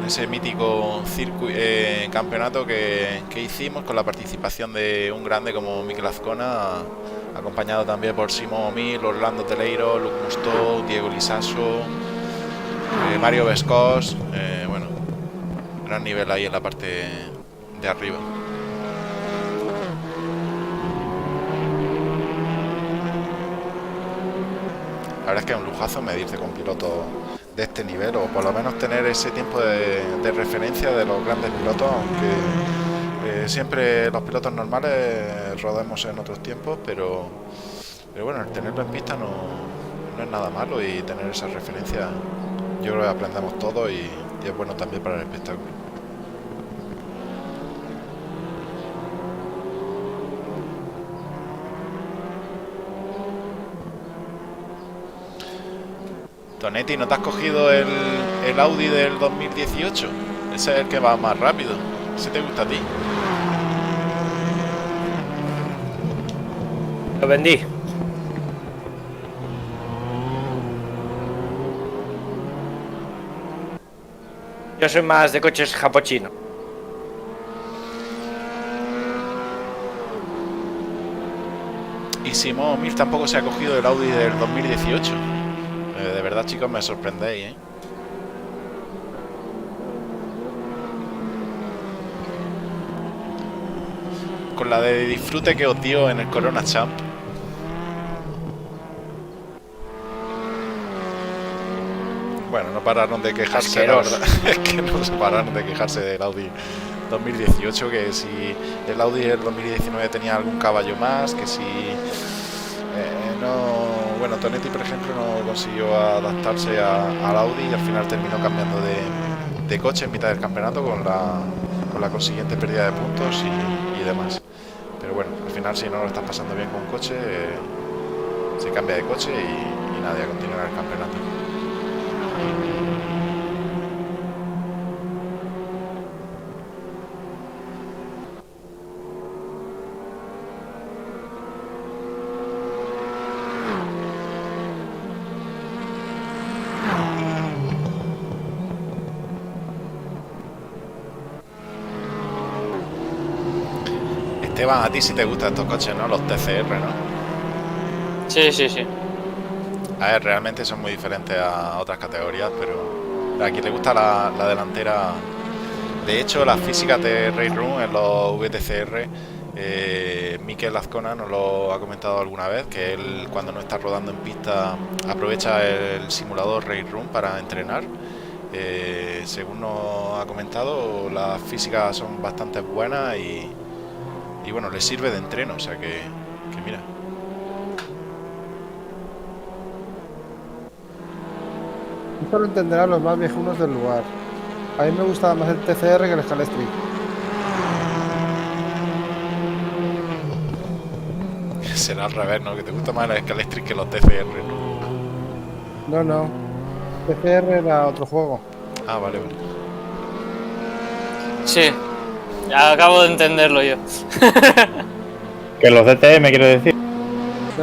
en ese mítico campeonato que hicimos con la participación de un grande como Mikel Azcona, acompañado también por Simón 1000, Orlando Teleiro, Luc Mustó, Diego Lisaso, Mario Vescos, bueno, gran nivel ahí en la parte de arriba. La verdad es que es un lujazo medirse con pilotos de este nivel, o por lo menos tener ese tiempo de referencia de los grandes pilotos, aunque siempre los pilotos normales rodemos en otros tiempos, pero bueno, el tenerlo en pista no es nada malo, y tener esa referencia yo creo que aprendemos todo y es bueno también para el espectáculo. Tonetti, ¿no te has cogido el Audi del 2018? Ese es el que va más rápido. ¿Ese te gusta a ti? Lo vendí. Yo soy más de coches japochino. Y Simón 1000 tampoco se ha cogido el Audi del 2018. De verdad, chicos, me sorprendéis, ¿eh? Con la de disfrute que os dio en el Corona Champ. Bueno, no pararon de quejarse, la verdad. Es que no se pararon de quejarse del Audi 2018, que si el Audi del 2019 tenía algún caballo más, que si no... Bueno, Tonetti, por ejemplo, no consiguió adaptarse al Audi y al final terminó cambiando de coche en mitad del campeonato con la consiguiente pérdida de puntos y demás. Pero bueno, al final, si no lo estás pasando bien con un coche, se cambia de coche y nadie continúa el campeonato. Esteban, a ti sí te gustan estos coches, ¿no? Los TCR, ¿no? Sí, sí, sí. A ver, realmente son muy diferentes a otras categorías, pero a quien le gusta la delantera. De hecho, las físicas de Race Room en los VTCR, Mikel Azcona nos lo ha comentado alguna vez, que él, cuando no está rodando en pista, aprovecha el simulador Race Room para entrenar. Según nos ha comentado, las físicas son bastante buenas y bueno, le sirve de entreno, o sea que mira. Esto lo entenderán los más viejunos del lugar. A mí me gustaba más el TCR que el Scalestri. Será al revés, ¿no? Que te gusta más el Scalestri que los TCR, ¿no? No. TCR era otro juego. Ah, vale. Sí. Acabo de entenderlo yo. Que los DTM, quiero decir.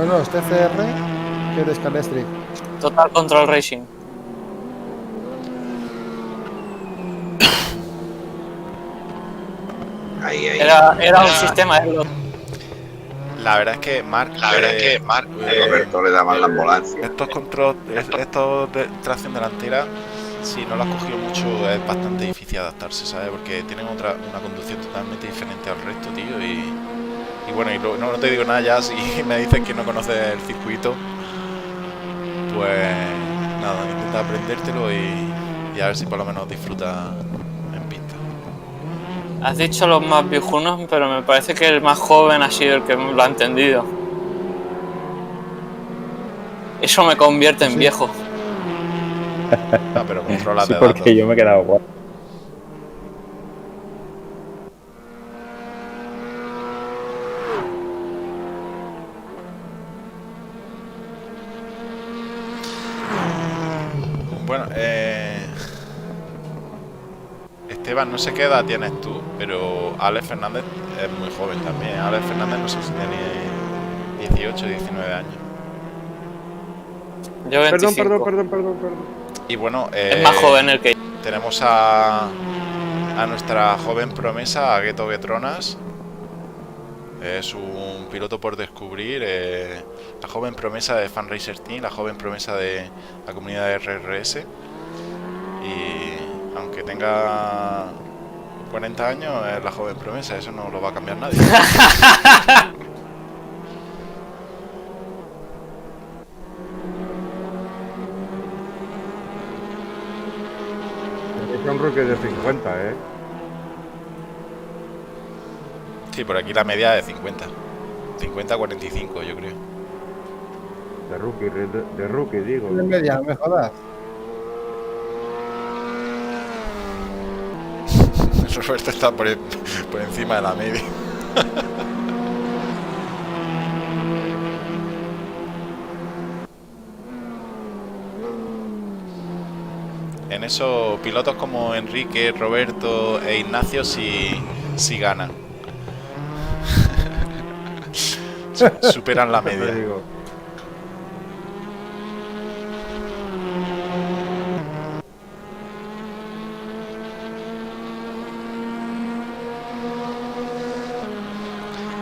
No, es TCR, que es de Scalestri. Total Control Racing. Ahí. Era un sistema de... La verdad es que Mark, Roberto le daban la ambulancia. Estos de tracción delantera, si no lo has cogido mucho, es bastante difícil adaptarse, ¿sabes? Porque tienen una conducción totalmente diferente al resto, tío. Y bueno, no te digo nada ya, si me dices que no conoces el circuito, pues nada, intenta aprendértelo y a ver si por lo menos disfrutas en pista. Has dicho los más viejunos, pero me parece que el más joven ha sido el que lo ha entendido. Eso me convierte en viejo. No, pero controla sí, porque yo me he quedado guapo. Bueno, Esteban, no sé qué edad tienes tú, pero Alex Fernández es muy joven también. Alex Fernández no sé si tiene 18 o 19 años. Yo 25. Perdón. Y bueno, es más joven el que... tenemos a nuestra joven promesa, a Gueto Guetronas. Es un piloto por descubrir, la joven promesa de Fan Racer Team, la joven promesa de la comunidad de RRS. Y aunque tenga 40 años, es la joven promesa, eso no lo va a cambiar nadie. Es un rookie de 50, ¿eh? Sí, por aquí la media es de 50. 50 a 45, yo creo. De rookie, digo. En media, no me jodas. Roberto está por encima de la media. En eso, pilotos como Enrique, Roberto e Ignacio sí ganan. Superan la media.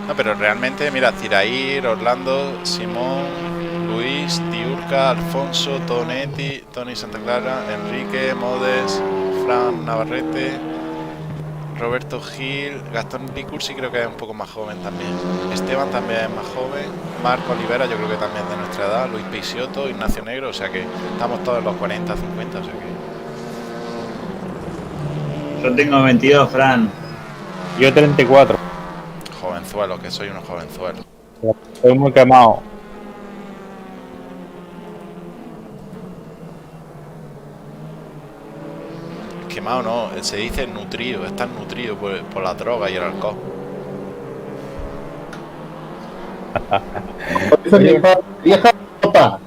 No, pero realmente, mira, Cirair, Orlando, Simón, Luis, Diurca, Alfonso, Tonetti, Tony Santa Clara, Enrique, Modes, Fran Navarrete, Roberto Gil, Gastón Picursi creo que es un poco más joven también. Esteban también es más joven. Marco Olivera yo creo que también es de nuestra edad. Luis Peixoto, Ignacio Negro, o sea que estamos todos en los 40, 50, o sea que... Yo tengo 22, Fran. Yo 34. Jovenzuelo, que soy unos jovenzuelos. Estoy muy quemado. Quemado no, se dice nutrido, estás nutrido por la droga y el alcohol. Vieja ropa.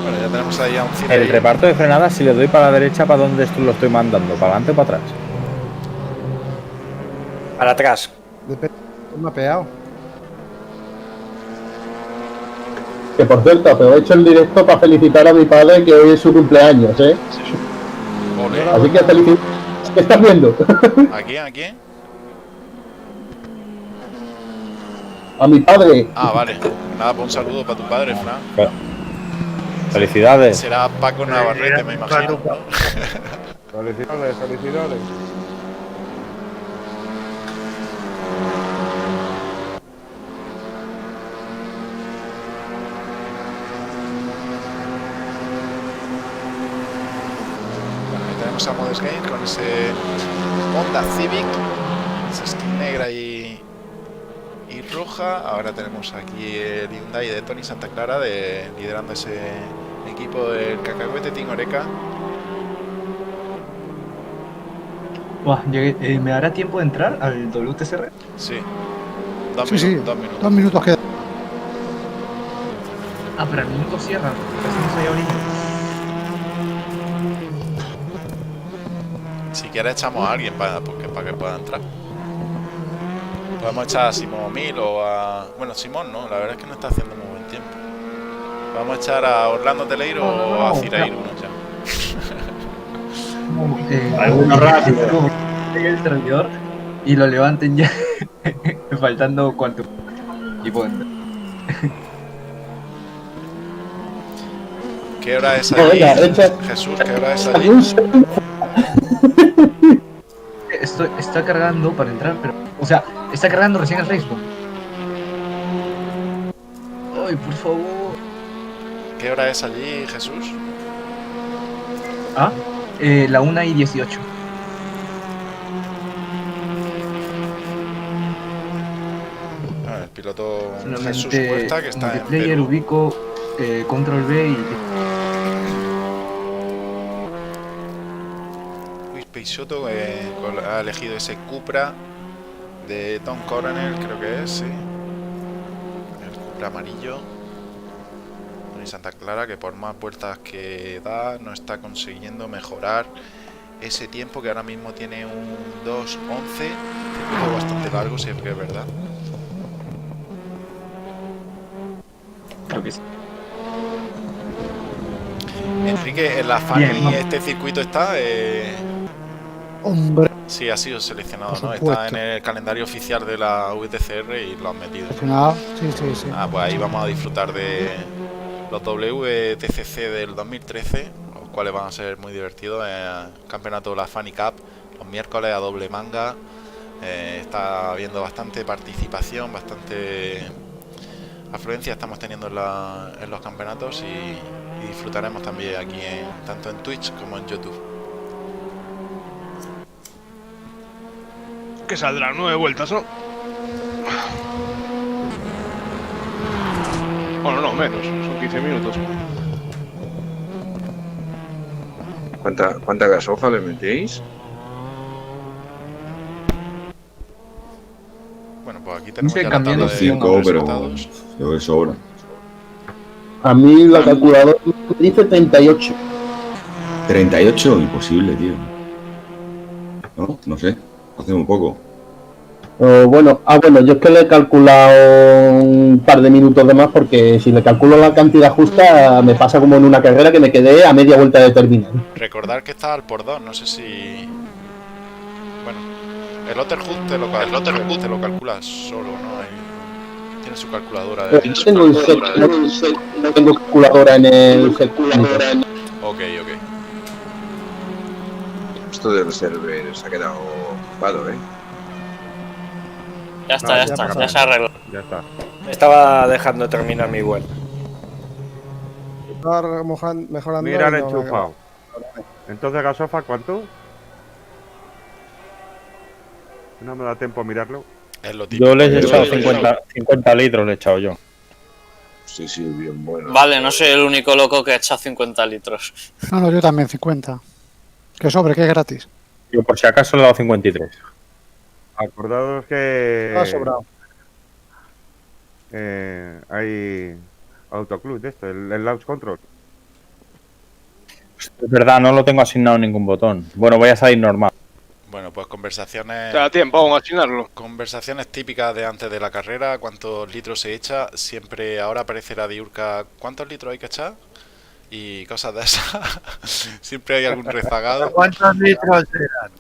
Bueno, ya tenemos ahí a un cine. El reparto de frenadas, si le doy para la derecha, ¿para dónde lo estoy mandando? ¿Para adelante o para atrás? Para atrás. Depende. Mapeado. Que por cierto, aprovecho el directo para felicitar a mi padre que hoy es su cumpleaños, ¿eh? Así que felicidades. ¿Qué estás viendo? ¿A quién? ¿A quién? A mi padre. Ah, vale. Nada, pues un saludo para tu padre, Fran. Felicidades. Será Paco Navarrete, me imagino. Felicidades. Tenemos a Modest Game con ese Honda Civic, esa skin negra y roja. Ahora tenemos aquí el Hyundai de Tony Santa Clara liderando ese equipo del Cacahuete Team Oreca. Buah, ¿me dará tiempo de entrar al WTCR? Sí. Sí, sí. 2 minutos. 2 minutos quedan. Ah, pero al minuto cierra. Casi no soy ahorita. Si quieres echamos a alguien para que pueda entrar. Podemos echar a Simón 1000 o a... Bueno, Simón no, la verdad es que no está haciendo muy buen tiempo. Vamos a echar a Orlando Teleiro o a Cirair uno ya. Alguno rápido. Llegue el servidor y lo levanten ya. Faltando cuánto. Y puedo entrar. ¿Qué hora es allí? Jesús, ¿qué hora es allí? Está cargando para entrar, pero... O sea, está cargando recién el Facebook. Ay, por favor. ¿Qué hora es allí, Jesús? Ah, la 1:18. El piloto Solamente Jesús Huerta, que está en multiplayer, Perú. ubico control B y... Luis Peixoto ha elegido ese Cupra de Tom Coronel, creo que es, sí. El Cupra amarillo. Y Santa Clara, que por más vueltas que da, no está consiguiendo mejorar ese tiempo, que ahora mismo tiene un 2:11. Circuito bastante largo, si es que es verdad. Creo que sí. Enrique, en la Fani Bien, no. este circuito está... Hombre, Sí, ha sido seleccionado, Por ¿no? supuesto. Está en el calendario oficial de la VTCR y lo han metido. al final, sí, sí, sí. Ah, pues ahí vamos a disfrutar de los WTCC del 2013, los cuales van a ser muy divertidos. Campeonato de la Funny Cup, los miércoles a doble manga. Está habiendo bastante participación, bastante afluencia estamos teniendo en los campeonatos y disfrutaremos también aquí, tanto en Twitch como en YouTube. Que saldrán 9 vueltas, ¿no? Bueno, no, menos, son 15 minutos. ¿Cuánta gasofa le metéis? Bueno, pues aquí tenemos Dice ya la tabla de 5, pero resultados. yo de sobra. A mí la calculadora me dice 38. 38, imposible, tío. No sé, hace un poco. Bueno, yo es que le he calculado un par de minutos de más porque si le calculo la cantidad justa me pasa como en una carrera que me quedé a media vuelta de terminar. Recordar que está al por 2, no sé si... Bueno, el Otterhood te lo calcula solo, ¿no? Tiene su calculadora de... No tengo calculadora en el circuito. Ok. Esto del server se ha quedado ocupado, ¿eh? Ya está, ya se arregló. Ya está. Me estaba dejando terminar mi web. Estaba mejorando. Mira el y no me enchufado. Entonces, gasofa, ¿cuánto? No me da tiempo a mirarlo. Es lo típico. Yo les he echado 50 litros, le he echado yo. Sí, bien bueno. Vale, no soy el único loco que ha echado 50 litros. No, yo también, 50. Que sobre, que es gratis. Yo por si acaso le he dado 53. Acordaos que Ha sobrado. hay autoclub de esto, el launch control. Es verdad, no lo tengo asignado en ningún botón. Bueno, voy a salir normal. Bueno, pues conversaciones... Te da tiempo aún a asignarlo. Conversaciones típicas de antes de la carrera, cuántos litros se echa. Siempre ahora aparece la diurca, ¿cuántos litros hay que echar? Y cosas de esas. Siempre hay algún rezagado. ¿Cuántos litros eran?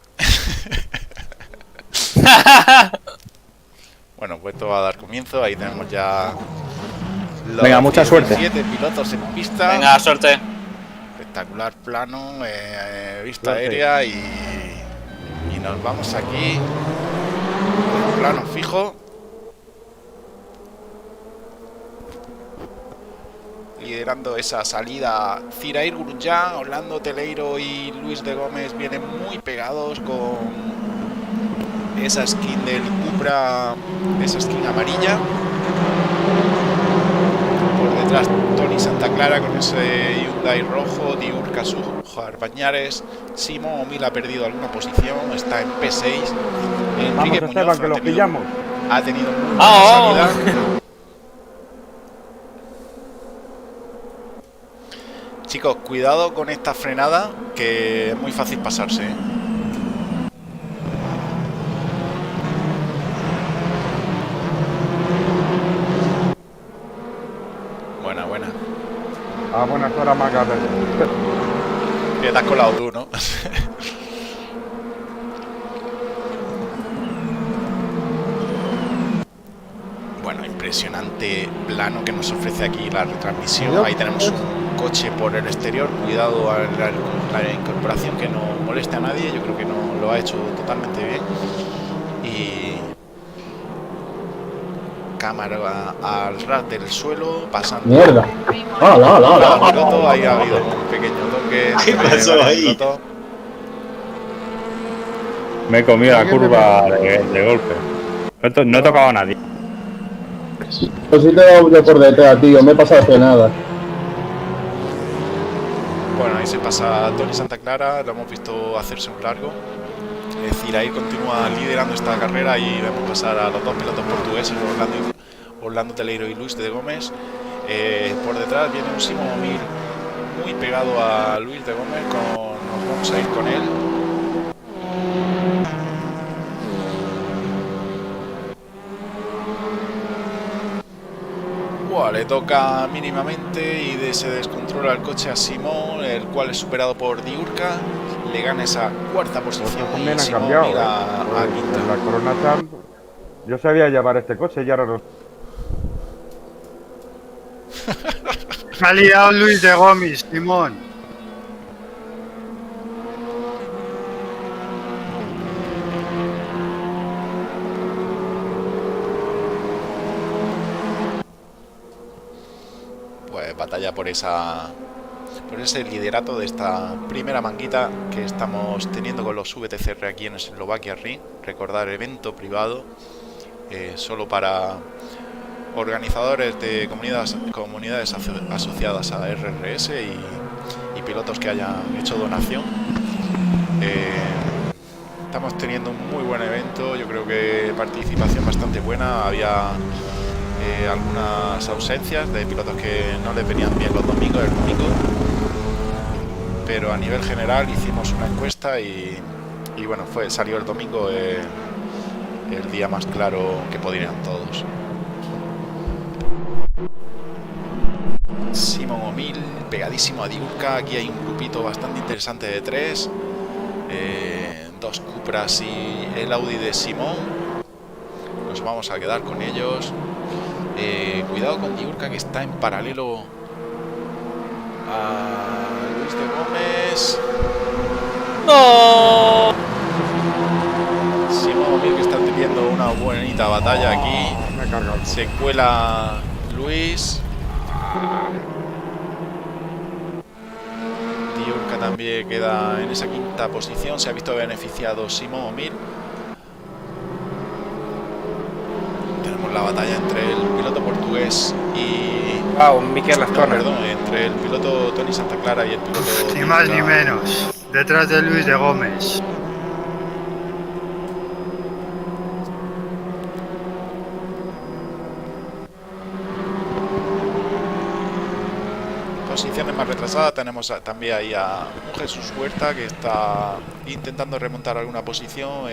Bueno, pues esto va a dar comienzo. Ahí tenemos ya los Venga, mucha suerte. 17 pilotos en pista. Venga, suerte. Espectacular plano, vista aérea y nos vamos aquí. Plano fijo. Liderando esa salida Cirair Gurunjan, Orlando Teleiro y Luis de Gómez vienen muy pegados con esa skin del Cupra, esa skin amarilla. Por detrás Tony Santa Clara con ese Hyundai rojo, Diurca Sujar Bañares. Simón Omil ha perdido alguna posición, está en P6. Vamos, Esteban, que lo pillamos. Ha tenido muy buena salida. Chicos, cuidado con esta frenada, que es muy fácil pasarse, ¿eh? A buenas horas más tarde. Que te has colado tú, ¿no? Bueno, impresionante plano que nos ofrece aquí la retransmisión. Ahí tenemos un coche por el exterior. Cuidado a la incorporación, que no moleste a nadie. Yo creo que no lo ha hecho totalmente bien. Y cámara al ras del suelo, pasando. ¡Mierda! Ahí ha habido un pequeño toque. ¿Qué pasó ahí? Me he comido la curva de golpe. No he tocado a nadie. Pues sí te he dado yo por detrás, tío. Me he pasado hace nada. Bueno, ahí se pasa Tony Santa Clara. Lo hemos visto hacerse un largo. Es decir, ahí continúa liderando esta carrera y vemos pasar a los dos pilotos portugueses, Orlando Teleiro y Luis de Gómez. Por detrás viene un Simón O'Meara muy pegado a Luis de Gómez. Nos vamos a ir con él. Le toca mínimamente y se descontrola el coche a Simón, el cual es superado por Diurca. Le gana esa cuarta posición También y han Simón cambiado, mira a quinta. En la Corona Champ yo sabía llevar este coche y ahora no. Se ha liado Luis de Gómez, Simón. Pues batalla por ese liderato de esta primera manguita que estamos teniendo con los VTCR aquí en Eslovaquia Ring. Recordar, evento privado, solo para organizadores de comunidades asociadas a RRS y pilotos que hayan hecho donación. Estamos teniendo un muy buen evento. Yo creo que participación bastante buena. Había algunas ausencias de pilotos que no les venían bien los domingos, el domingo, pero a nivel general hicimos una encuesta y bueno, salió el domingo el día más claro que podrían todos. Simón O'Meara pegadísimo a Diurca. Aquí hay un grupito bastante interesante de tres, dos Cupras y el Audi de Simón. Nos vamos a quedar con ellos. Cuidado con Diurca, que está en paralelo a Luis de Gómez. ¡No! Simón O'Meara, que está teniendo una bonita batalla aquí. Se cuela Luis. Diurca también queda en esa quinta posición. Se ha visto beneficiado Simón O'Meara. La batalla entre el piloto portugués y entre el piloto Tony Santa Clara y el piloto ni más ni menos, detrás de Luis de Gómez. Posiciones más retrasadas tenemos también ahí a un Jesús Huerta, que está intentando remontar alguna posición,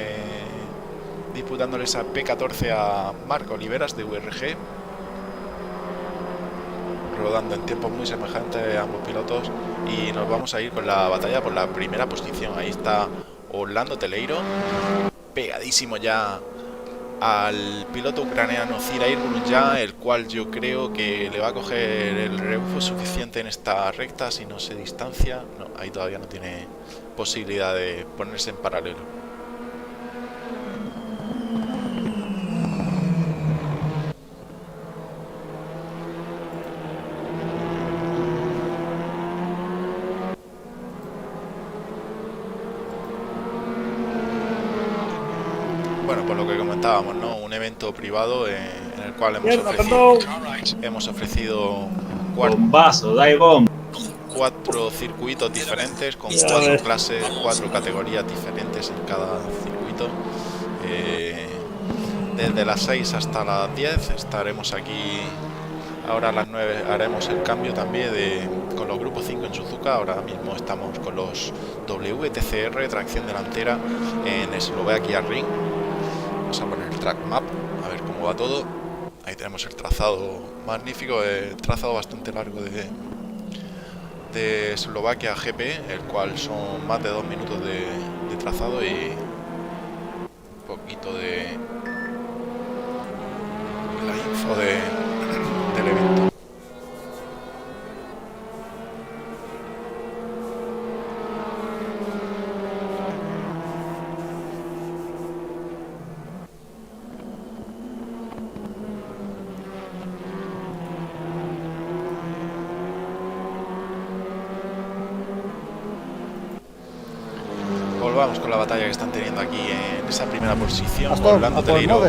disputándole esa P14 a Marco Oliveras de URG, rodando en tiempos muy semejantes a ambos pilotos. Y nos vamos a ir con la batalla por la primera posición. Ahí está Orlando Teleiro, pegadísimo ya al piloto ucraniano Zirair Grunja, el cual yo creo que le va a coger el rebufo suficiente en esta recta si no se distancia. No, ahí todavía no tiene posibilidad de ponerse en paralelo. Bueno, por lo que comentábamos, ¿no? Un evento privado en el cual hemos ofrecido cuatro circuitos diferentes con cuatro clases, cuatro categorías diferentes en cada circuito. Desde las 6 hasta las 10 estaremos aquí. Ahora a las 9 haremos el cambio también con los grupos 5 en Suzuka. Ahora mismo estamos con los WTCR, tracción delantera, en Eslovaquia Ring. Vamos a poner el track map, a ver cómo va todo. Ahí tenemos el trazado magnífico, el trazado bastante largo de Eslovaquia GP, el cual son más de 2 minutos de trazado y un poquito de la info del evento. Vamos con la batalla que están teniendo aquí en esa primera posición. Orlando Teleiro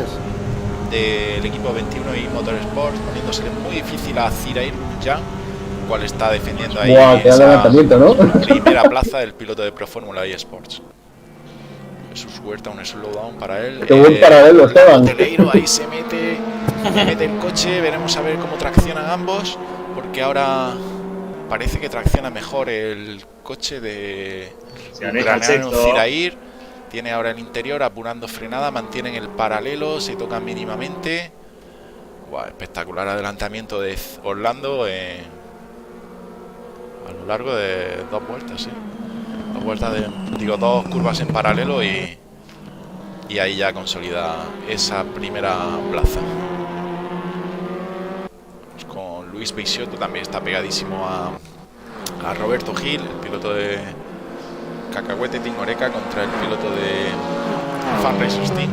del equipo 21 y Motorsport, poniéndose muy difícil a Zirair Munjan, el cual está defendiendo ahí esa primera plaza del piloto de Pro Fórmula y Sports. Jesús Huerta, un slowdown para él. Qué buen paralelo, Esteban. Teleiro ahí se mete el coche, veremos a ver cómo traccionan ambos, porque ahora parece que tracciona mejor el coche de Zirair. Tiene ahora el interior apurando frenada, mantienen el paralelo, se tocan mínimamente. Wow, espectacular adelantamiento de Orlando a lo largo de 2 vueltas, ¿sí? 2 vueltas dos curvas en paralelo y ahí ya consolida esa primera plaza. Pues con Luis Peixoto también está pegadísimo a Roberto Gil, el piloto de Cacahuete Team Oreca contra el piloto de Fan Racers Team.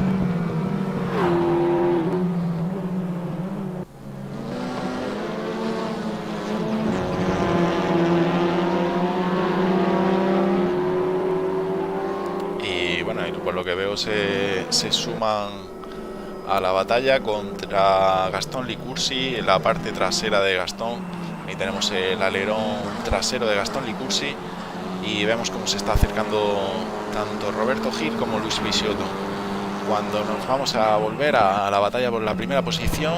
Y bueno, por lo que veo se suman a la batalla contra Gastón Licursi en la parte trasera de Gastón. Ahí tenemos el alerón trasero de Gastón Licursi. Y vemos cómo se está acercando tanto Roberto Gil como Luis Peixoto. Cuando nos vamos a volver a la batalla por la primera posición,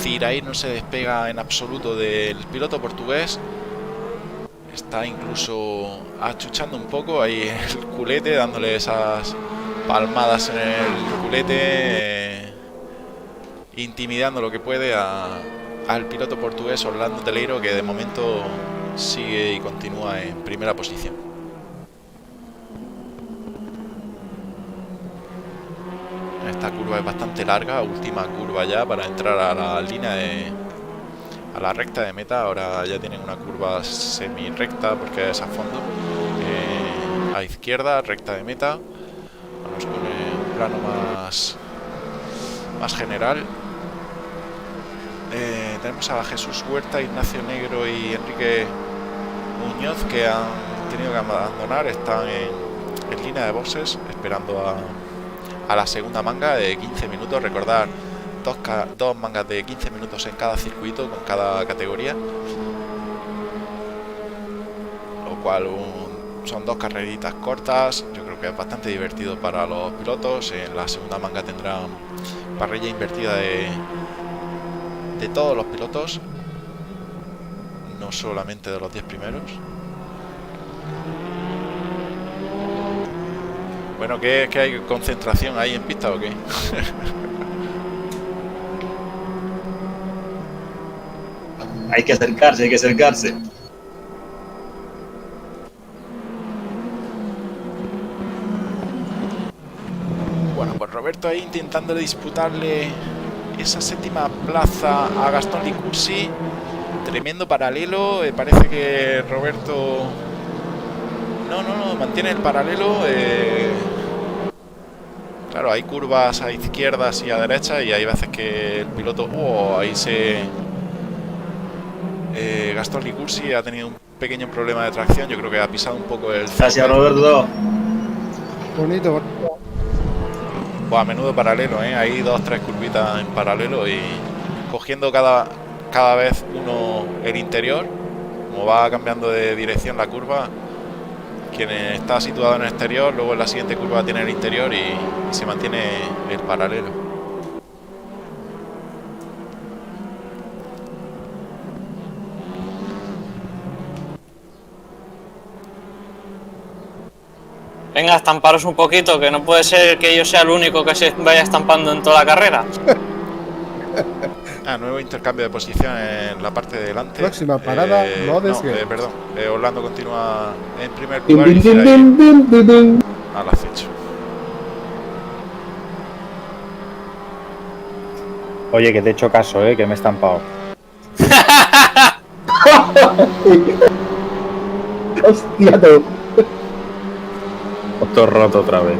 Zirair no se despega en absoluto del piloto portugués. Está incluso achuchando un poco ahí el culete, dándole esas palmadas en el culete, intimidando lo que puede al piloto portugués Orlando Teleiro, que de momento sigue y continúa en primera posición. Esta curva es bastante larga, última curva ya para entrar a la línea a la recta de meta. Ahora ya tienen una curva semi recta porque es a fondo, a izquierda, recta de meta. Vamos con un plano más general. Tenemos a Jesús Huerta, Ignacio Negro y Enrique Muñoz, que han tenido que abandonar. Están en línea de boxes esperando a la segunda manga de 15 minutos. Recordar, dos mangas de 15 minutos en cada circuito con cada categoría, lo cual son 2 carreritas cortas. Yo creo que es bastante divertido para los pilotos. En la segunda manga tendrán parrilla invertida de todos los pilotos, no solamente de los 10 primeros. Bueno, ¿qué hay concentración ahí en pista o qué? Hay que acercarse. Bueno, pues Roberto ahí intentando disputarle esa séptima plaza a Gastón Licursi. Tremendo paralelo. Parece que Roberto no mantiene el paralelo. Claro, hay curvas a izquierdas y a derecha, y hay veces que el piloto Gastón Licursi ha tenido un pequeño problema de tracción. Yo creo que ha pisado un poco el Gracias, Roberto. Bonito. Pues a menudo paralelo, hay 2-3 curvitas en paralelo y cogiendo cada vez uno el interior. Como va cambiando de dirección la curva, quien está situado en el exterior, luego en la siguiente curva tiene el interior y se mantiene el paralelo. Venga, estamparos un poquito, que no puede ser que yo sea el único que se vaya estampando en toda la carrera. Nuevo intercambio de posición en la parte de delante. Próxima parada, perdón. Orlando continúa en primer Din, lugar y din, Cirair din, din, din, din. al acecho. Oye, que te he hecho caso, que me he estampado. Hostia, tú. Otro roto otra vez.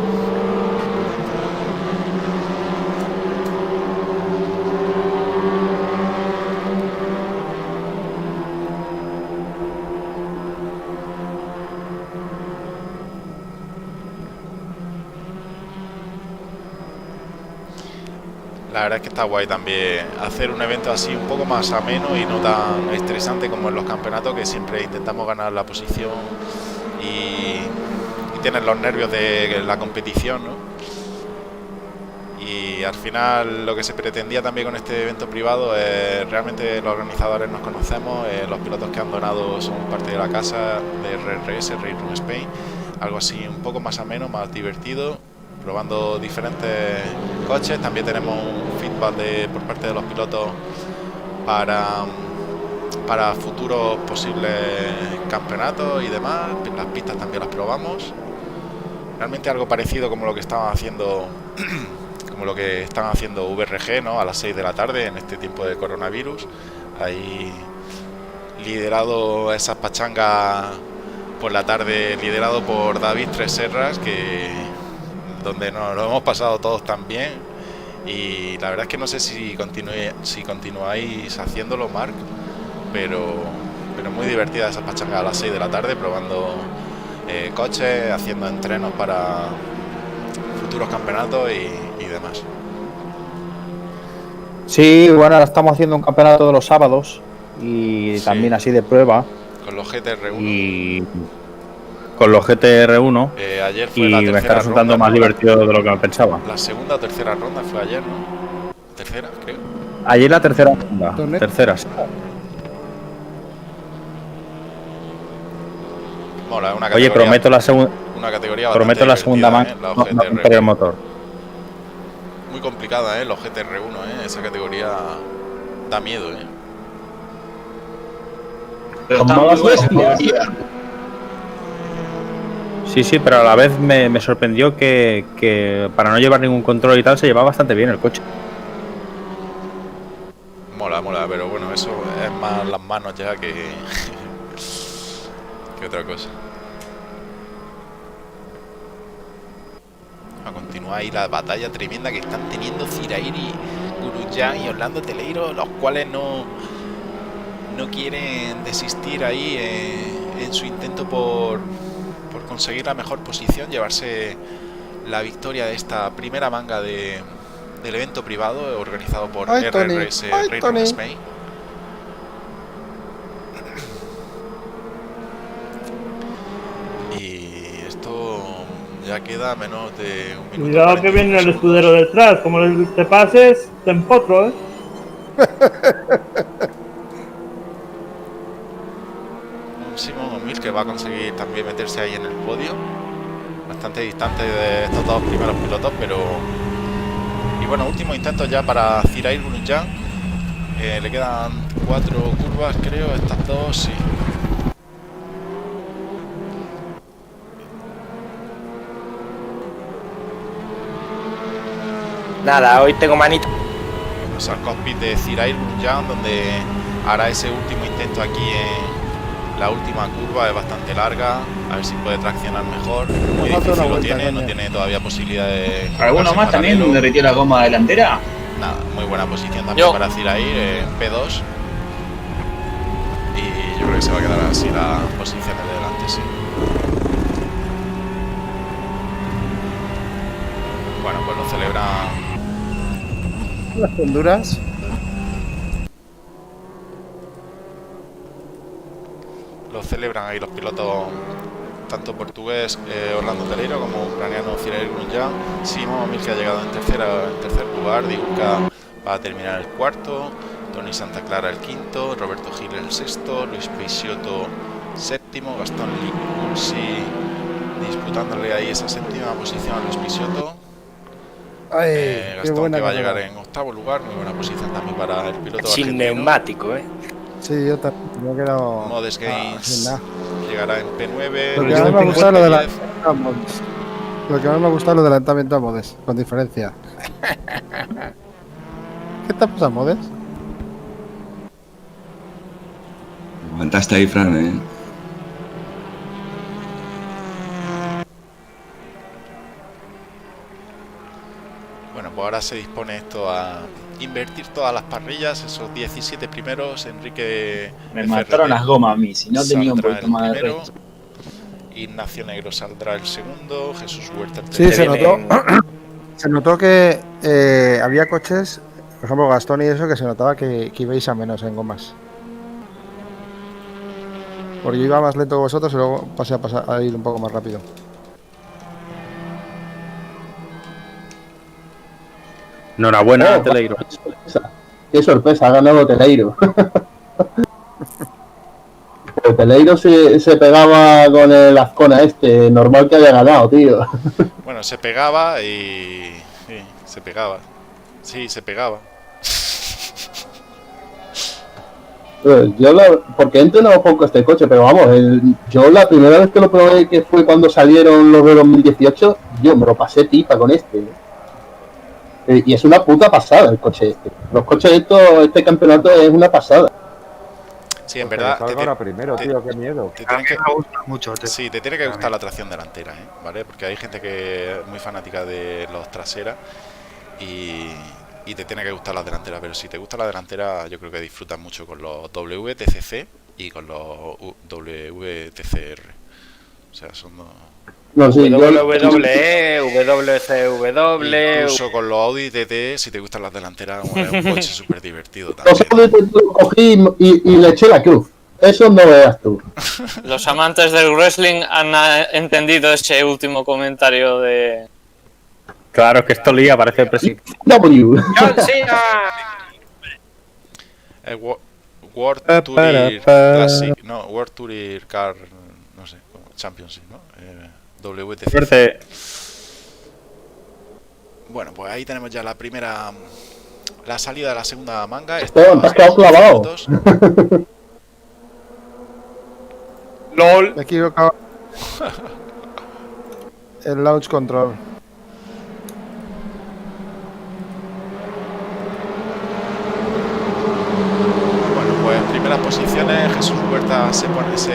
La verdad es que está guay también hacer un evento así un poco más ameno y no tan estresante como en los campeonatos, que siempre intentamos ganar la posición y tienes los nervios de la competición, ¿no? Y al final lo que se pretendía también con este evento privado es realmente los organizadores nos conocemos, los pilotos que han donado son parte de la casa de RRS, Race Room Spain, algo así un poco más ameno, más divertido, probando diferentes coches. También tenemos un feedback por parte de los pilotos para futuros posibles campeonatos y demás. Las pistas también las probamos. Realmente algo parecido como lo que estaban haciendo VRG, ¿no? A las 6 de la tarde en este tiempo de coronavirus. Ahí liderado esas pachangas por la tarde, liderado por David Tres Serras, donde nos lo hemos pasado todos tan bien. Y la verdad es que no sé si continuáis haciéndolo, Marc, pero muy divertida esa pachanga a las 6 de la tarde, probando coches, haciendo entrenos para futuros campeonatos y demás. Sí, bueno, ahora estamos haciendo un campeonato de los sábados y también así de prueba. Con los GTR1. Y con los GTR1. Ayer fue y la tercera me está resultando ronda, más divertido de lo que me pensaba. La segunda o tercera ronda fue ayer, ¿no? Tercera, creo. Ayer la tercera ronda. Tercera, sí. Mola, una Oye, prometo la segunda. Una categoría prometo la segunda más. La No romper el motor. Muy complicada, los GTR1, esa categoría da miedo, Pero está muy buena. Sí, pero a la vez me sorprendió que para no llevar ningún control y tal se llevaba bastante bien el coche. Mola, pero bueno, eso es más las manos ya que otra cosa. A continuar ahí la batalla tremenda que están teniendo Cirair y Guruyan y Orlando Teleiro, los cuales no quieren desistir ahí en su intento por conseguir la mejor posición, llevarse la victoria de esta primera manga del evento privado organizado por RRS Race Room Spain. Y esto ya queda menos de un minuto. Cuidado que viene el escudero detrás, como te pases, te empotro, Simon O'Mill, que va a conseguir también meterse ahí en el podio, bastante distante de estos dos primeros pilotos, pero y bueno, último intento ya para Cirair Guruyan. Le quedan 4 curvas, creo, estas dos, sí. Nada, hoy tengo manita. Vamos al cockpit de Cirair Guruyan, donde hará ese último intento aquí en la última curva. Es bastante larga, a ver si puede traccionar mejor. Muy difícil lo tiene, no tiene todavía posibilidad de... ¿Alguno más también derritió la goma delantera? Nada, muy buena posición también para Cirair en P2. Y yo creo que se va a quedar así la posición de delante, sí. Bueno, pues lo celebran las Honduras. Lo celebran ahí los pilotos, tanto portugués Orlando Teleiro como ucraniano Cirair Guruyan. Simon O'Mill, que ha llegado en tercer lugar, Diuca va a terminar el cuarto, Tony Santa Clara el quinto, Roberto Gil el sexto, Luis Peixoto séptimo, Gastón Liculsi disputándole ahí esa séptima posición a Luis Peixoto. Qué Gastón, buena que va a carrera. llegar en octavo lugar, muy buena posición también para el piloto Sin argentino. neumático, Sí, yo también me he quedado. Modest sin Games nada. llegará en P9. Lo que Luis más me ha Gómez gustado es lo en del P10. adelantamiento a Modes. Lo que más me ha gustado es lo del adelantamiento a Modes, con diferencia. ¿Qué te pasa, Modes? Aguantaste ahí, Fran, ¿eh? Bueno, pues ahora se dispone esto a invertir todas las parrillas, esos 17 primeros. Enrique Me FRD mataron las gomas a mí, si no tenía un saldrá poquito el más de primero, resto. Ignacio Negro saldrá el segundo, Jesús Huerta el Sí, tercero. se notó que había coches, por ejemplo Gastón y eso, que se notaba que ibais a menos en gomas. Porque yo iba más lento que vosotros y luego pasé a ir un poco más rápido. Enhorabuena, Teleiro. Qué sorpresa, ha ganado Teleiro. Pero Teleiro se pegaba con el Azcona este, normal que haya ganado, tío. Bueno, se pegaba y... Sí, se pegaba. Sí, se pegaba. Porque he entrenado poco este coche, pero vamos, yo la primera vez que lo probé, que fue cuando salieron los de 2018, yo me lo pasé pipa con este. Y es una puta pasada el coche este. Los coches estos, este campeonato es una pasada. Sí, en verdad. Salga ahora primero, tío, qué miedo. Te tiene que, me gusta mucho. sí, te tiene que gustar la tracción delantera, ¿eh? ¿Vale? Porque hay gente que es muy fanática de los traseras y te tiene que gustar la delantera. Pero si te gusta la delantera, yo creo que disfrutas mucho con los WTCC y con los WTCR. O sea, son dos... No, sí, WWE, WCW. Incluso con los Audi TT, si te gustan las delanteras, es un coche súper divertido también. Los Audi lo cogí y le eché la cruz. Eso no veas tú. Los amantes del wrestling han entendido ese último comentario de... Claro, que esto lía, parece el presidente. W. John Cena. World Tourer Classic, no, World Tourer Car, no sé, Championship, ¿no? WTC. Suerte. Bueno, pues ahí tenemos ya la salida de la segunda manga. Esteban, te has quedado clavado. LOL. Me he equivocado. El launch control. Bueno, pues primeras posiciones, Jesús Huerta se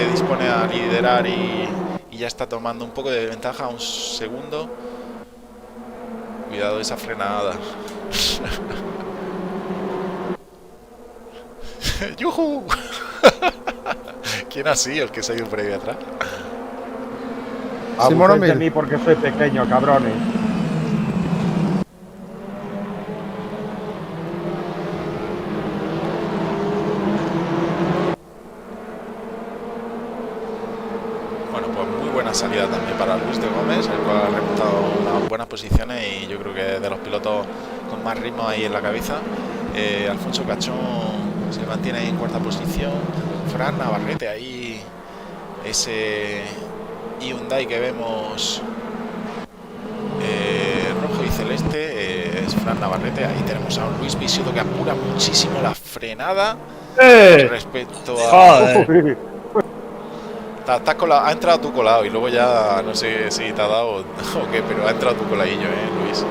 dispone a liderar y ya está tomando un poco de ventaja, un segundo. Cuidado esa frenada. ¡Yujú! ¿Quién ha sido el que se ha ido por ahí atrás? Abuséis de mí porque soy pequeño, cabrones. Bueno, pues muy buena salida también para Luis de Gómez, el cual ha remontado unas buenas posiciones y yo creo que de los pilotos con más ritmo ahí en la cabeza. Alfonso Cachón se mantiene ahí en cuarta posición. Fran Navarrete ahí, ese Hyundai que vemos rojo y celeste, es Fran Navarrete. Ahí tenemos a un Luis Visito que apura muchísimo la frenada respecto a... Ha entrado tu colado y luego ya no sé si te ha dado o qué, pero ha entrado tu coladillo, Luis.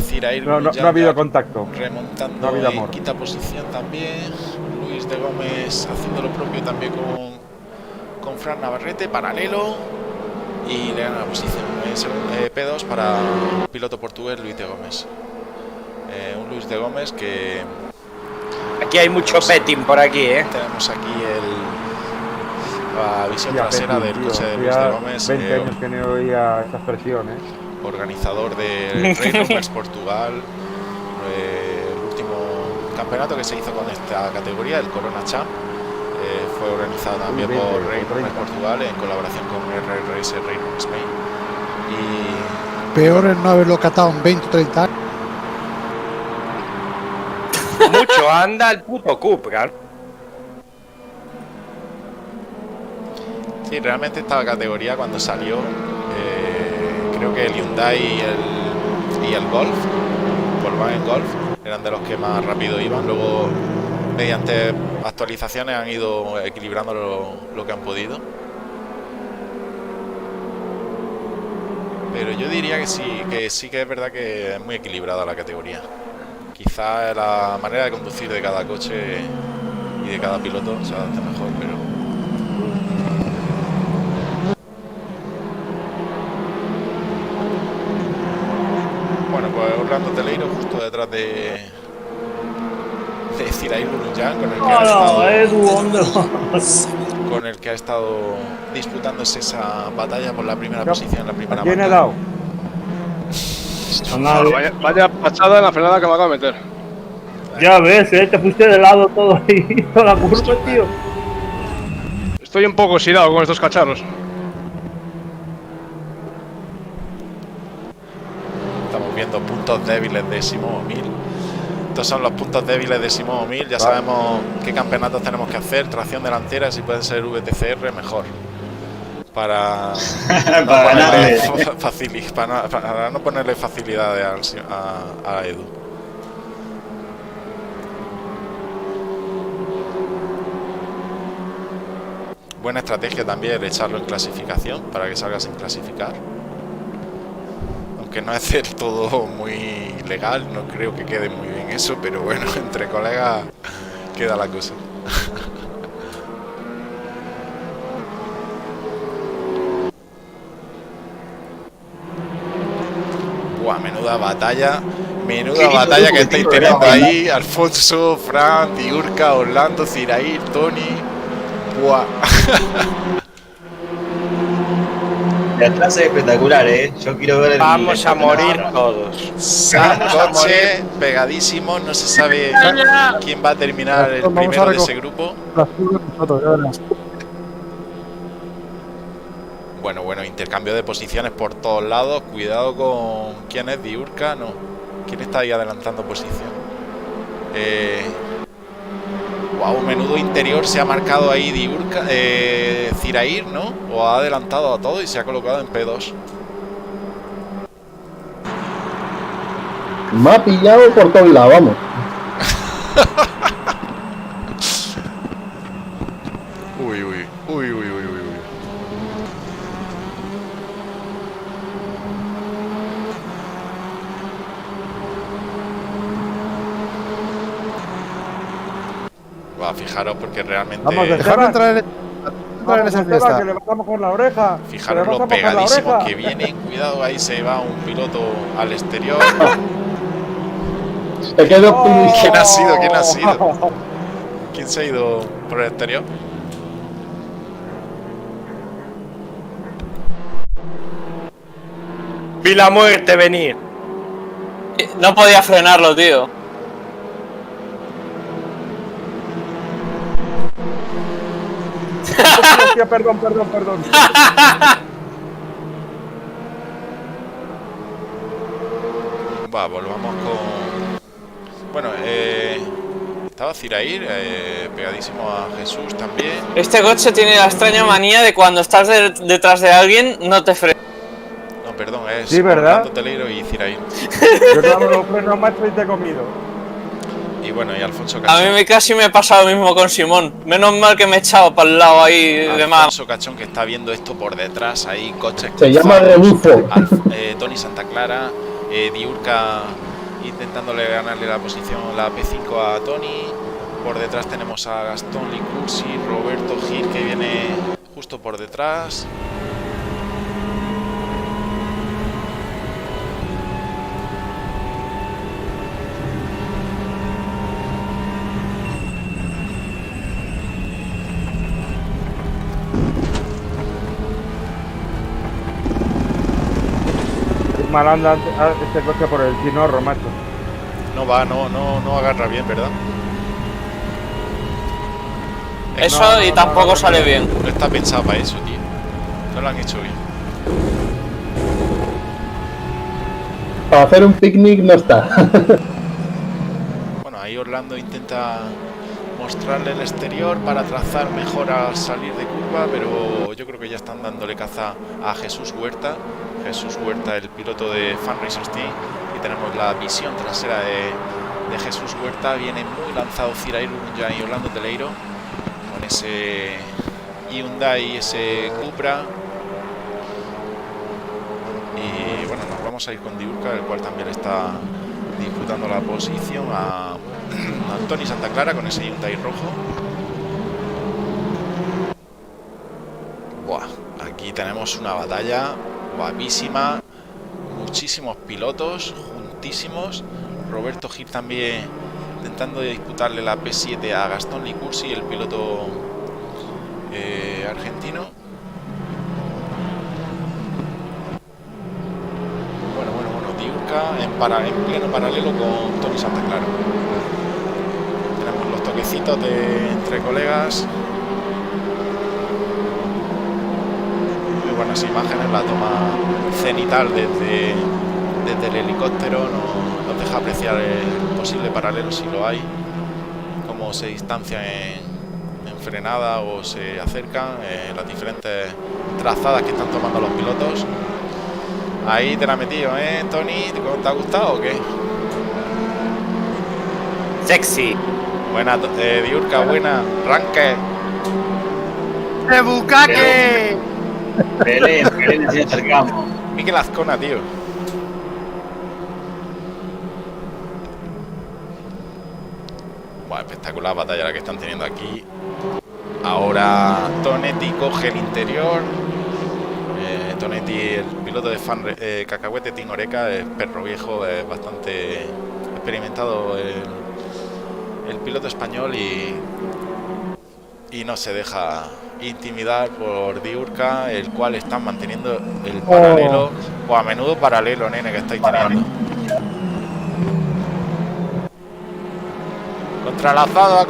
Cirair No ha habido contacto. remontando no ha habido en amor. quinta posición también. Luis de Gómez haciendo lo propio también con Fran Navarrete, paralelo. Y le gana la posición. P2 para el piloto portugués Luis de Gómez. Un Luis de Gómez que... Aquí hay mucho petting por aquí, Tenemos aquí la visión trasera del coche de Luis de Gómez. 20 años que no oía esa expresión, Organizador del Rey Rummers Portugal, el último campeonato que se hizo con esta categoría, el Corona Champ, fue organizado también por Rey Rummers Portugal en colaboración con RR Racer Rey Rummers Spain. Y peor es no haberlo catado en 20 o 30 años. Mucho anda el puto Cupra. Sí, realmente esta categoría cuando salió, creo que el Hyundai y el Golf, Volkswagen Golf, eran de los que más rápido iban. Luego, mediante actualizaciones, han ido equilibrando lo que han podido. Pero yo diría que sí que es verdad que es muy equilibrada la categoría. Quizás la manera de conducir de cada coche y de cada piloto se adapte mejor, pero... Bueno, pues Orlando Teleiro justo detrás de Zirail Burunyan, con el que ha estado disputándose esa batalla por la primera posición, la primera ¿Quién he dado? Vaya pachada en la frenada que me acabo de meter. Ya ves, te fuiste de lado todo ahí, toda la curva, tío. Estoy un poco oxidado con estos cacharros. Estamos viendo puntos débiles de Simón O'Mill. Estos son los puntos débiles de Simón O'Mill. Ya sabemos qué campeonatos tenemos que hacer. Tracción delantera, si puede ser VTCR, mejor. Para no ponerle facilidades a Edu. Buena estrategia también el echarlo en clasificación para que salga sin clasificar. Aunque no es del todo muy legal, no creo que quede muy bien eso, pero bueno, entre colegas queda la cosa. Buah, menuda batalla que estáis teniendo ahí, Alfonso, Fran, Diurca, Orlando, Zirail, Tony. Buah. La clase es espectacular, yo quiero ver el... Vamos a morir todos. Coche pegadísimo, no se sabe quién va a terminar el primero de ese grupo. Bueno, intercambio de posiciones por todos lados. Cuidado con... ¿Quién es? Diurca, no. ¿Quién está ahí adelantando posición? Wow, menudo interior se ha marcado ahí Diurca, Zirail, ¿no? O ha adelantado a todo y se ha colocado en P2. Me ha pillado por todos lados, vamos. Uy. Fijaros porque realmente... Vamos, dejarme entrar en esa fiesta. Que le vas a mojar la oreja. Fijaros lo pegadísimos que vienen. Cuidado, ahí se va un piloto al exterior. ¿Quién ha sido? ¿Quién se ha ido por el exterior? Vi la muerte venir. No podía frenarlo, tío. Hostia, perdón. Va, volvamos con... Bueno, estaba Zirail, pegadísimo a Jesús también. Este coche tiene la extraña manía de cuando estás detrás de alguien, no te frena. No, perdón, es sí, ¿verdad? Teleiro y Zirail. Yo no los frenos macho y te he comido. Y bueno, y Alfonso Cachón. A mí casi me pasa lo mismo con Simón. Menos mal que me he echado para el lado ahí de más. Alfonso Cachón, que está viendo esto por detrás, ahí coches. Se llama rebufo. Tony Santa Clara, Diurca intentándole ganarle la posición, la P5 a Tony. Por detrás tenemos a Gastón Licursi, Roberto Gil, que viene justo por detrás. Mal anda este coche por el chinorro, macho. No va, no agarra bien, ¿verdad? Eso y tampoco sale bien. No está pensado para eso, tío. No lo han hecho bien. Para hacer un picnic no está. Bueno, ahí Orlando intenta mostrarle el exterior para trazar mejor al salir de curva, pero yo creo que ya están dándole caza a Jesús Huerta. Jesús Huerta, el piloto de Fan Racers Team, y tenemos la visión trasera de Jesús Huerta. Viene muy lanzado Cirair Urunjay y Orlando Teleiro con ese Hyundai y ese Cupra. Y bueno, nos vamos a ir con Diurca, el cual también está disputando la posición a Tony Santa Clara con ese Hyundai rojo. Buah, aquí tenemos una batalla guapísima, muchísimos pilotos juntísimos. Roberto Gil también intentando disputarle la P7 a Gastón Licursi, el piloto argentino. Bueno, Diurca en pleno paralelo con Tony Santa Clara. Tenemos los toquecitos entre colegas. Muy buenas imágenes, la toma cenital desde el helicóptero nos deja apreciar el posible paralelo, si lo hay, cómo se distancian en frenada o se acercan, las diferentes trazadas que están tomando los pilotos. Ahí te la he metido, Tony. ¿Te ha gustado o qué? Sexy. Buena, Diurca, buena. Ranque. ¡De bucaque! Belén, si acercamos. Miquel Azcona, tío. Bueno, espectacular batalla la que están teniendo aquí. Ahora Tonetti coge el interior. Tonetti, el piloto de Fan Cacahuete Team Oreca, es perro viejo, es bastante experimentado el piloto español y no se deja intimidar por Diurca, el cual están manteniendo el paralelo, o a menudo paralelo, nene, que estáis teniendo. Contralazada.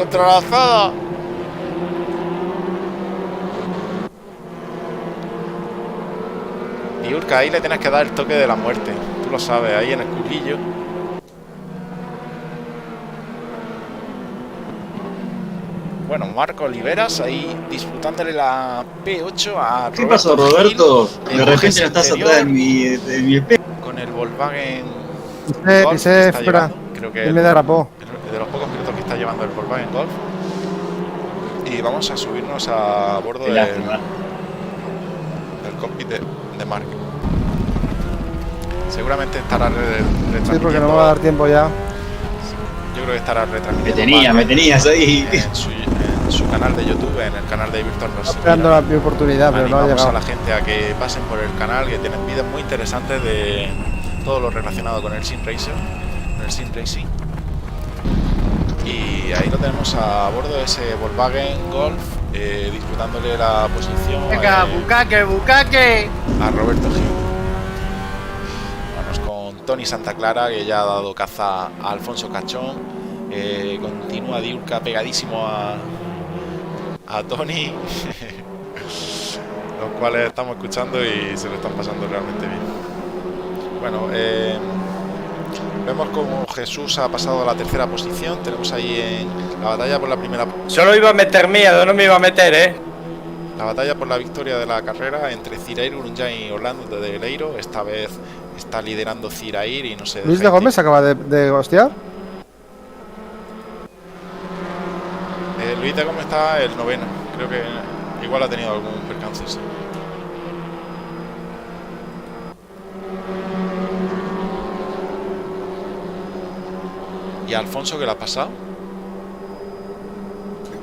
Diurca, ahí le tienes que dar el toque de la muerte, tú lo sabes, ahí en el curvillo. Bueno, Marco Oliveras ahí disfrutándole la P8 a Roberto. ¿Qué pasó, Roberto? Gil, de repente no estás atrás de mi espejo. Con el Volkswagen Golf, espera, creo que me derrapó. De los pocos pilotos que está llevando el Volkswagen Golf. Y vamos a subirnos a bordo del cockpit de Mark. Seguramente estará retransmitiendo. Sí, porque no me va a dar tiempo ya. Yo creo que estará retransmitiendo. Me tenías ahí. En su canal de YouTube, en el canal de Víctor Rossi. Esperando mi oportunidad, pero no ha llegado. A la gente a que pasen por el canal, que tienen vídeos muy interesantes de todo lo relacionado con el Sim Racer, con el Sim Racing. Y ahí lo tenemos a bordo de ese Volkswagen Golf, disputándole la posición. Venga, bucaque. A Roberto Gil. Vamos con Tony Santa Clara, que ya ha dado caza a Alfonso Cachón. Continúa Diurca pegadísimo a Tony, los cuales estamos escuchando y se lo están pasando realmente bien. Bueno, vemos como Jesús ha pasado a la tercera posición. Tenemos ahí en la batalla por la primera. Solo iba a meter miedo, no me iba a meter, La batalla por la victoria de la carrera entre Cirair Urunjay y Orlando de Leiro. Esta vez está liderando Cirair y no se Luis de Gómez acaba de hostear. Luis de Gómez está el noveno. Creo que igual ha tenido algún percance. Sí. ¿Y a Alfonso qué le ha pasado?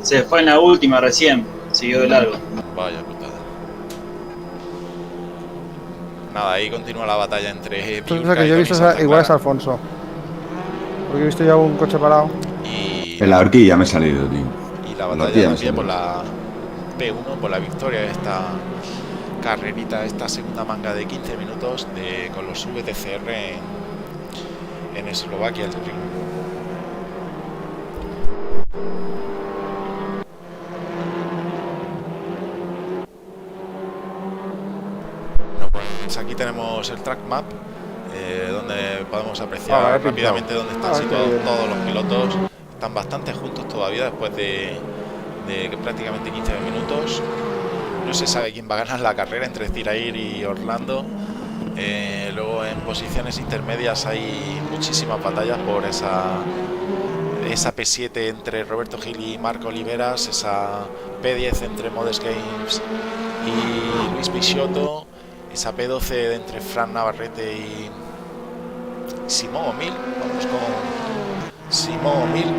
Se fue en la última recién. Siguió de largo. Vaya putada. Nada, ahí continúa la batalla entre Diurca que yo he visto igual es Alfonso. Porque he visto ya un coche parado. En la horquilla me he salido, tío. Y la batalla también por la P1, por la victoria de esta carrerita, esta segunda manga de 15 minutos con los VTCR en Eslovaquia, el ring. Bueno, pues aquí tenemos el track map, donde podemos apreciar rápidamente dónde están situados todos los pilotos. están bastante juntos todavía después de prácticamente 15 minutos. No se sabe quién va a ganar la carrera entre Zirair y Orlando. Luego en posiciones intermedias hay muchísimas batallas por esa P7 entre Roberto Gil y Marco Oliveras, esa P10 entre Modest Games y Luis Peixoto, esa P12 entre Fran Navarrete y Simón O'Mill. Vamos con Simón O'Mill.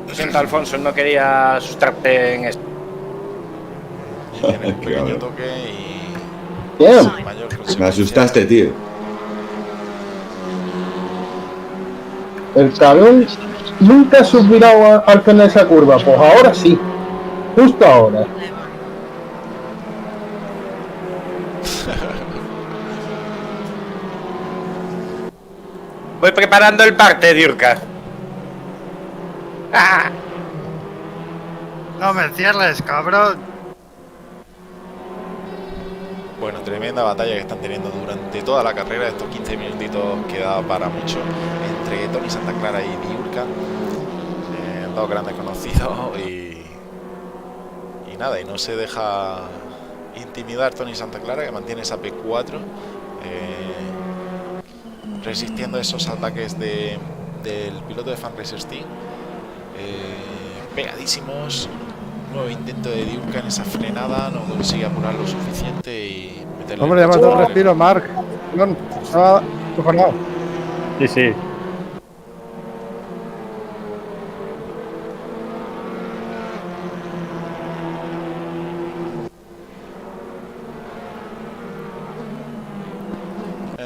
Lo siento, Alfonso, no quería asustarte en esto. Tiene un pequeño toque y mayor Me consecuencia. asustaste, tío. El cabrón nunca ha subido al final de esa curva, pues ahora sí, justo ahora. Voy preparando el parte, Diurka. ¡Ah! No me cierres, cabrón. Bueno, tremenda batalla que están teniendo durante toda la carrera. Estos 15 minutitos que da para mucho entre Tony Santa Clara y Diurka, dos grandes conocidos, y nada, y no se deja intimidar Tony Santa Clara, que mantiene esa P4, resistiendo esos ataques del piloto de Fan Racers Team, pegadísimos. Nuevo intento de Diurka en esa frenada, no consigue apurar lo suficiente y meterle. Hombre, llama todo el respiro, Marc. Perdón, estaba cojonado. Sí, sí.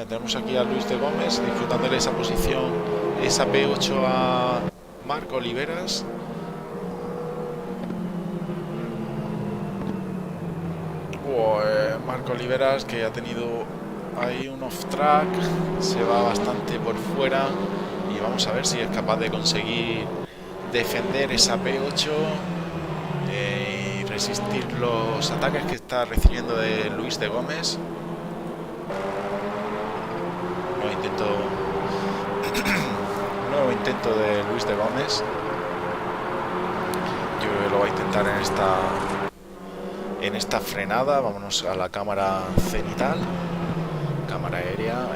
Tenemos aquí a Luis de Gómez disfrutando de esa posición, esa P8 a Marco Oliveras. Marco Oliveras, que ha tenido ahí un off-track, se va bastante por fuera, y vamos a ver si es capaz de conseguir defender esa P8 y resistir los ataques que está recibiendo de Luis de Gómez. Nuevo intento de Luis de Gómez. Yo creo que lo va a intentar en esta frenada. Vámonos a la cámara cenital, cámara aérea.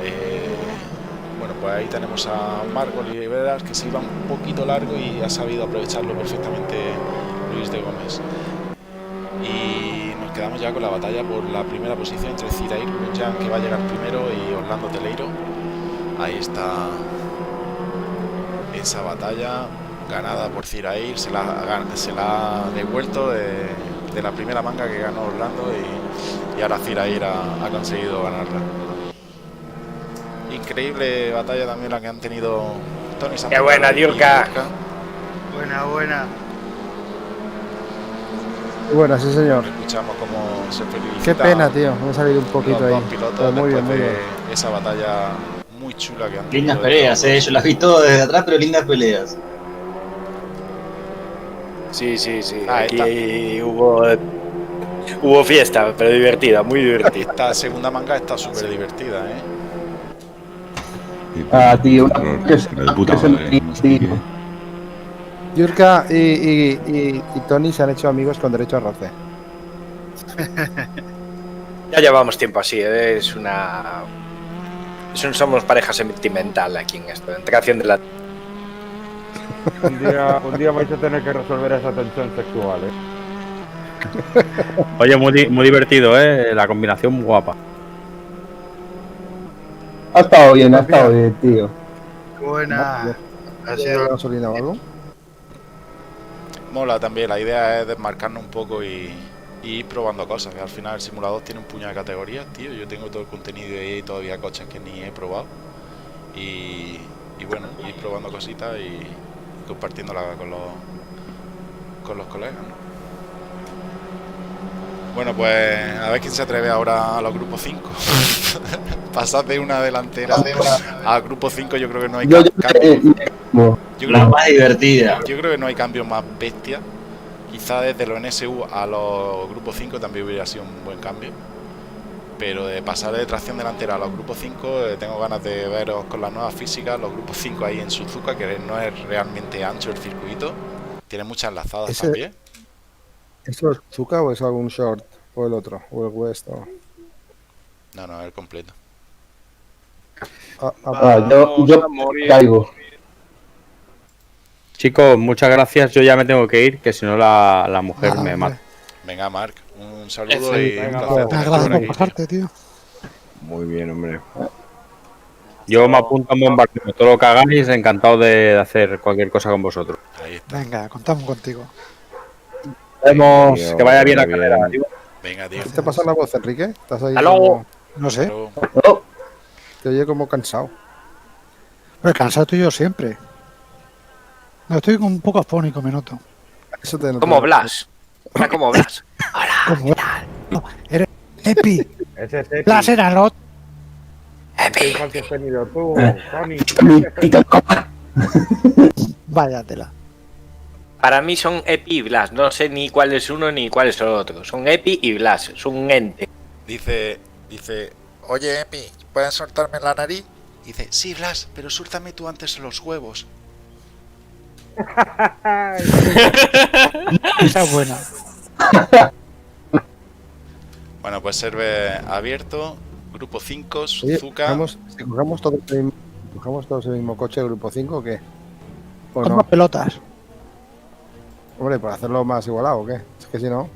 Bueno, pues ahí tenemos a Marco Oliveras, que se iba un poquito largo y ha sabido aprovecharlo perfectamente Luis de Gómez. Y nos quedamos ya con la batalla por la primera posición entre Zirair Gunjan, que va a llegar primero, y Orlando Teleiro. Ahí está esa batalla ganada por Zirair. Se la ha devuelto de la primera manga que ganó Orlando, y ahora Zirair ha conseguido ganarla. Increíble batalla también la que han tenido Tony Santa. ¡Qué buena, Diurka! Buena. Bueno, sí, señor. Escuchamos cómo se felicita. Qué pena, tío. Me ha salido un poquito los ahí. dos pilotos Pero muy bien, después muy de bien. esa batalla muy chula que han tenido. Lindas peleas, yo las vi todas desde atrás, pero lindas peleas. Sí. Aquí hubo fiesta, pero divertida, muy divertida. Esta segunda manga está súper divertida, Tío, De puta madre. Diurka y Tony se han hecho amigos con derecho a roce. Ya llevamos tiempo así, somos pareja sentimental aquí en esto, en creación de la... Un día vais a tener que resolver esa tensión sexual, Oye, muy divertido, la combinación muy guapa. Ha estado bien, tío. Buena. ¿Ha sido gasolina o algo? Mola también, la idea es desmarcarnos un poco y ir probando cosas, que al final el simulador tiene un puñado de categorías, tío. Yo tengo todo el contenido ahí y todavía coches que ni he probado, y bueno, ir probando cositas y compartiéndola con los colegas, ¿no? Bueno, pues a ver quién se atreve ahora a los grupos 5. Pasar de una delantera a grupo 5, yo creo que no hay La más divertida. Yo creo que no hay cambio más bestia. Quizá desde los NSU a los grupos 5 también hubiera sido un buen cambio. pero de pasar de tracción delantera a los grupos 5 tengo ganas de veros con las nuevas físicas, los grupos 5 ahí en Suzuka, que no es realmente ancho el circuito, tiene muchas enlazadas también. ¿Eso es Suzuka o es algún short? ¿O el otro? ¿O el West? O... No, el completo. Yo caigo. Chicos, muchas gracias. Yo ya me tengo que ir, que si no la mujer me mata. Venga, Marc, un saludo y un placer. Gracias por pasarte, tío. Muy bien, hombre. Yo me apunto a un bombardeo. Todo lo que hagáis, encantado de hacer cualquier cosa con vosotros. Venga, contamos contigo. Vemos, que vaya bien la carrera, tío. Venga, tío. ¿Qué te pasa la voz, Enrique? ¿Estás ahí? Hasta luego. No sé. Te oye como cansado. Pero cansado estoy yo siempre. No, estoy un poco afónico, me noto. Eso te noto. Como Blas. Está como Blas. ¿Cómo? No, eres Epi. Ese es Epi. Blas era el otro. ¿Qué infancia has tenido tú, Tony? Vaya tela. Para mí son Epi y Blas. No sé ni cuál es uno ni cuál es el otro. Son Epi y Blas. Es un ente. Dice, oye, Epi, ¿puedes soltarme la nariz? Dice, sí, Blas, pero suéltame tú antes los huevos. Esa es buena. Bueno, pues serve abierto, grupo 5, Oye, Suzuka. si cogemos todos el mismo coche, grupo 5, ¿o qué? ¿O Como no? pelotas. Hombre, para hacerlo más igualado, ¿o qué? Es que si no...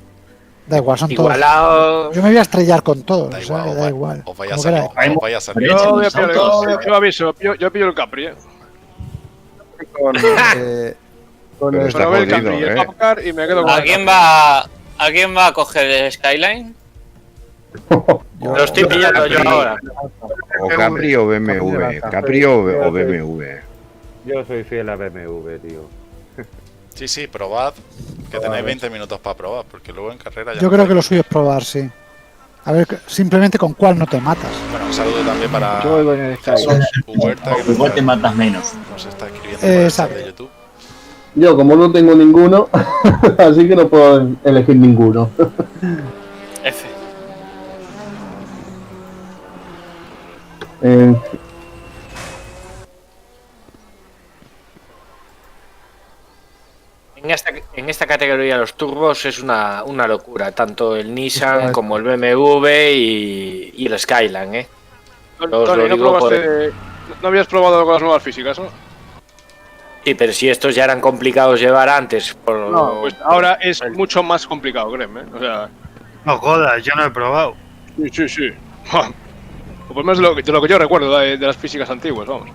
Da igual, son Igualado. todos. Yo me voy a estrellar con todos. Da o sea, igual, da igual. Os vaya a Como salir. queráis. Os vaya a salir. Yo voy a pillar yo aviso, yo pillo el Capri, Con Pero está Pero ve el jodido, Capri y el Top Car y me quedo con ¿A el quién Capri. ¿A quién va a coger el Skyline? Lo estoy pillando yo ahora. O Capri o BMW. Capri o BMW. Yo soy fiel a BMW, tío. Sí, probad, que tenéis 20 minutos para probar, porque luego en carrera ya... Yo creo que lo suyo es probar, sí. A ver, simplemente con cuál no te matas. Bueno, un saludo también para Yo voy con el Jesús Huerta, que Igual te matas menos. nos está escribiendo por el chat de YouTube. Yo, como no tengo ninguno, así que no puedo elegir ninguno. F. En esta categoría los turbos es una locura, tanto el Nissan como el BMW y el Skyline, ¿eh? Tony, no habías probado con las nuevas físicas, ¿no? Sí, pero si estos ya eran complicados llevar antes. No, pues ahora es mucho más complicado, créeme. O sea, No jodas, yo no he probado. sí. O por lo menos de lo que yo recuerdo de las físicas antiguas, vamos.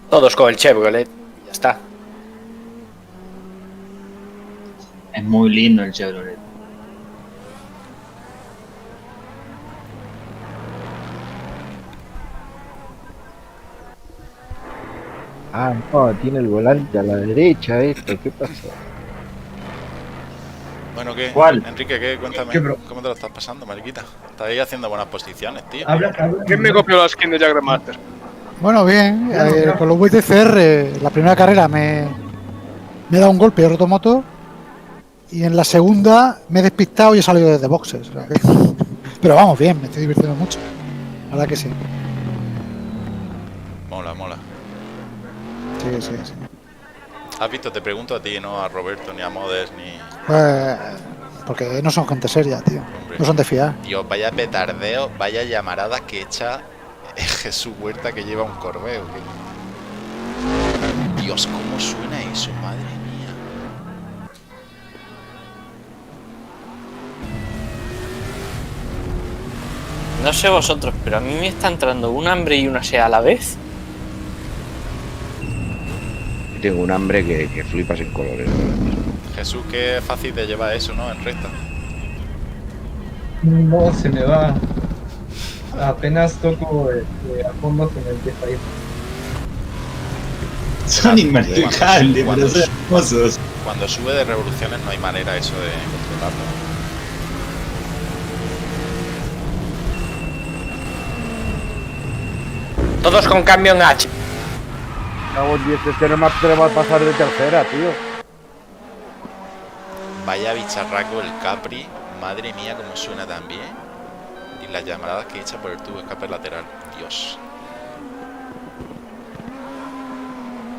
Todos con el Chevrolet, ya está. Es muy lindo el Chevrolet. Ah, no, tiene el volante a la derecha esto, ¿qué pasó? Bueno, ¿qué? ¿Cuál? Enrique, ¿qué? Cuéntame, ¿Qué, bro? ¿cómo te lo estás pasando, mariquita? Estás ahí haciendo buenas posiciones, tío. ¿Quién me copió la skin de Jagger Master? Bueno, bien. Con los VTCR, la primera carrera me he dado un golpe y he roto motor. Y en la segunda me he despistado y he salido desde boxes. O sea que... Pero vamos, bien, me estoy divirtiendo mucho. La verdad que sí. Mola. Sí. ¿Has visto? Te pregunto a ti, no a Roberto, ni a Modes, ni... Pues, porque no son gente seria, tío. No son de fiar. Dios, vaya petardeo, vaya llamarada que echa Jesús Huerta, que lleva un Corveo. Dios, cómo suena eso, madre mía. No sé vosotros, pero a mí me está entrando un hambre y una sed a la vez. Tengo un hambre que flipas en colores. Jesús, qué fácil te lleva eso, ¿no? En recta. No, se me va. Apenas toco a fondo se me empieza a ir. Son inmanejables, pero son hermosos. Cuando sube de revoluciones no hay manera eso de controlarlo. Todos con cambio en H. Cago en 10, es que no me atrevo a pasar de tercera, tío. Vaya bicharraco el Capri, Madre mía, cómo suena también. Y las llamaradas que echa por el tubo de escape lateral. Dios.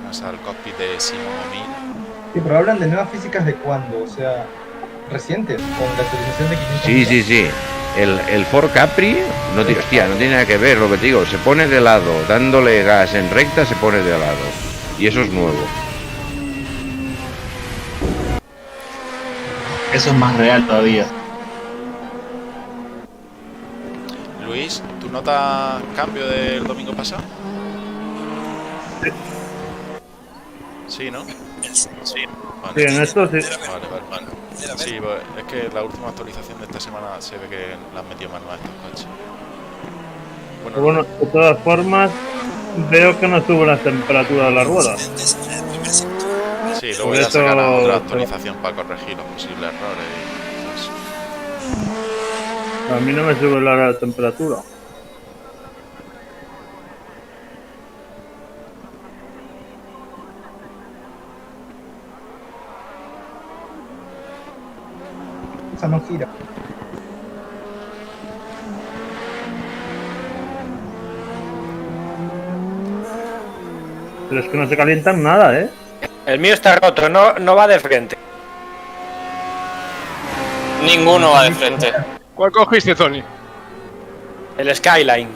Vamos al cockpit de Simon O'Neill. Sí, pero hablan de nuevas físicas de cuándo, o sea, recientes, con la actualización de 500. Sí, sí, sí. El Ford Capri no tiene, hostia, no tiene nada que ver lo que te digo. Se pone de lado, dándole gas en recta, se pone de lado. Y eso es nuevo. Eso es más real todavía. Luis, ¿tú notas cambio del domingo pasado? Sí, ¿no? Sí. Vale. Sí, en esto sí. Vale. Sí, pues, es que la última actualización de esta semana se ve que la han metido manual a estos coches. Bueno, de todas formas, veo que no sube las temperaturas de las ruedas. Sí, luego ya sacarán otra actualización para corregir los posibles errores y eso. A mí no me sube la temperatura. Esa no gira. Pero es que no se calientan nada, ¿eh? El mío está roto, no va de frente. Ninguno va de frente. ¿Cuál cogiste, Tony? El Skyline.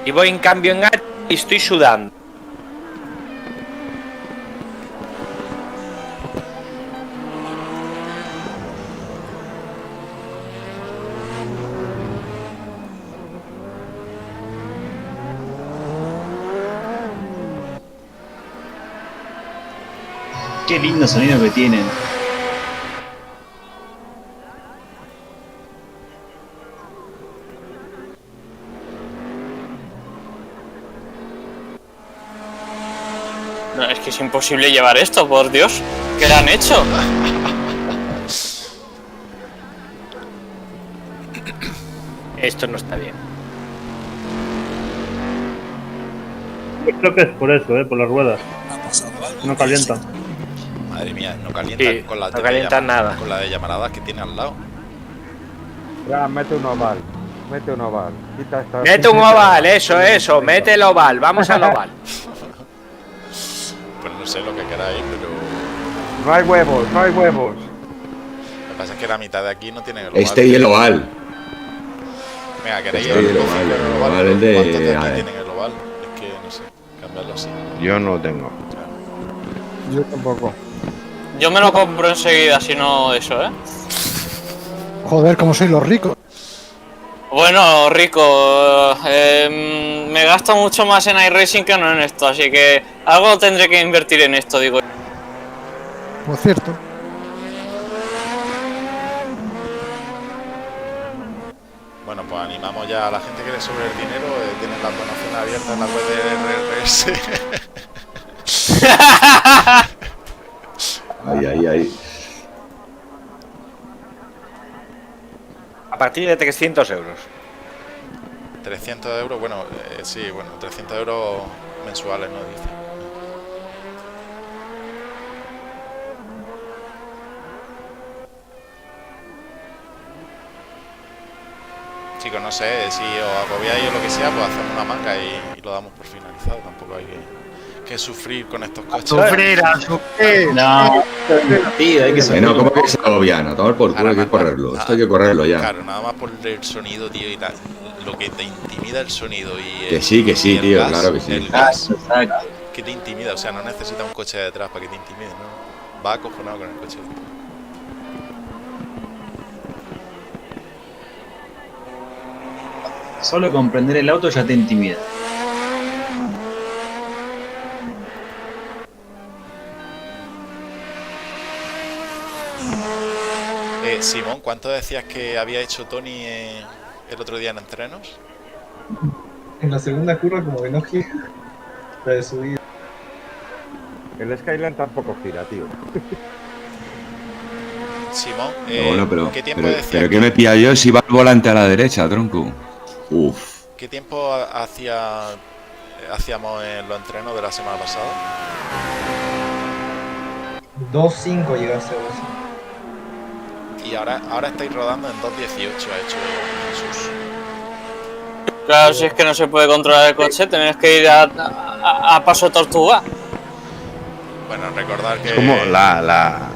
Y voy en cambio en H y estoy sudando. Qué lindo sonido que tienen. No, es que es imposible llevar esto, por Dios. ¿Qué le han hecho? Esto no está bien. Yo creo que es por eso, por las ruedas. No calientan. Madre mía, no calientan Sí, con la no calientan nada. Con la de llamaradas que tiene al lado. Ya, mete un oval. Mete un oval. Quita esta... Mete un oval, eso, mete el oval, vamos al oval. Pues no sé lo que queráis, pero... No hay huevos, no hay huevos. Lo que pasa es que la mitad de aquí no tiene el oval. Este y el oval. Venga, ¿queréis Este y el oval. El de... ¿Cuántos de aquí tienen el oval? Es que no sé, cambiarlo así. Yo no tengo. Yo tampoco. Yo me lo compro enseguida, si no eso, ¿eh? Joder, como sois los ricos. Bueno, rico, me gasto mucho más en iRacing que no en esto, así que algo tendré que invertir en esto, digo. Por cierto. Bueno, pues animamos ya a la gente que le sobre el dinero. Tienen la donación abierta en la web de RRS. Ahí. A partir de 300 euros. 300 euros, bueno, sí, bueno, 300 euros mensuales, ¿no? Dice. Chicos, no sé, si os agobiáis o lo que sea, pues hacemos una manga y lo damos por finalizado. Tampoco hay que sufrir con estos coches. Sufrir. No, tío, hay que sufrir. No, ¿cómo que se agobiana? Tomar por culo, hay que correrlo. Esto hay que correrlo ya. Claro, nada más por el sonido, tío, y tal. Lo que te intimida el sonido y Que sí, tío, gas, claro que sí. El gas, Exacto. que te intimida, o sea, no necesitas un coche detrás para que te intimide, ¿no? Va acojonado con el coche. Solo con prender el auto ya te intimida. Simón, ¿cuánto decías que había hecho Tony el otro día en entrenos? En la segunda curva como que no gira. La de subida. El Skyline tampoco gira, tío. Simón, Bueno, ¿qué tiempo decías? pero ¿qué me pilla yo si va el volante a la derecha, tronco? Uf. ¿Qué tiempo hacíamos en los entrenos de la semana pasada? 2.5 llegaste a vos. Y ahora estáis rodando en 2.18, ha hecho Jesús. Claro, si es que no se puede controlar el coche, tenés que ir a paso tortuga. Bueno, recordar que... Es como la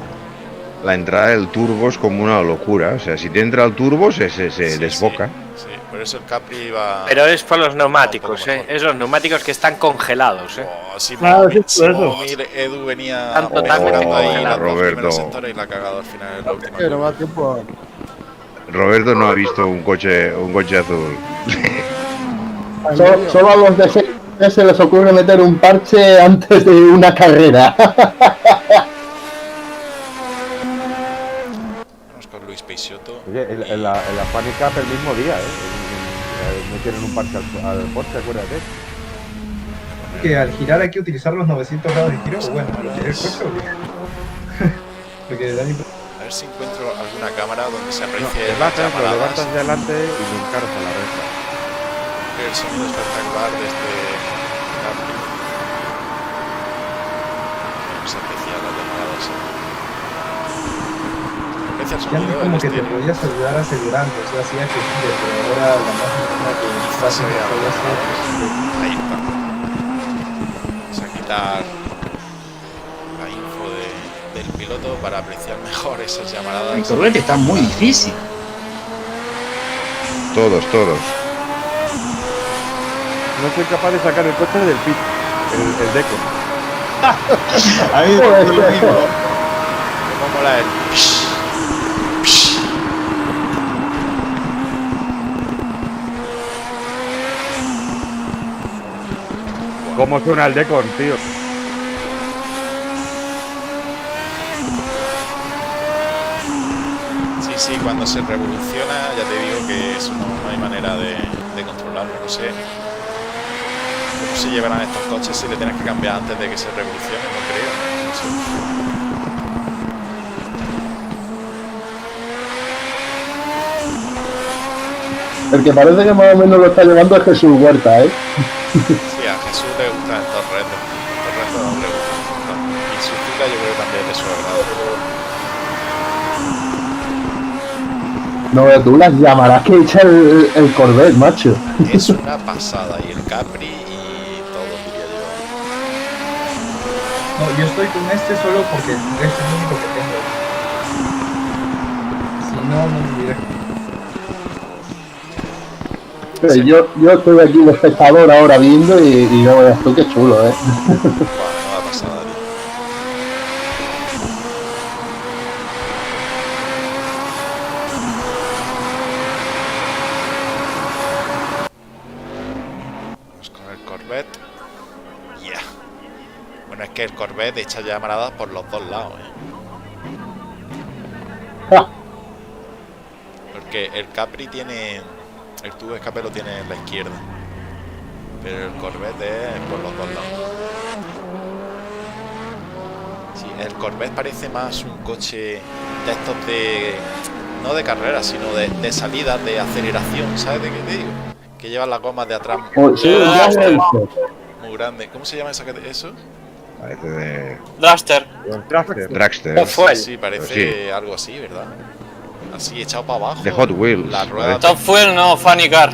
entrada del turbo es como una locura. O sea, si te entra el turbo se desboca. Sí, por eso el Capri va... Pero es por los neumáticos, esos neumáticos que están congelados, Edu venía Están totalmente mejorando ahí las dos Roberto. primeros sectores y la ha cagado al final en la última. Pero va tiempo. Roberto no ha visto un coche azul. Solo a los de se les ocurre meter un parche antes de una carrera. Vamos con Luis Peixoto. Oye, en la Panic Cup el mismo día, metieron un parche al Porsche, acuérdate. Que al girar hay que utilizar los 900 grados de giro, o bueno, al girar el coche o qué? Porque da A ver si encuentro alguna cámara donde se aprecie Te las bajas, lo llamaradas. levantas de adelante y lo encaras a la recta. El sonido espectacular de este Capri. Se aprecia las llamaradas. Se aprecia el ya sonido como del que te estéreo. podías ayudar asegurando, o sea, hacía que gire, pero ahora la más importante que Quizás se vea podía hacer ahí está. Vamos a quitar la info del piloto para apreciar mejor esas llamaradas. El Corvette está muy difícil. Todos. No soy capaz de sacar el coche del pit, el deco. A mí me lo mismo. ¿Cómo mola el ¿Cómo suena el Decon, tío? Sí, cuando se revoluciona, ya te digo que eso no hay manera de controlarlo, no sé cómo se llevarán estos coches si le tienes que cambiar antes de que se revolucione, no creo, no sé. El que parece que más o menos lo está llevando es Jesús Huerta, ¿eh? Sí, a Jesús le gusta el Torreto no le gusta, y Suzuka yo creo que también de su agrado. No, tú las llamarás que echa el Corvette, macho. Es una pasada, y el Capri y todo, diría yo. No, yo estoy con este solo porque este es el único que tengo. Si no, no me hubiera. Yo estoy aquí de espectador ahora viendo y no veas tú qué chulo, ¿eh? Nueva pasada, tío. Vamos con el Corvette. Yeah. Bueno, es que el Corvette echa llamaradas por los dos lados, Porque el Capri tiene... El tubo de escape lo tiene en la izquierda. Pero el Corvette es por los dos lados. Sí, el Corvette parece más un coche de estos de... No de carrera, sino de salida, de aceleración, ¿sabes de qué te digo? Que llevan las gomas de atrás muy grande. ¿Cómo se llama eso? Parece de... Dragster. Dragster. Sí, parece algo así, ¿verdad? Así echado para abajo. De Hot Wheels. Las ruedas Top Fuel no, Funny Car.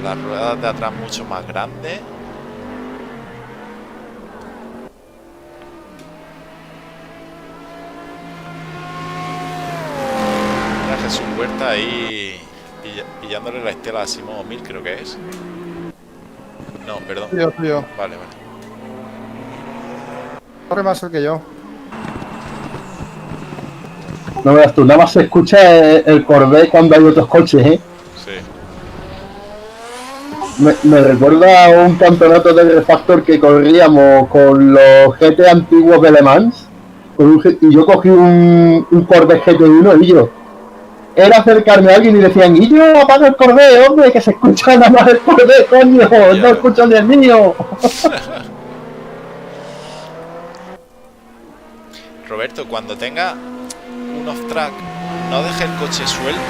Las ruedas de atrás mucho más grandes. Mira Jesús Huerta ahí pillándole la estela a Simón 1000, creo que es. No, perdón. Tuyo. Vale. Corre más el que yo. No veas tú, nada más se escucha el Corvette cuando hay otros coches, ¿eh? Sí. Me recuerda a un campeonato de refactor que corríamos con los GT antiguos de Le Mans. Y yo cogí un Corvette GT1 y yo. Era acercarme a alguien y decían, y yo apaga el Corvette, hombre, que se escucha nada más el Corvette, coño, no escucho ni el mío. Roberto, cuando tenga un off-track, no deje el coche suelto,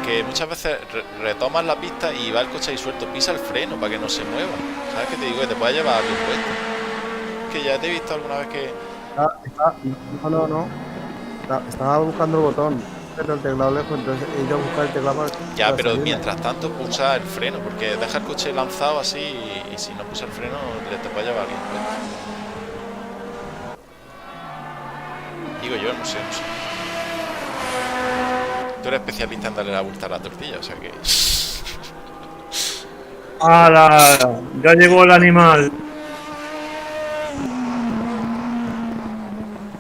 que muchas veces retomas la pista y va el coche ahí suelto, pisa el freno para que no se mueva. ¿Sabes qué te digo? Que te puede llevar a tu puesto. Que ya te he visto alguna vez que No. Estaba buscando el botón, pero el teclado lejos, entonces he ido a buscar el teclado. Ya, pero mientras tanto pulsa el freno, porque deja el coche lanzado así y si no pulsa el freno le te puede llevar alguien. Digo yo, no sé. Tú eres especialista en darle la vuelta a la tortilla, o sea que... ¡Hala! Ya llegó el animal.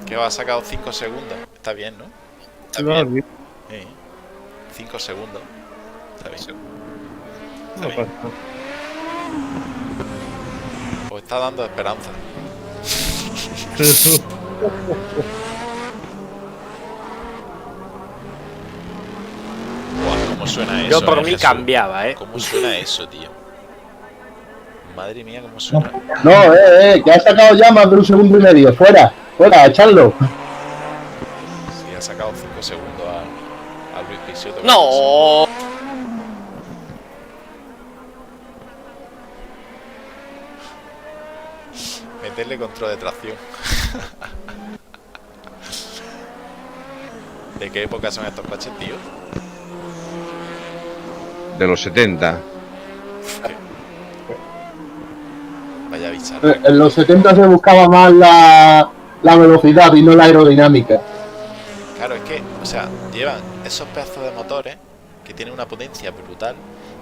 Que ha sacado 5 segundos. Está bien, ¿no? Está bien. 5 segundos. Está bien. Está bien. Pues está dando esperanza. Buah, ¿cómo suena eso? Yo por mí cambiaba, ¿Cómo suena eso, tío? Madre mía, ¿cómo suena? No, que ha sacado ya más de 1 segundo y medio. Fuera, echarlo. Sí, ha sacado 5 segundos a Luis Pisiotto. ¡No! Meterle control de tracción. ¿De qué época son estos coches, tío? De los 70. Vaya bicha. En los 70 se buscaba más la velocidad y no la aerodinámica. Claro, es que, o sea, llevan esos pedazos de motores que tienen una potencia brutal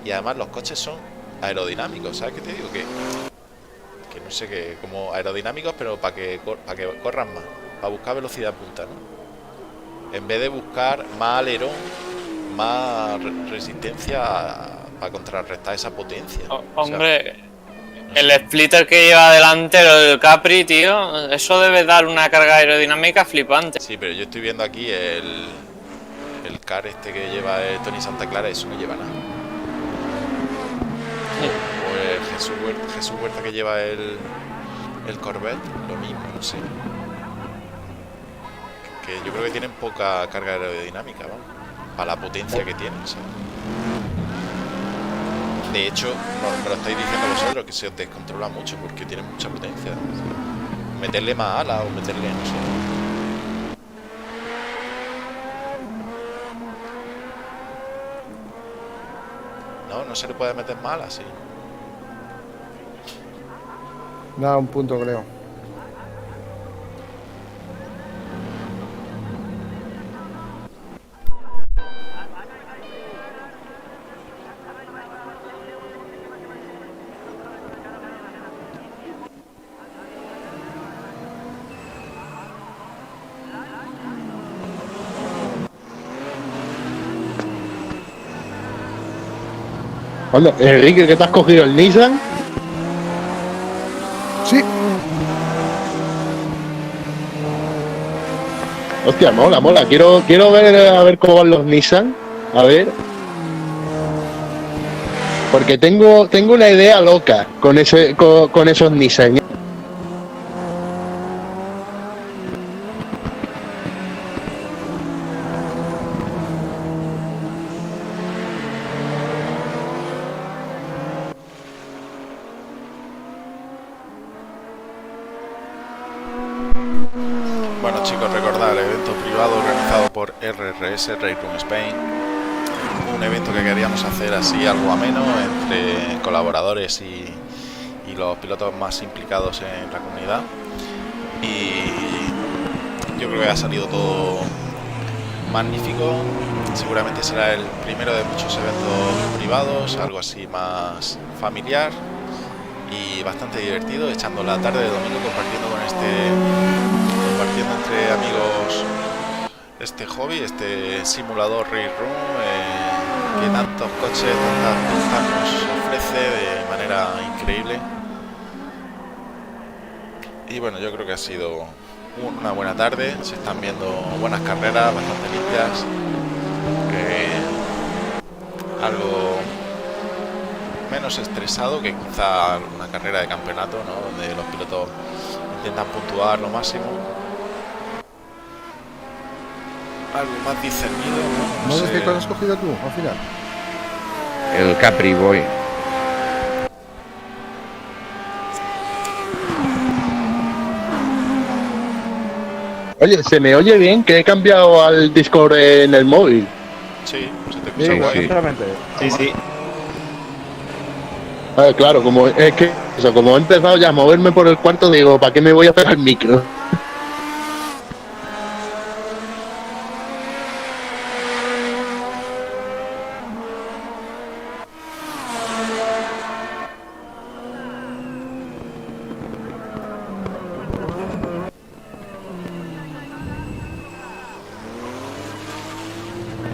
y además los coches son aerodinámicos, ¿sabes qué te digo? Que no sé qué, como aerodinámicos, pero para que corran más, para buscar velocidad punta, ¿no? En vez de buscar más alerón, más resistencia para contrarrestar esa potencia. Hombre, el splitter que lleva delantero del Capri, tío, eso debe dar una carga aerodinámica flipante. Sí, pero yo estoy viendo aquí el car este que lleva Tony Santa Clara, eso no lleva nada. O el Jesús Huerta que lleva el Corvette, lo mismo, no sé. Que yo creo que tienen poca carga aerodinámica, vamos, para la potencia que tienen, ¿sabes? De hecho, me lo estáis diciendo vosotros, que se os descontrola mucho porque tienen mucha potencia. Meterle más alas o meterle, no sé. No se le puede meter más alas, sí. Nada, un punto creo. Bueno, Enrique, ¿qué te has cogido? ¿El Nissan? Sí. Hostia, mola. Quiero ver a ver cómo van los Nissan. A ver. Porque tengo una idea loca con esos Nissan. Bueno, chicos, recordad el evento privado organizado por RRS, Race Room Spain. Un evento que queríamos hacer así, algo ameno, entre colaboradores y los pilotos más implicados en la comunidad. Y yo creo que ha salido todo magnífico. Seguramente será el primero de muchos eventos privados, algo así más familiar y bastante divertido, echando la tarde de domingo compartiendo entre amigos este hobby, este simulador Race Room, que tantos coches, tantas pistas nos ofrece de manera increíble. Y bueno, yo creo que ha sido una buena tarde, se están viendo buenas carreras, bastante limpias, algo menos estresado que quizá una carrera de campeonato, ¿no? Donde los pilotos intentan puntuar lo máximo. Algo más discernido, ¿no? ¿No sé qué cosa has cogido tú al final? El Capri Boy. Oye, ¿se me oye bien? Que he cambiado al Discord en el móvil. Sí, se te escucha guay. Exactamente. Sí, sí. Claro, como es que eso, como he empezado ya a moverme por el cuarto, digo, ¿para qué me voy a pegar el micro?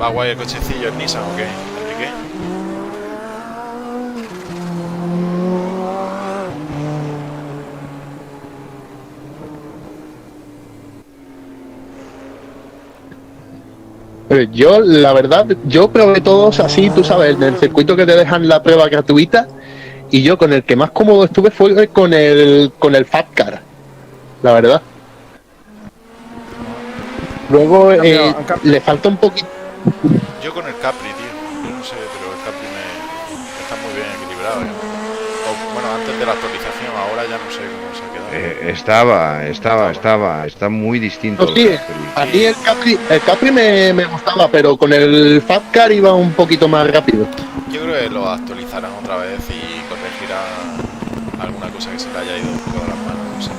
¿Va guay el cochecillo en Nissan o qué, Enrique? Yo, la verdad, yo probé todos así, tú sabes, en el circuito que te dejan la prueba gratuita, y yo con el que más cómodo estuve fue con el Fat Car, la verdad. Luego le falta un poquito. Yo con el Capri, tío. Yo no sé, pero el Capri está muy bien equilibrado. O, bueno, antes de la actualización, ahora ya no sé cómo se ha quedado. Está muy distinto. Sí, a mí el Capri me gustaba, pero con el Fat Car iba un poquito más rápido. Yo creo que lo actualizarán otra vez y corregirán alguna cosa que se le haya ido un poco de las manos, no sé.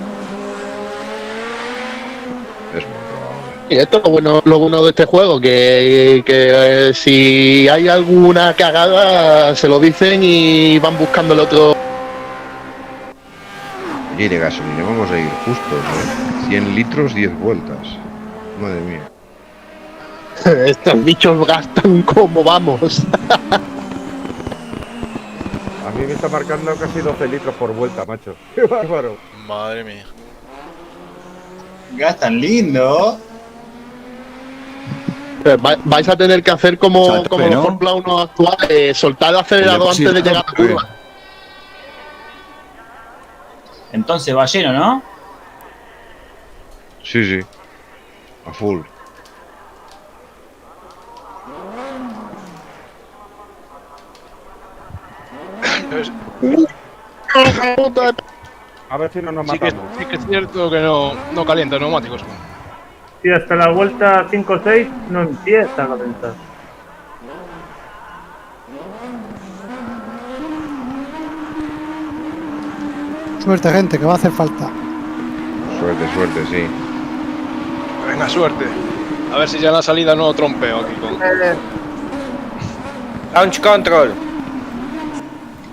Y esto es lo bueno de este juego, que si hay alguna cagada se lo dicen y van buscando el otro. Oye, de gasolina vamos a ir justos, ¿eh? 100 litros, 10 vueltas. Madre mía. Estos bichos gastan como vamos. A mí me está marcando casi 12 litros por vuelta, macho. ¡Qué bárbaro! Madre mía. Gastan lindo. Vais a tener que hacer como los Fórmula 1 actuales, soltar el acelerador antes de llegar a la curva. Entonces va lleno, ¿no? Sí, sí. A full. A ver si no nos Sí que, matamos. sí que es cierto que no calienta neumáticos. Si hasta la vuelta 5 o 6 no empieza a calentar. Suerte, gente, que va a hacer falta. Suerte, sí. Venga, suerte. A ver si ya en la salida no trompeo aquí con... Launch control.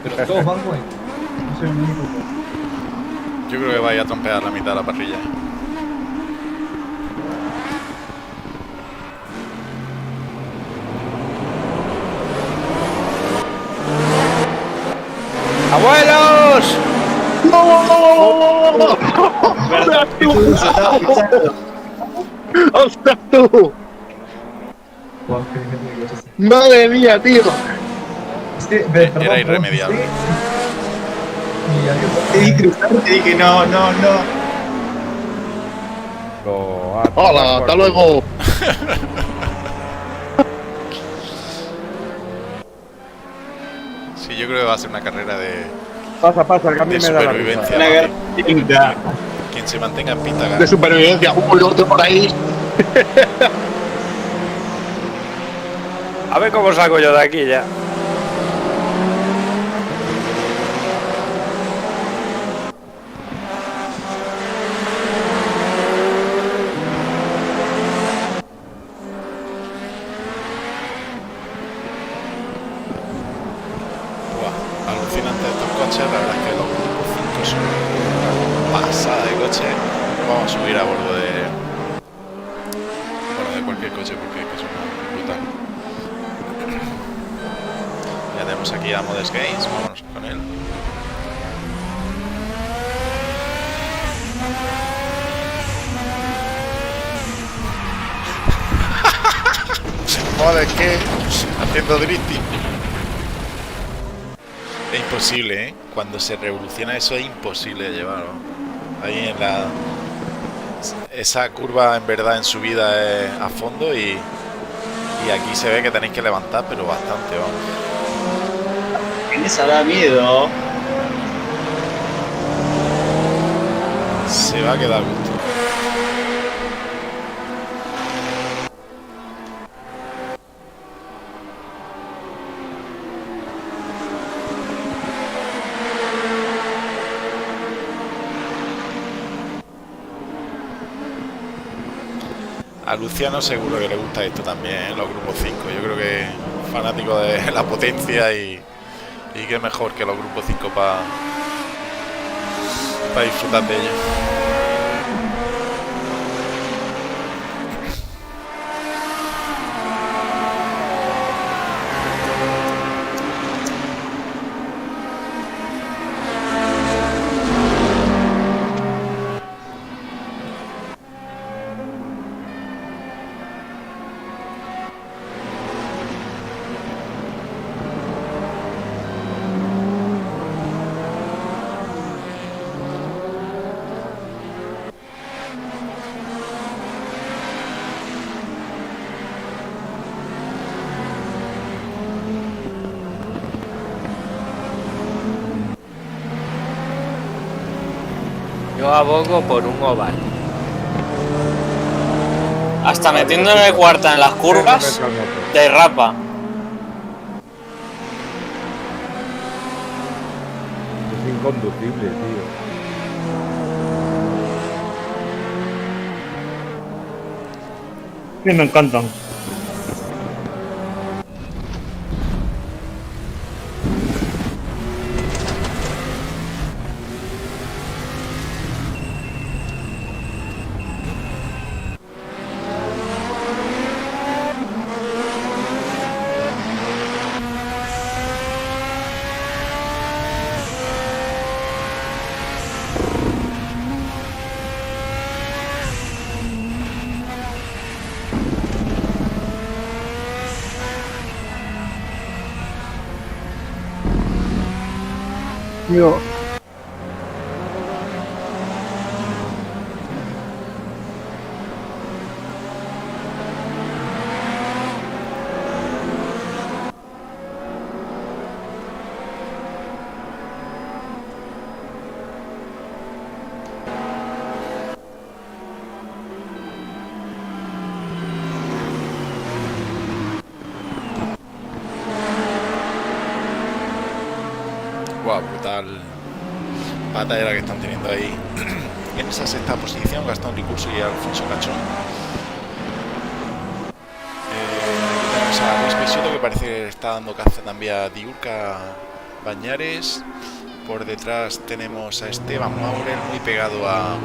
Pero todos van, güey. No soy el único. Yo creo que vaya a trompear la mitad de la parrilla. ¡Abuelos! ¡No! ¡Ostras tú! ¡Madre mía, tío! Era irremediable. Te di cruzar, te dije no. ¡Hola! ¡Hasta luego! Sí, yo creo que va a ser una carrera de Pasa, que a mí me da la supervivencia. risa. Quien se mantenga en pista gana. De supervivencia, un otro por ahí. A ver cómo salgo yo de aquí ya. Alucinante estos coches, la verdad es que los grupos 5 son una pasada de coche. Vamos a subir a bordo de cualquier coche porque es que son brutal. Ya tenemos aquí a Modest Games, vámonos con él. Joder, que haciendo drifting. Es imposible, ¿eh? Cuando se revoluciona eso es imposible de llevar, ¿no? Ahí en la... Esa curva en verdad en subida es a fondo y aquí se ve que tenéis que levantar, pero bastante, vamos. En esa da miedo. Se va a quedar a gusto. A Luciano seguro que le gusta esto también, los grupos 5. Yo creo que fanático de la potencia y qué mejor que los grupos 5 para disfrutar de ello. Yo abogo por un oval. Hasta metiéndole cuarta en las curvas, derrapa. Es inconducible, tío. Sí, me encantan. Tío, Wow, brutal batalla que están teniendo ahí. En esa sexta posición, Gastón Ricurso y Alfonso Cachón. Tenemos a Luis Peixoto, que parece que está dando caza también a Diurca Bañares. Por detrás tenemos a Esteban Maurel, muy pegado a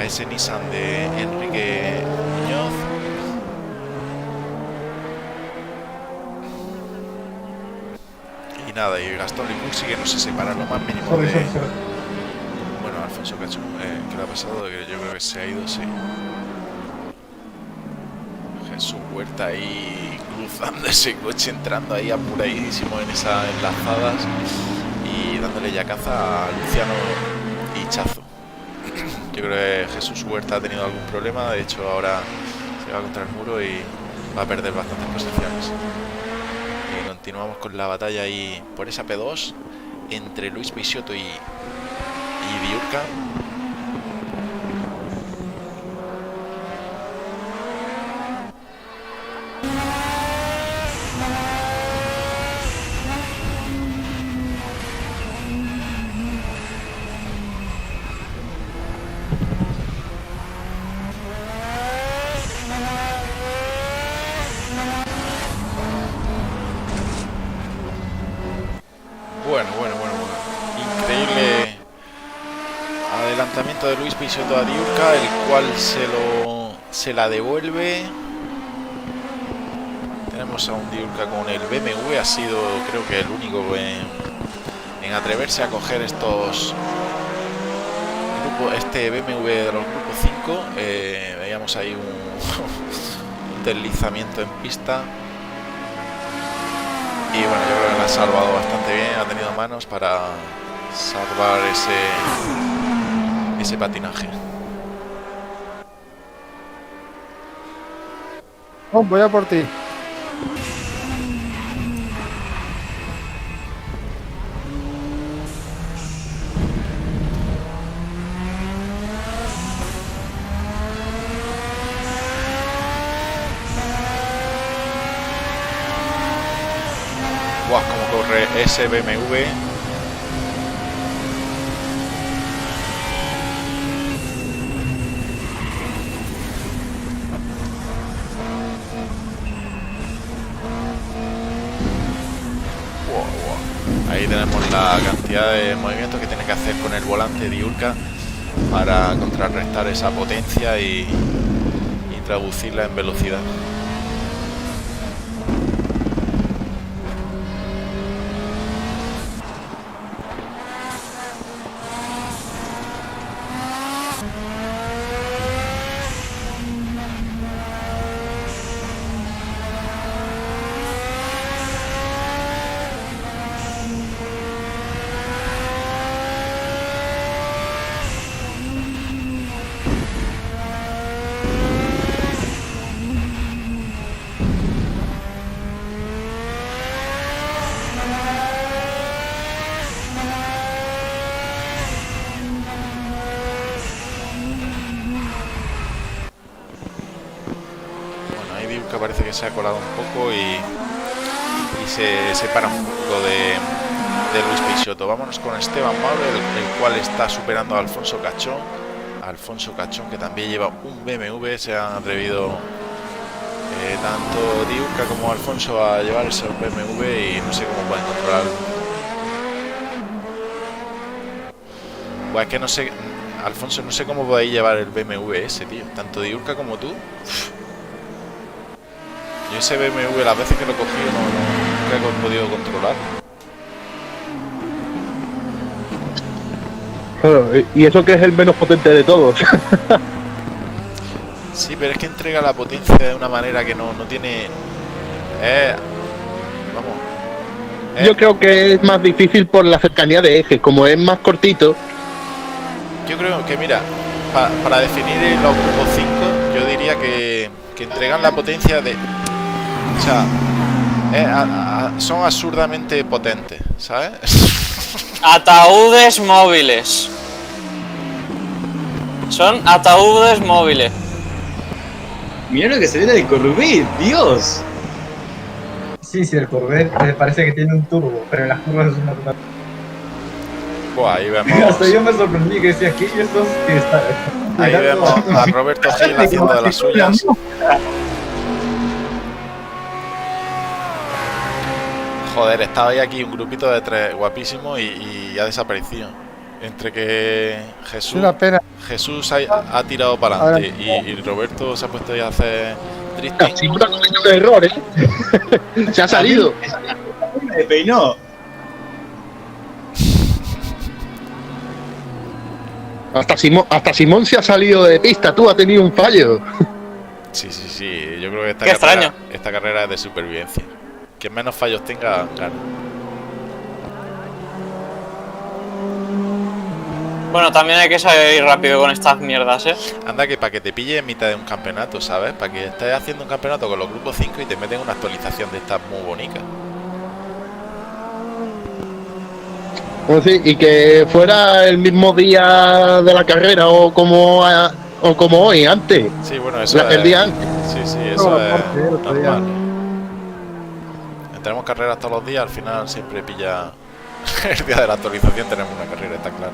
ese Nissan de Enrique Muñoz. Y nada, y Gastón Ricursi, que no se separa lo más mínimo de... Bueno, Alfonso Cachón, ¿qué le ha pasado? Yo creo que se ha ido, sí. Jesús Huerta ahí cruzando ese coche, entrando ahí apuradísimo en esas enlazadas y dándole ya caza a Luciano y Chazo. Yo creo que Jesús Huerta ha tenido algún problema, de hecho ahora se va contra el muro y va a perder bastantes posiciones. Y continuamos con la batalla ahí por esa P2 entre Luis Peixoto y Diurca. Increíble adelantamiento de Luis Peixoto a Diurca, el cual se la devuelve. Tenemos a un Diurca con el BMW, ha sido creo que el único en atreverse a coger estos este BMW de los grupos 5. Veíamos ahí un deslizamiento en pista. Y bueno, yo creo que la ha salvado bastante bien, ha tenido manos para salvar ese patinaje. oh, voy a por ti. Guau, cómo corre ese BMW. Ahí tenemos la cantidad de movimientos que tiene que hacer con el volante Diurka para contrarrestar esa potencia y traducirla en velocidad. Parece que se ha colado un poco y se separa un poco de Luis Peixoto. Vámonos con Esteban Maurer, el cual está superando a Alfonso Cachón. Alfonso Cachón, que también lleva un BMW. Se han atrevido tanto Diurka como Alfonso a llevar ese BMW y no sé cómo pueden controlarlo. Pues es que no sé, Alfonso, no sé cómo podéis llevar el BMW ese, tío. Tanto Diurka como tú. Yo ese BMW las veces que lo he cogido nunca he podido controlar. Bueno, y eso que es el menos potente de todos. Sí, pero es que entrega la potencia de una manera que no tiene... vamos. Yo creo que es más difícil por la cercanía de ejes, como es más cortito. Yo creo que, mira, para definir los grupos 5, yo diría que entregan la potencia de... O sea, son absurdamente potentes, ¿sabes? Ataúdes móviles. Son ataúdes móviles. Mira lo que se ve del Corvette, Dios. Sí, el Corvette parece que tiene un turbo, pero en las curvas es una total. Buah, ahí vemos. Hasta yo me sorprendí que decía, ¿qué estos que están? Ahí vemos a Roberto Gil haciendo de las suyas. Joder, estaba ahí aquí un grupito de 3 guapísimo y ha desaparecido. Entre que Jesús ha tirado para adelante y Roberto se ha puesto ya a hacer drifting. Casi una comisión de errores. Se ha salido. Me peinó. Hasta Simón se ha salido de pista. Tú has tenido un fallo. Sí. Yo creo que esta carrera es de supervivencia. Quien menos fallos tenga, gana. Bueno, también hay que saber ir rápido con estas mierdas, ¿eh? Anda, que para que te pille en mitad de un campeonato, ¿sabes? Para que estés haciendo un campeonato con los grupos 5 y te meten una actualización de estas muy bonitas. Pues sí, y que fuera el mismo día de la carrera o como hoy, antes. Sí, bueno, eso el día antes. Sí, eso es normal. Tenemos carreras todos los días, al final siempre pilla el día de la actualización, tenemos una carrera, está claro.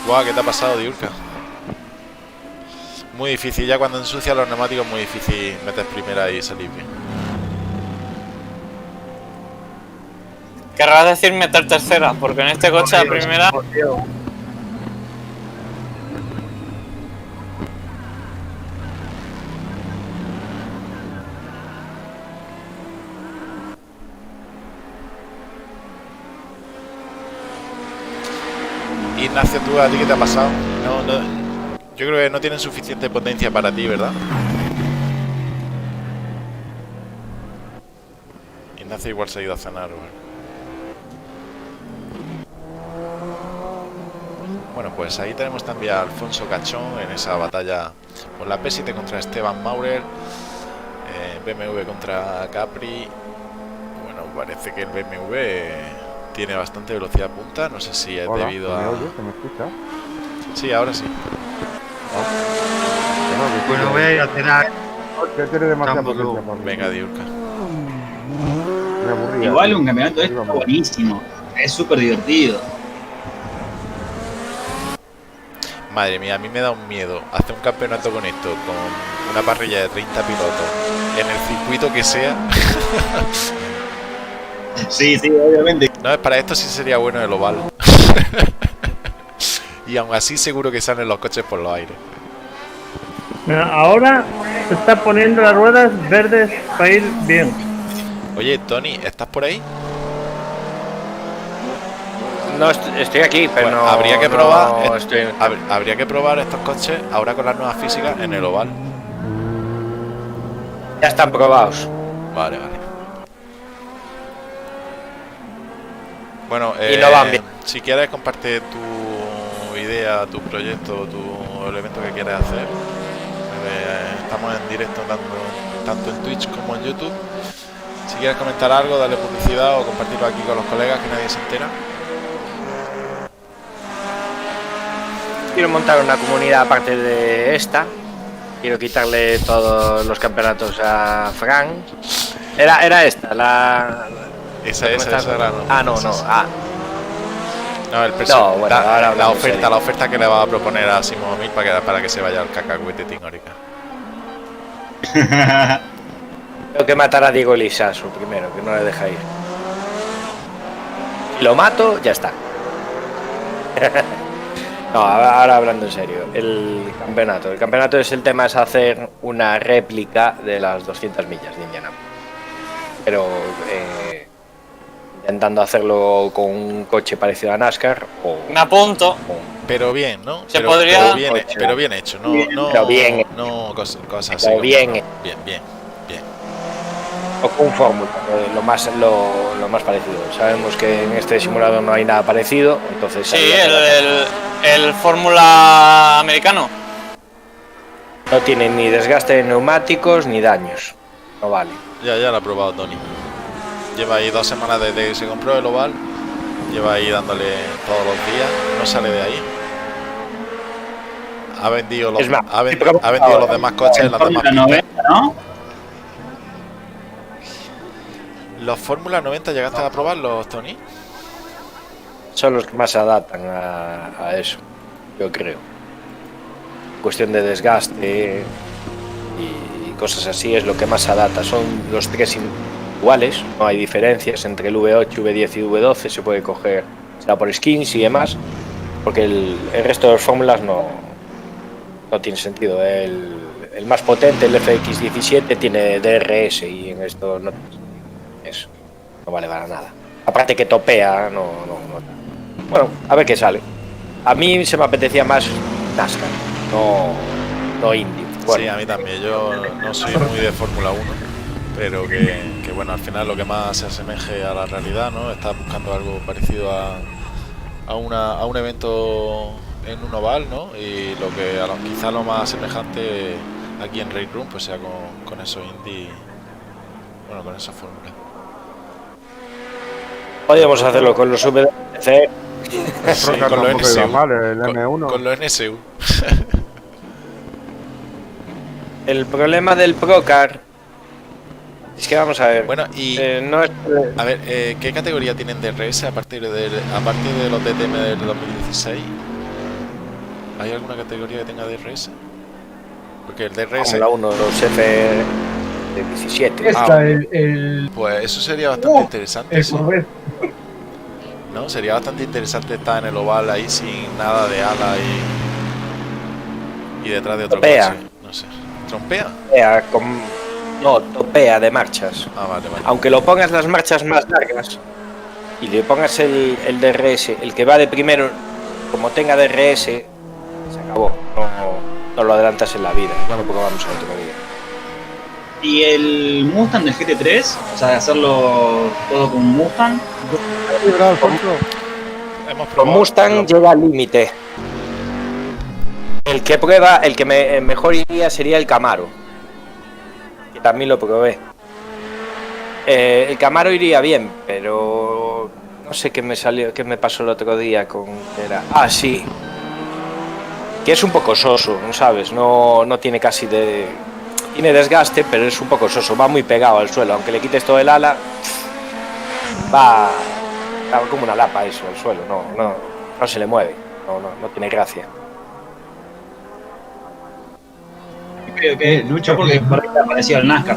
Guau, ¿qué te ha pasado, Diurka? Muy difícil, ya cuando ensucias los neumáticos es muy difícil meter primera y salir bien. Querrás decir meter tercera, porque en este coche la primera... Ignacio, ¿tú a ti qué te ha pasado? Yo creo que no tienen suficiente potencia para ti, ¿verdad? Ignacio igual se ha ido a cenar. Bueno, pues ahí tenemos también a Alfonso Cachón en esa batalla por la P7 contra Esteban Maurer, BMW contra Capri. Bueno, parece que el BMW tiene bastante velocidad punta, no sé si es debido a... ¿Me oyes? ¿Me escuchas? Sí, ahora sí. Bueno, voy a ir a cenar. Que tiene demasiada potencia para mí. Venga, Diurka. Me aburría. Igual un campeonato es buenísimo. Es súper divertido. Madre mía, a mí me da un miedo hacer un campeonato con esto, con una parrilla de 30 pilotos, en el circuito que sea. Sí, obviamente. No, para esto sí sería bueno el oval. Y aún así seguro que salen los coches por los aires. Mira, ahora se está poniendo las ruedas verdes para ir bien. Oye, Tony, ¿estás por ahí? No, estoy aquí, pero Bueno, no. habría que probar. no estoy... Habría que probar estos coches ahora con las nuevas físicas en el oval. Ya están probados. Vale. Bueno, Y no van bien. si quieres comparte tu idea, tu proyecto, el evento que quieres hacer. Estamos en directo tanto en Twitch como en YouTube. Si quieres comentar algo, darle publicidad o compartirlo aquí con los colegas que nadie se entera. Quiero montar una comunidad aparte de esta. Quiero quitarle todos los campeonatos a Fran. Era esta, la... Esa era, no. Ah, no. No, el precio. No, bueno, ahora la oferta que le va a proponer a Simón Mil para que se vaya al cacahuete Tingórica. Tengo que matar a Diego Lisaso primero, que no le deja ir. Si lo mato, ya está. No, ahora hablando en serio, el campeonato es el tema, es hacer una réplica de las 200 millas de Indianapolis, pero intentando hacerlo con un coche parecido a NASCAR o... Me apunto. Pero bien, ¿no? Se podría... Pero bien hecho, no cosas así. Bien. O con Fórmula, lo más parecido. Sabemos que en este simulador no hay nada parecido, entonces... Sí, el Fórmula americano. No tiene ni desgaste de neumáticos ni daños. No vale. Ya lo ha probado Tony. Lleva ahí 2 semanas desde que se compró el oval. Lleva ahí dándole todos los días. No sale de ahí. Ha vendido los demás coches en las demás pistas. ¿No? ¿Los Fórmula 90 llegaste a probarlos, Tony? Son los que más se adaptan a eso, yo creo. Cuestión de desgaste y cosas así es lo que más se adapta. Son los 3 iguales, no hay diferencias entre el V8, V10 y V12. Se puede coger, será por skins y demás, porque el resto de las fórmulas no tiene sentido. El más potente, el FX17, tiene DRS y en esto no vale para nada. Aparte que topea, no. Bueno, a ver qué sale. A mí se me apetecía más NASCAR, no Indy. Bueno. Sí, a mí también. Yo no soy muy de Fórmula 1, pero que bueno, al final lo que más se asemeje a la realidad, ¿no? Estás buscando algo parecido a un evento en un oval, ¿no? Y quizá lo más semejante aquí en Race Room pues sea con esos Indy, bueno, con esa fórmula. Podríamos hacerlo con los VDC. Sí, con los NSU. Mal, el M1. Con los NSU. El problema del Procar es que vamos a ver. Bueno, y a ver, ¿qué categoría tienen DRS aparte de los DTM del 2016? ¿Hay alguna categoría que tenga DRS? Porque el DRS... Fórmula 1, los F17. Pues eso sería bastante interesante. Sí. ¿No? Sería bastante interesante estar en el oval ahí sin nada de ala y detrás de otro coche. No sé. ¿Trompea? Topea de marchas. Vale. Aunque lo pongas las marchas más largas y le pongas el DRS, el que va de primero, como tenga DRS, se acabó. No lo adelantas en la vida. Bueno, porque vamos a otro día. ¿Y el Mustang del GT3? O sea, hacerlo todo con Mustang. Con Mustang llega al límite. El que mejor iría sería el Camaro, que también lo probé. El Camaro iría bien, pero no sé qué me pasó el otro día sí, que es un poco soso, ¿no sabes? No tiene casi tiene desgaste, pero es un poco soso, va muy pegado al suelo. Aunque le quites todo el ala, va como una lapa eso al suelo, no se le mueve, no tiene gracia. Lucho, porque parecía el NASCAR.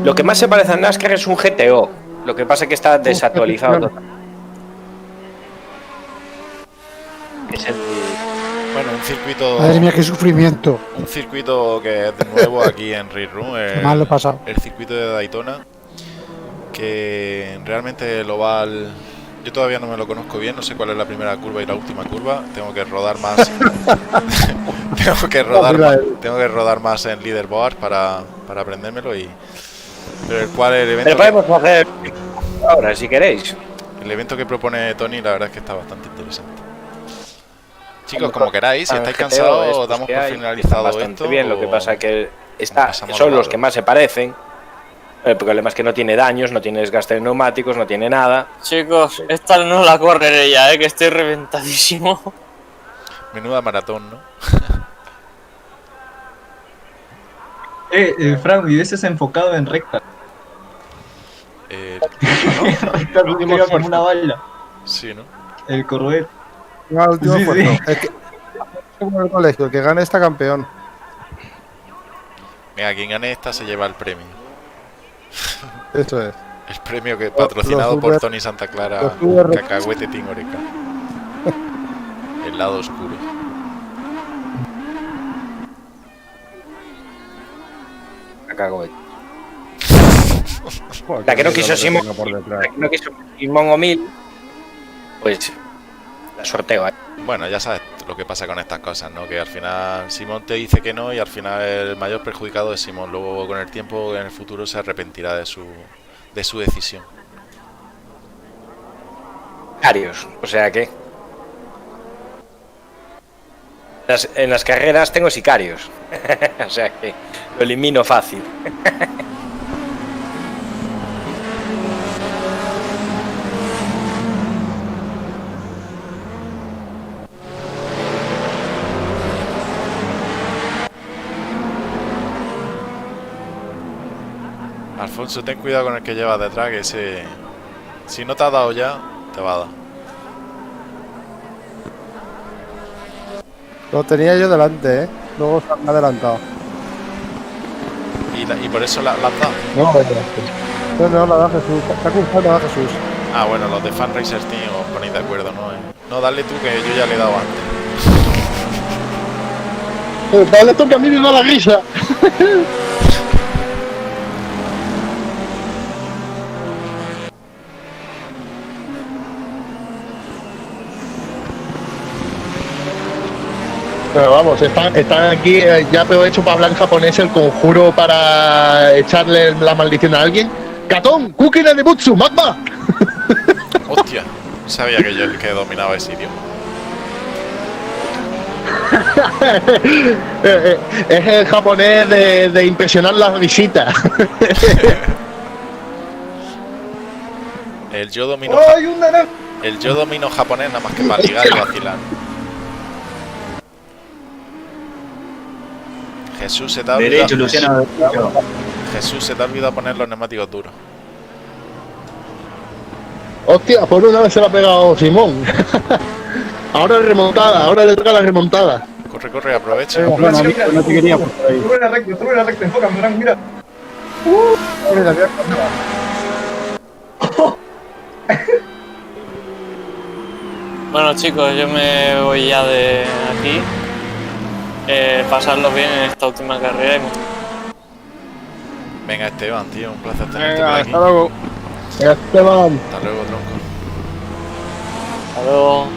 Lo que más se parece al NASCAR es un GTO. Lo que pasa es que está desactualizado. Bueno, un circuito. Madre mía, qué sufrimiento. Un circuito que es de nuevo aquí en Red Room. Qué mal lo he pasado. El circuito de Daytona. Que realmente el oval. Yo todavía no me lo conozco bien, no sé cuál es la primera curva y la última curva. Tengo que rodar más. tengo que rodar más en leaderboard para aprendérmelo pero el evento. Pero podemos hacer ahora si queréis. El evento que propone Tony, la verdad es que está bastante interesante. Chicos, como queráis, si estáis cansados, damos por finalizado bastante esto. Bien, lo que pasa que son los que más se parecen. El problema es que no tiene daños, no tiene desgaste de neumáticos, no tiene nada. Chicos, esta no la correré ya, que estoy reventadísimo. Menuda maratón, ¿no? Frank, mi vez es enfocado en recta. ¿No? Recta iba como una bala. Sí, ¿no? El Corvette. No, el último Sí, esfuerzo. sí. Es que, como el colegio, el que gane está campeón. Venga, quien gane esta se lleva el premio. Eso es. El premio que patrocinado por Tony Santa Clara, Cacahuete Team Oreca. El lado oscuro. Cacahuete. La que no quiso Simón, o Mil, pues la sorteo. Bueno, ya sabes lo que pasa con estas cosas, ¿no? Que al final Simón te dice que no y al final el mayor perjudicado es Simón. Luego con el tiempo, en el futuro, se arrepentirá de su decisión. Arios, o sea que en las carreras tengo sicarios. O sea que lo elimino fácil. Alfonso, ten cuidado con el que llevas detrás, que ese... Si no te ha dado ya, te va a dar. Lo tenía yo delante, luego se me ha adelantado. ¿Y por eso la has dado? No, la da Jesús. Está cruzando, la da Jesús. Ah, bueno, los de Fan Racers Team os ponéis de acuerdo, ¿no? No, dale tú, que yo ya le he dado antes. Dale tú, que a mí me da la risa. Pero vamos, están aquí, ya he hecho para hablar en japonés el conjuro para echarle la maldición a alguien. ¡Katon! ¡Kuki de Nebutsu! ¡Magma! Hostia, sabía que yo el que dominaba ese idioma. Es el japonés de impresionar las visitas. El yo domino japonés nada más que para ligar y vacilar. Jesús, se te ha olvidado. Derecho, Luciano. Jesús, se te ha olvidado poner los neumáticos duros. Hostia, por una vez se la ha pegado Simón. Ahora es remontada, ahora le toca la remontada. Corre, aprovecha. No te quería por ahí. Tuve la recta, enfócame, Frank, mira. Bueno, chicos, yo me voy ya de aquí. Pasarlo bien en esta última carrera. Venga, Esteban, tío, un placer tenerte por aquí. Hasta luego. Esteban. Hasta luego, tronco. Hasta luego.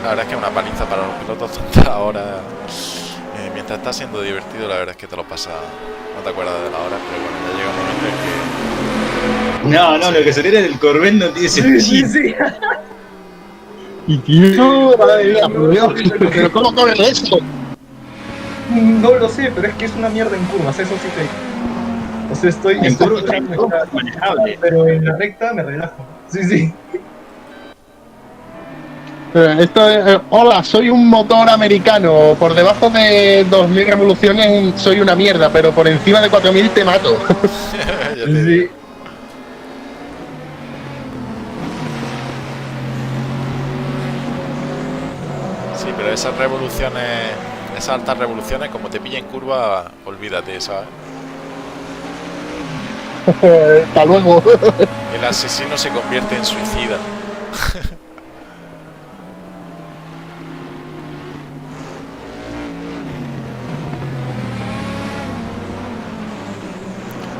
La verdad es que es una paliza para los pilotos tontas ahora. Mientras está siendo divertido, la verdad es que te lo pasa. No te acuerdas de la hora, pero bueno, ya llega un momento en que. No, lo que sería el Corvette no tiene sentido. Sí. Y tío, madre mía, por Dios, pero ¿cómo corre eso? No lo sé, pero es que es una mierda en curvas, eso sí te... O sea, estoy manejable, pero en la recta me relajo. Sí. Esto es, hola, soy un motor americano. Por debajo de 2000 revoluciones soy una mierda, pero por encima de 4000 te mato. Sí. Sí, pero esas revoluciones Esas altas revoluciones, como te pilla en curva, olvídate, ¿sabes? Hasta luego. El asesino se convierte en suicida.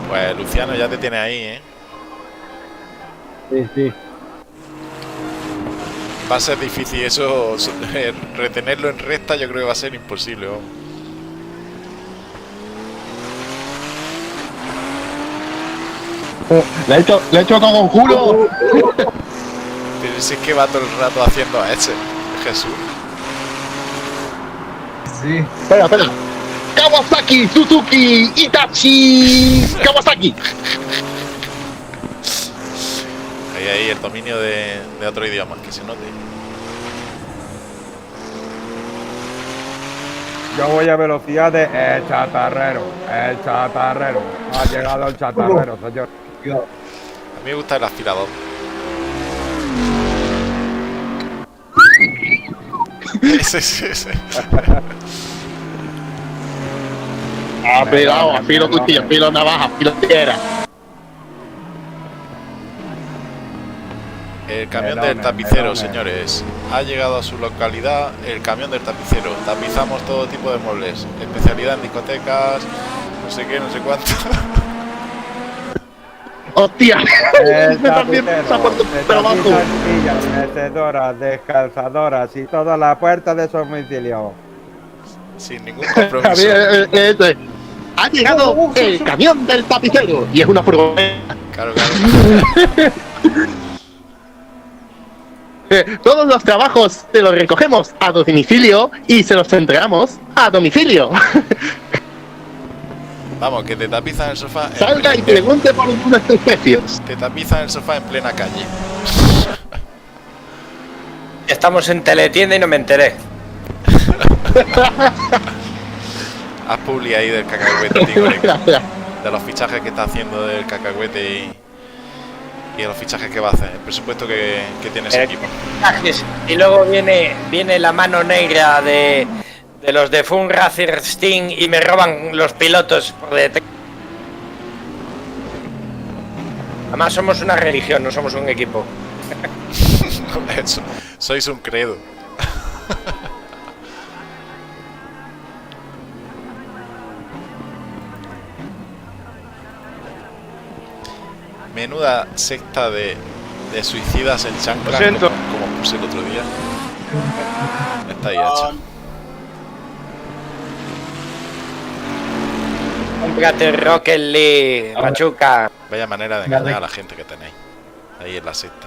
Pues Luciano ya te tiene ahí, ¿eh? Sí, sí. Va a ser difícil eso, retenerlo en recta yo creo que va a ser imposible, vamos. Le he hecho todo un juro. Pero si es que va todo el rato haciendo a ese, Jesús. Sí. Espera. Kawasaki, Suzuki, Itachi, Kawasaki. Ahí el dominio de otro idioma, que se note. Yo voy a velocidad de el chatarrero. Ha llegado el chatarrero, señor. A mí me gusta el aspirador. Ese. Afilo cuchillo, afilo navaja, afilo tijera. El camión del tapicero, señores. Ha llegado a su localidad el camión del tapicero. Tapizamos todo tipo de muebles. Especialidad en discotecas, no sé qué, no sé cuánto. ¡Hostia! El tapicero, sillas, mecedoras, descalzadoras y toda la puerta de su domicilio. Sin ningún compromiso. Ha llegado el camión del tapicero y es una furgoneta. Claro. Todos los trabajos te los recogemos a domicilio y se los entregamos a domicilio. Vamos, que te tapizan el sofá. Salga y pregunte por unas especies. Te tapizan el sofá en plena calle. Estamos en teletienda y no me enteré. Haz publi ahí del cacahuete, tío. De los fichajes que está haciendo del cacahuete y de los fichajes que va a hacer. El presupuesto que tiene ese equipo. Y luego viene la mano negra de los de Fun Racer Steam y me roban los pilotos por detrás. Además somos una religión, no somos un equipo. Eso, sois un credo. Menuda secta de suicidas en chancla, como puse el otro día. Está ahí hecho. Cómprate Rocket League, Machuca. Vaya manera de engañar a la gente que tenéis ahí en la secta.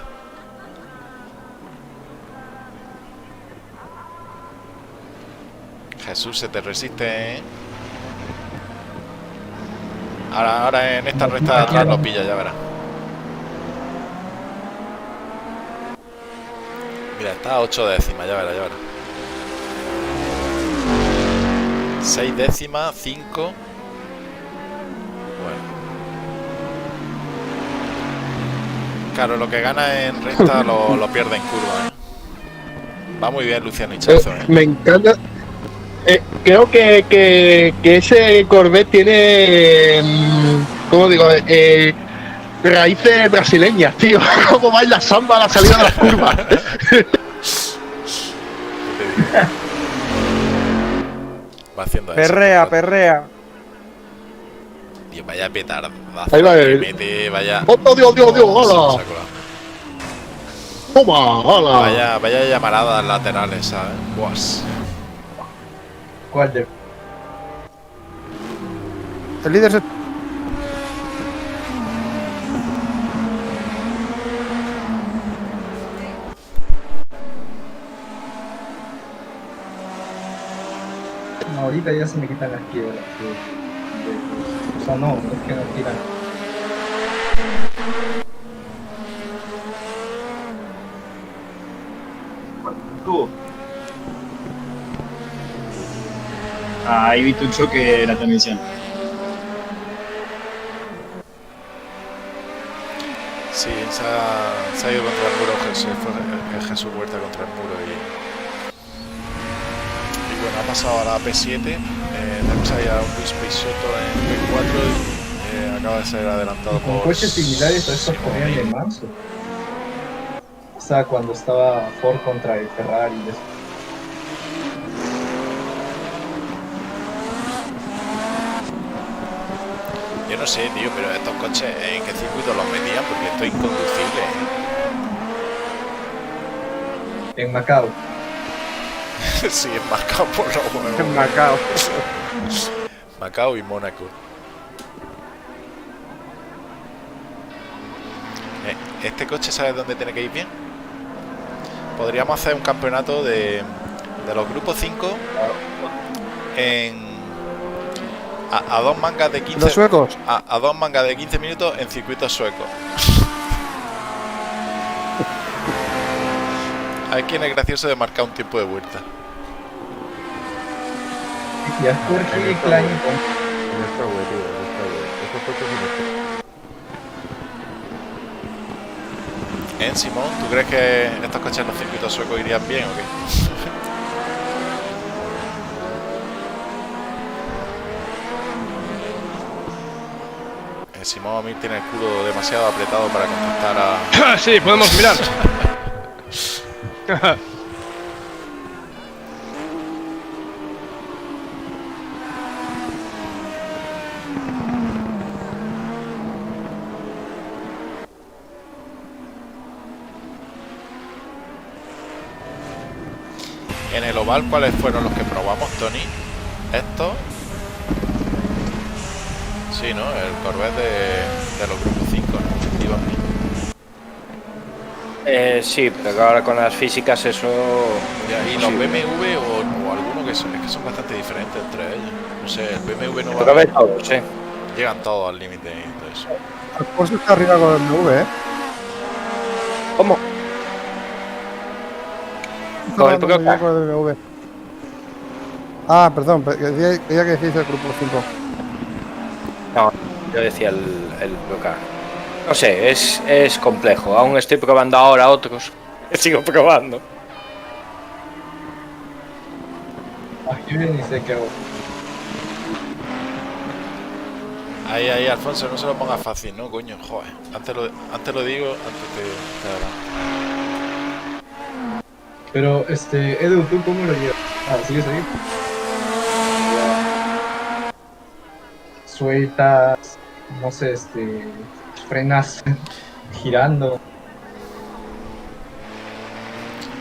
Jesús se te resiste, ¿eh? Ahora en esta recta de atrás lo pilla, ya verás. Mira, está a 8 décimas, ya verás. 6 décimas, 5. Bueno. Claro, lo que gana en recta lo pierde en curva, ¿eh? Va muy bien Luciano Hichazo, ¿eh? Me encanta. Creo que ese Corvette tiene, ¿cómo digo? Raíces brasileñas, tío. Cómo baila samba a la salida de las curvas. Va haciendo Perrea. Dios, vaya petardazo. Ahí va que mete, vaya. ¡Oh, Dios! ¡Hola! ¡Toma! ¡Hola! Vaya llamaradas laterales, ¿sabes? Guas. ¿Cuál de? El líder se... Ahorita ya se me quitan las quiebras. O sea, no es que no tiran. Ahí vi tu choque de la transmisión. Sí, se ha ido contra el muro Jesús Huerta contra el muro y bueno, ha pasado a la P7. Tenemos ahí a un Luis Peixoto en P4 y acaba de ser adelantado Con por... coches similares a estos ponían de manso. O sea, cuando estaba Ford contra el Ferrari y eso. Yo no sé, tío, pero estos coches en qué circuito los metían porque esto es inconducible. En Macao. Sí, en Macao por lo menos. En Macao. Macao y Mónaco. Este coche, ¿sabes dónde tiene que ir bien? Podríamos hacer un campeonato de los grupos 5 a 2 mangas de 15 ¿Los suecos? a 2 mangas de 15 minutos en circuitos suecos. Hay quien es gracioso de marcar un tiempo de vuelta. Y a Jorge Klein Simón, ¿tú crees que estos coches en los circuitos suecos irían bien o qué? Simón Amir tiene el culo demasiado apretado para contestar a... Sí, podemos mirar. En el oval, ¿cuáles fueron los que probamos, Tony? ¿Esto? Sí, ¿no? El Corvette de los grupos 5, ¿no? Sí, pero ahora con las físicas eso... Y los BMW o alguno que son bastante diferentes entre ellos. No sé, el BMW no va a... todos, sí. Llegan todos al límite y todo eso. Alfonso está arriba con el BMW, ¿eh? ¿Cómo? Con el BMW. Ah, perdón, creía que decís el grupo 5. No, yo decía el blocar. No sé, es complejo. Aún estoy probando ahora otros. Sigo probando. Yo ni sé qué hago. Ahí, Alfonso, no se lo pongas fácil, ¿no, coño? Joder, antes lo digo, antes te hablamos. Pero, Edu, ¿tú cómo lo llevas? ¿Sigues ahí? Sueltas, no sé, frenas girando.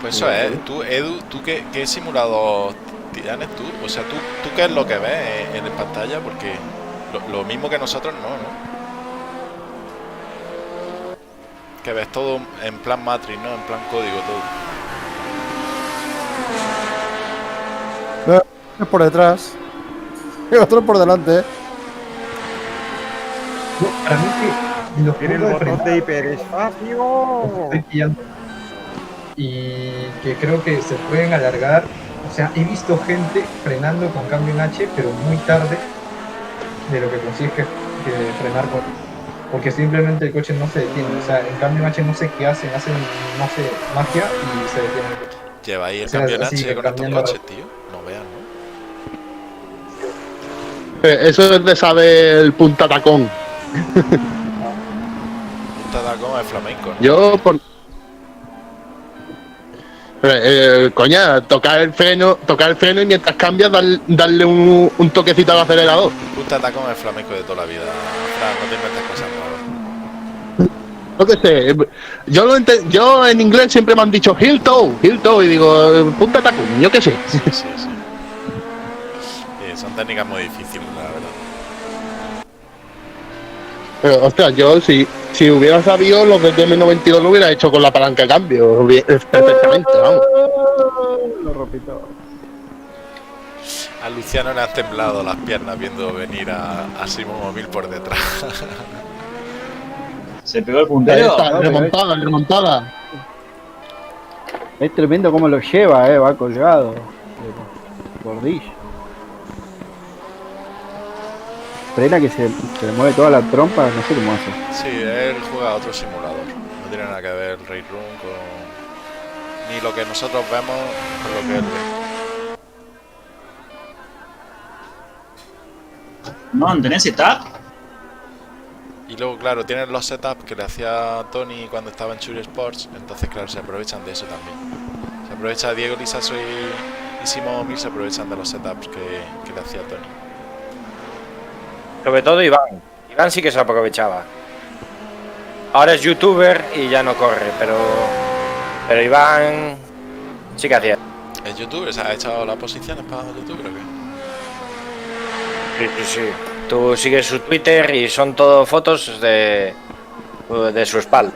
Pues eso es, tú, Edu, ¿tú qué simulador tienes tú? O sea, ¿tú qué es lo que ves en pantalla? Porque lo mismo que nosotros no. Que ves todo en plan Matrix, ¿no? En plan código todo. Uno por detrás. Y otro por delante. No, para mí que los tiene el botón de hiperespacio. Y que creo que se pueden alargar. O sea, he visto gente frenando con cambio en H, pero muy tarde de lo que consigues que frenar porque simplemente el coche no se detiene. O sea, en cambio en H no sé qué hacen, no sé, magia y se detiene. Lleva ahí el cambio en H con estos coches, tío. No vean, ¿no? Eso es de saber el punta tacón. Punta tacón es flamenco, ¿no? Yo por... coña, tocar el freno y mientras cambias darle un toquecito al acelerador. Punta tacón es flamenco de toda la vida. Fran, no te inventes cosas nuevas. Yo qué sé, yo en inglés siempre me han dicho heel toe, y digo, punta tacón, yo qué sé. Sí. Son técnicas muy difíciles, la verdad. Pero, ostras, yo si hubiera sabido los del DM92 lo hubiera hecho con la palanca de cambio, perfectamente, vamos. Lo repito. A Luciano le han temblado las piernas viendo venir a Simón Omil por detrás. Se pegó el puntero. Remontada. Es tremendo cómo lo lleva, va colgado. Gordillo. Frena que se le mueve toda la trompa, no sé cómo hace. Sí, él juega a otro simulador. No tiene nada que ver el Race Room con... ni lo que nosotros vemos con lo que él ve. No, ¿tenés setup? Y luego, claro, tienen los setups que le hacía Tony cuando estaba en Churi Sports, entonces, claro, se aprovechan de eso también. Se aprovecha Diego, Lisaso y Simón Mil, se aprovechan de los setups que le hacía Tony. Sobre todo Iván. Iván sí que se aprovechaba. Ahora es youtuber y ya no corre, pero Iván sí que hacía. ¿Es youtuber? ¿Se ha echado las posiciones para youtuber o qué? Sí. Tú sigues su Twitter y son todo fotos de su espalda.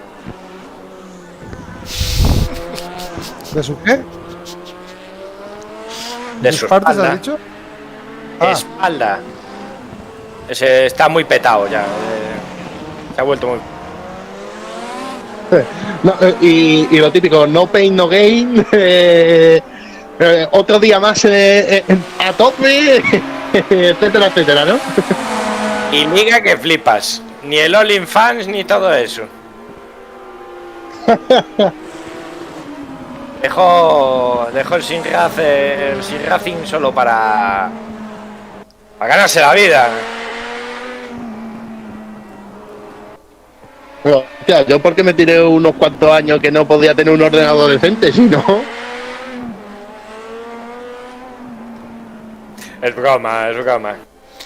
¿De su qué? De su partes espalda. has dicho? Espalda. Ese está muy petado ya. Se ha vuelto muy... No, y lo típico, no pain, no gain. Otro día más a tope, etcétera, etcétera, ¿no? Y liga que flipas. Ni el OnlyFans ni todo eso. Dejó el Sin Racing solo para ganarse la vida. Bueno, tía, yo porque me tiré unos cuantos años que no podía tener un ordenador decente, si no. Es broma.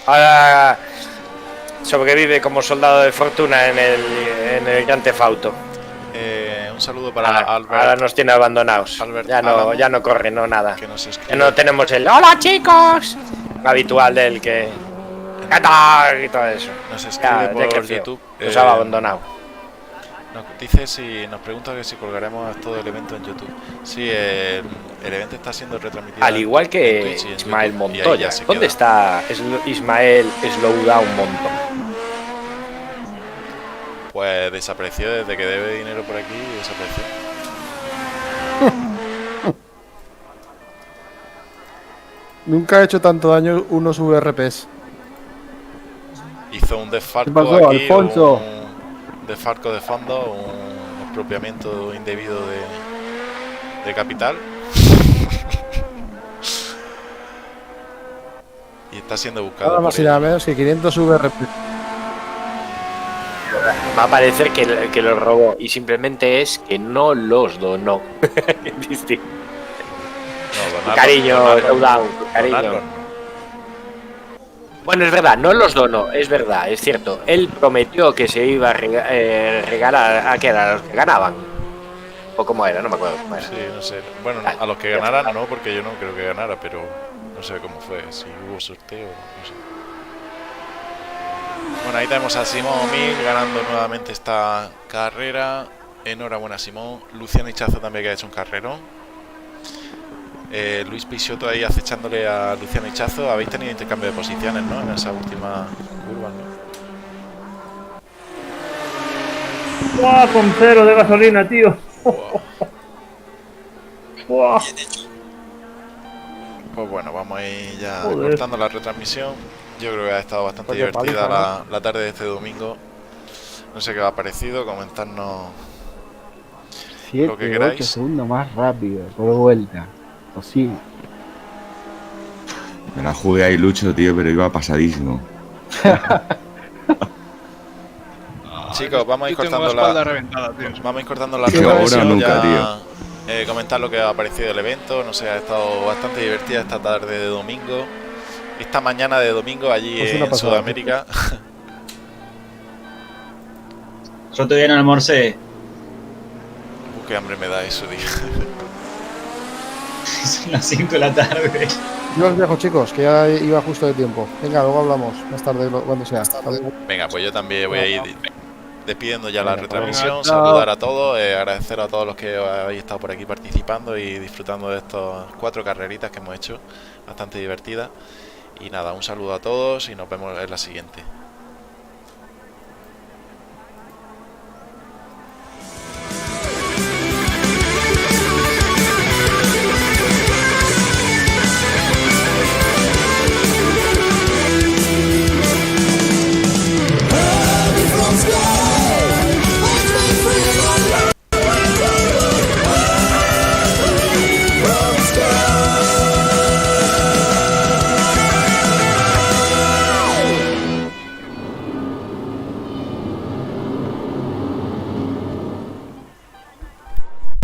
Ahora sobrevive como soldado de fortuna en el Grand Theft Auto. Un saludo para Albert. Ahora nos tiene abandonados. Albert Ya no corre, no nada. Que nos escribe. Ya no tenemos el ¡hola, chicos! Habitual del que... y todo eso. Nos escribe por YouTube. Nos ha abandonado. Nos pregunta que si colgaremos todo el evento en YouTube. Sí, el evento está siendo retransmitido. Al igual que Ismael Montoya. ¿Dónde está Ismael Slowdown Montoya? Pues desapareció desde que debe dinero por aquí, desapareció. Nunca ha hecho tanto daño unos VRPs. Hizo un desfalco ¿Qué pasó, aquí, Alfonso? un desfalco de fondos, un expropiamiento indebido de capital. Y está siendo buscado. Nada más y nada menos que 500 VRPs. Va a parecer que los robó y simplemente es que no los donó. Distinto. No, Cariño, Slowdown, cariño. Bueno, es verdad, no los donó, es verdad, es cierto. Él prometió que se iba a regalar a los que ganaban. ¿O cómo era? No me acuerdo cómo era. Sí, no sé. Bueno, a los que ganaran no, porque yo no creo que ganara, pero no sé cómo fue, si hubo sorteo, no sé. Bueno, ahí tenemos a Simón Mil ganando nuevamente esta carrera. Enhorabuena, Simón. Luciano Hichazo también, que ha hecho un carrerón. Luis Peixoto ahí acechándole a Luciano Hichazo. Habéis tenido intercambio de posiciones, ¿no? En esa última curva, ¿no? ¡Buah! Con 0 de gasolina, tío. ¡Buah! Pues bueno, vamos a ir ya Joder. cortando la retransmisión. Yo creo que ha estado bastante Vaya divertida paliza, la tarde de este domingo. No sé qué os ha parecido, comentarnos 7, lo que 8 queráis. segundos más rápido, por vuelta. Posible. Me la jugué ahí, Lucho, tío, pero iba pasadísimo. Chicos, vamos a ir Yo tengo cortando la espalda la reventada, tío. vamos a ir cortando la Sí, ahora retransmisión nunca, ya. Comentar lo que ha parecido el evento. No sé, ha estado bastante divertida esta tarde de domingo. Esta mañana de domingo allí Pues una en pasada. Sudamérica. Yo todavía no almorcé. Qué hambre me da eso, tío. Son las 5 de la tarde. Yo os dejo, chicos, que ya iba justo de tiempo. Venga, luego hablamos más tarde, cuando sea. Hasta luego. Venga, pues yo también voy a ir despidiendo ya la Venga, retransmisión. pues, chao. Saludar a todos, agradecer a todos los que habéis estado por aquí participando y disfrutando de estas 4 carreritas que hemos hecho, bastante divertidas. Y nada, un saludo a todos y nos vemos en la siguiente.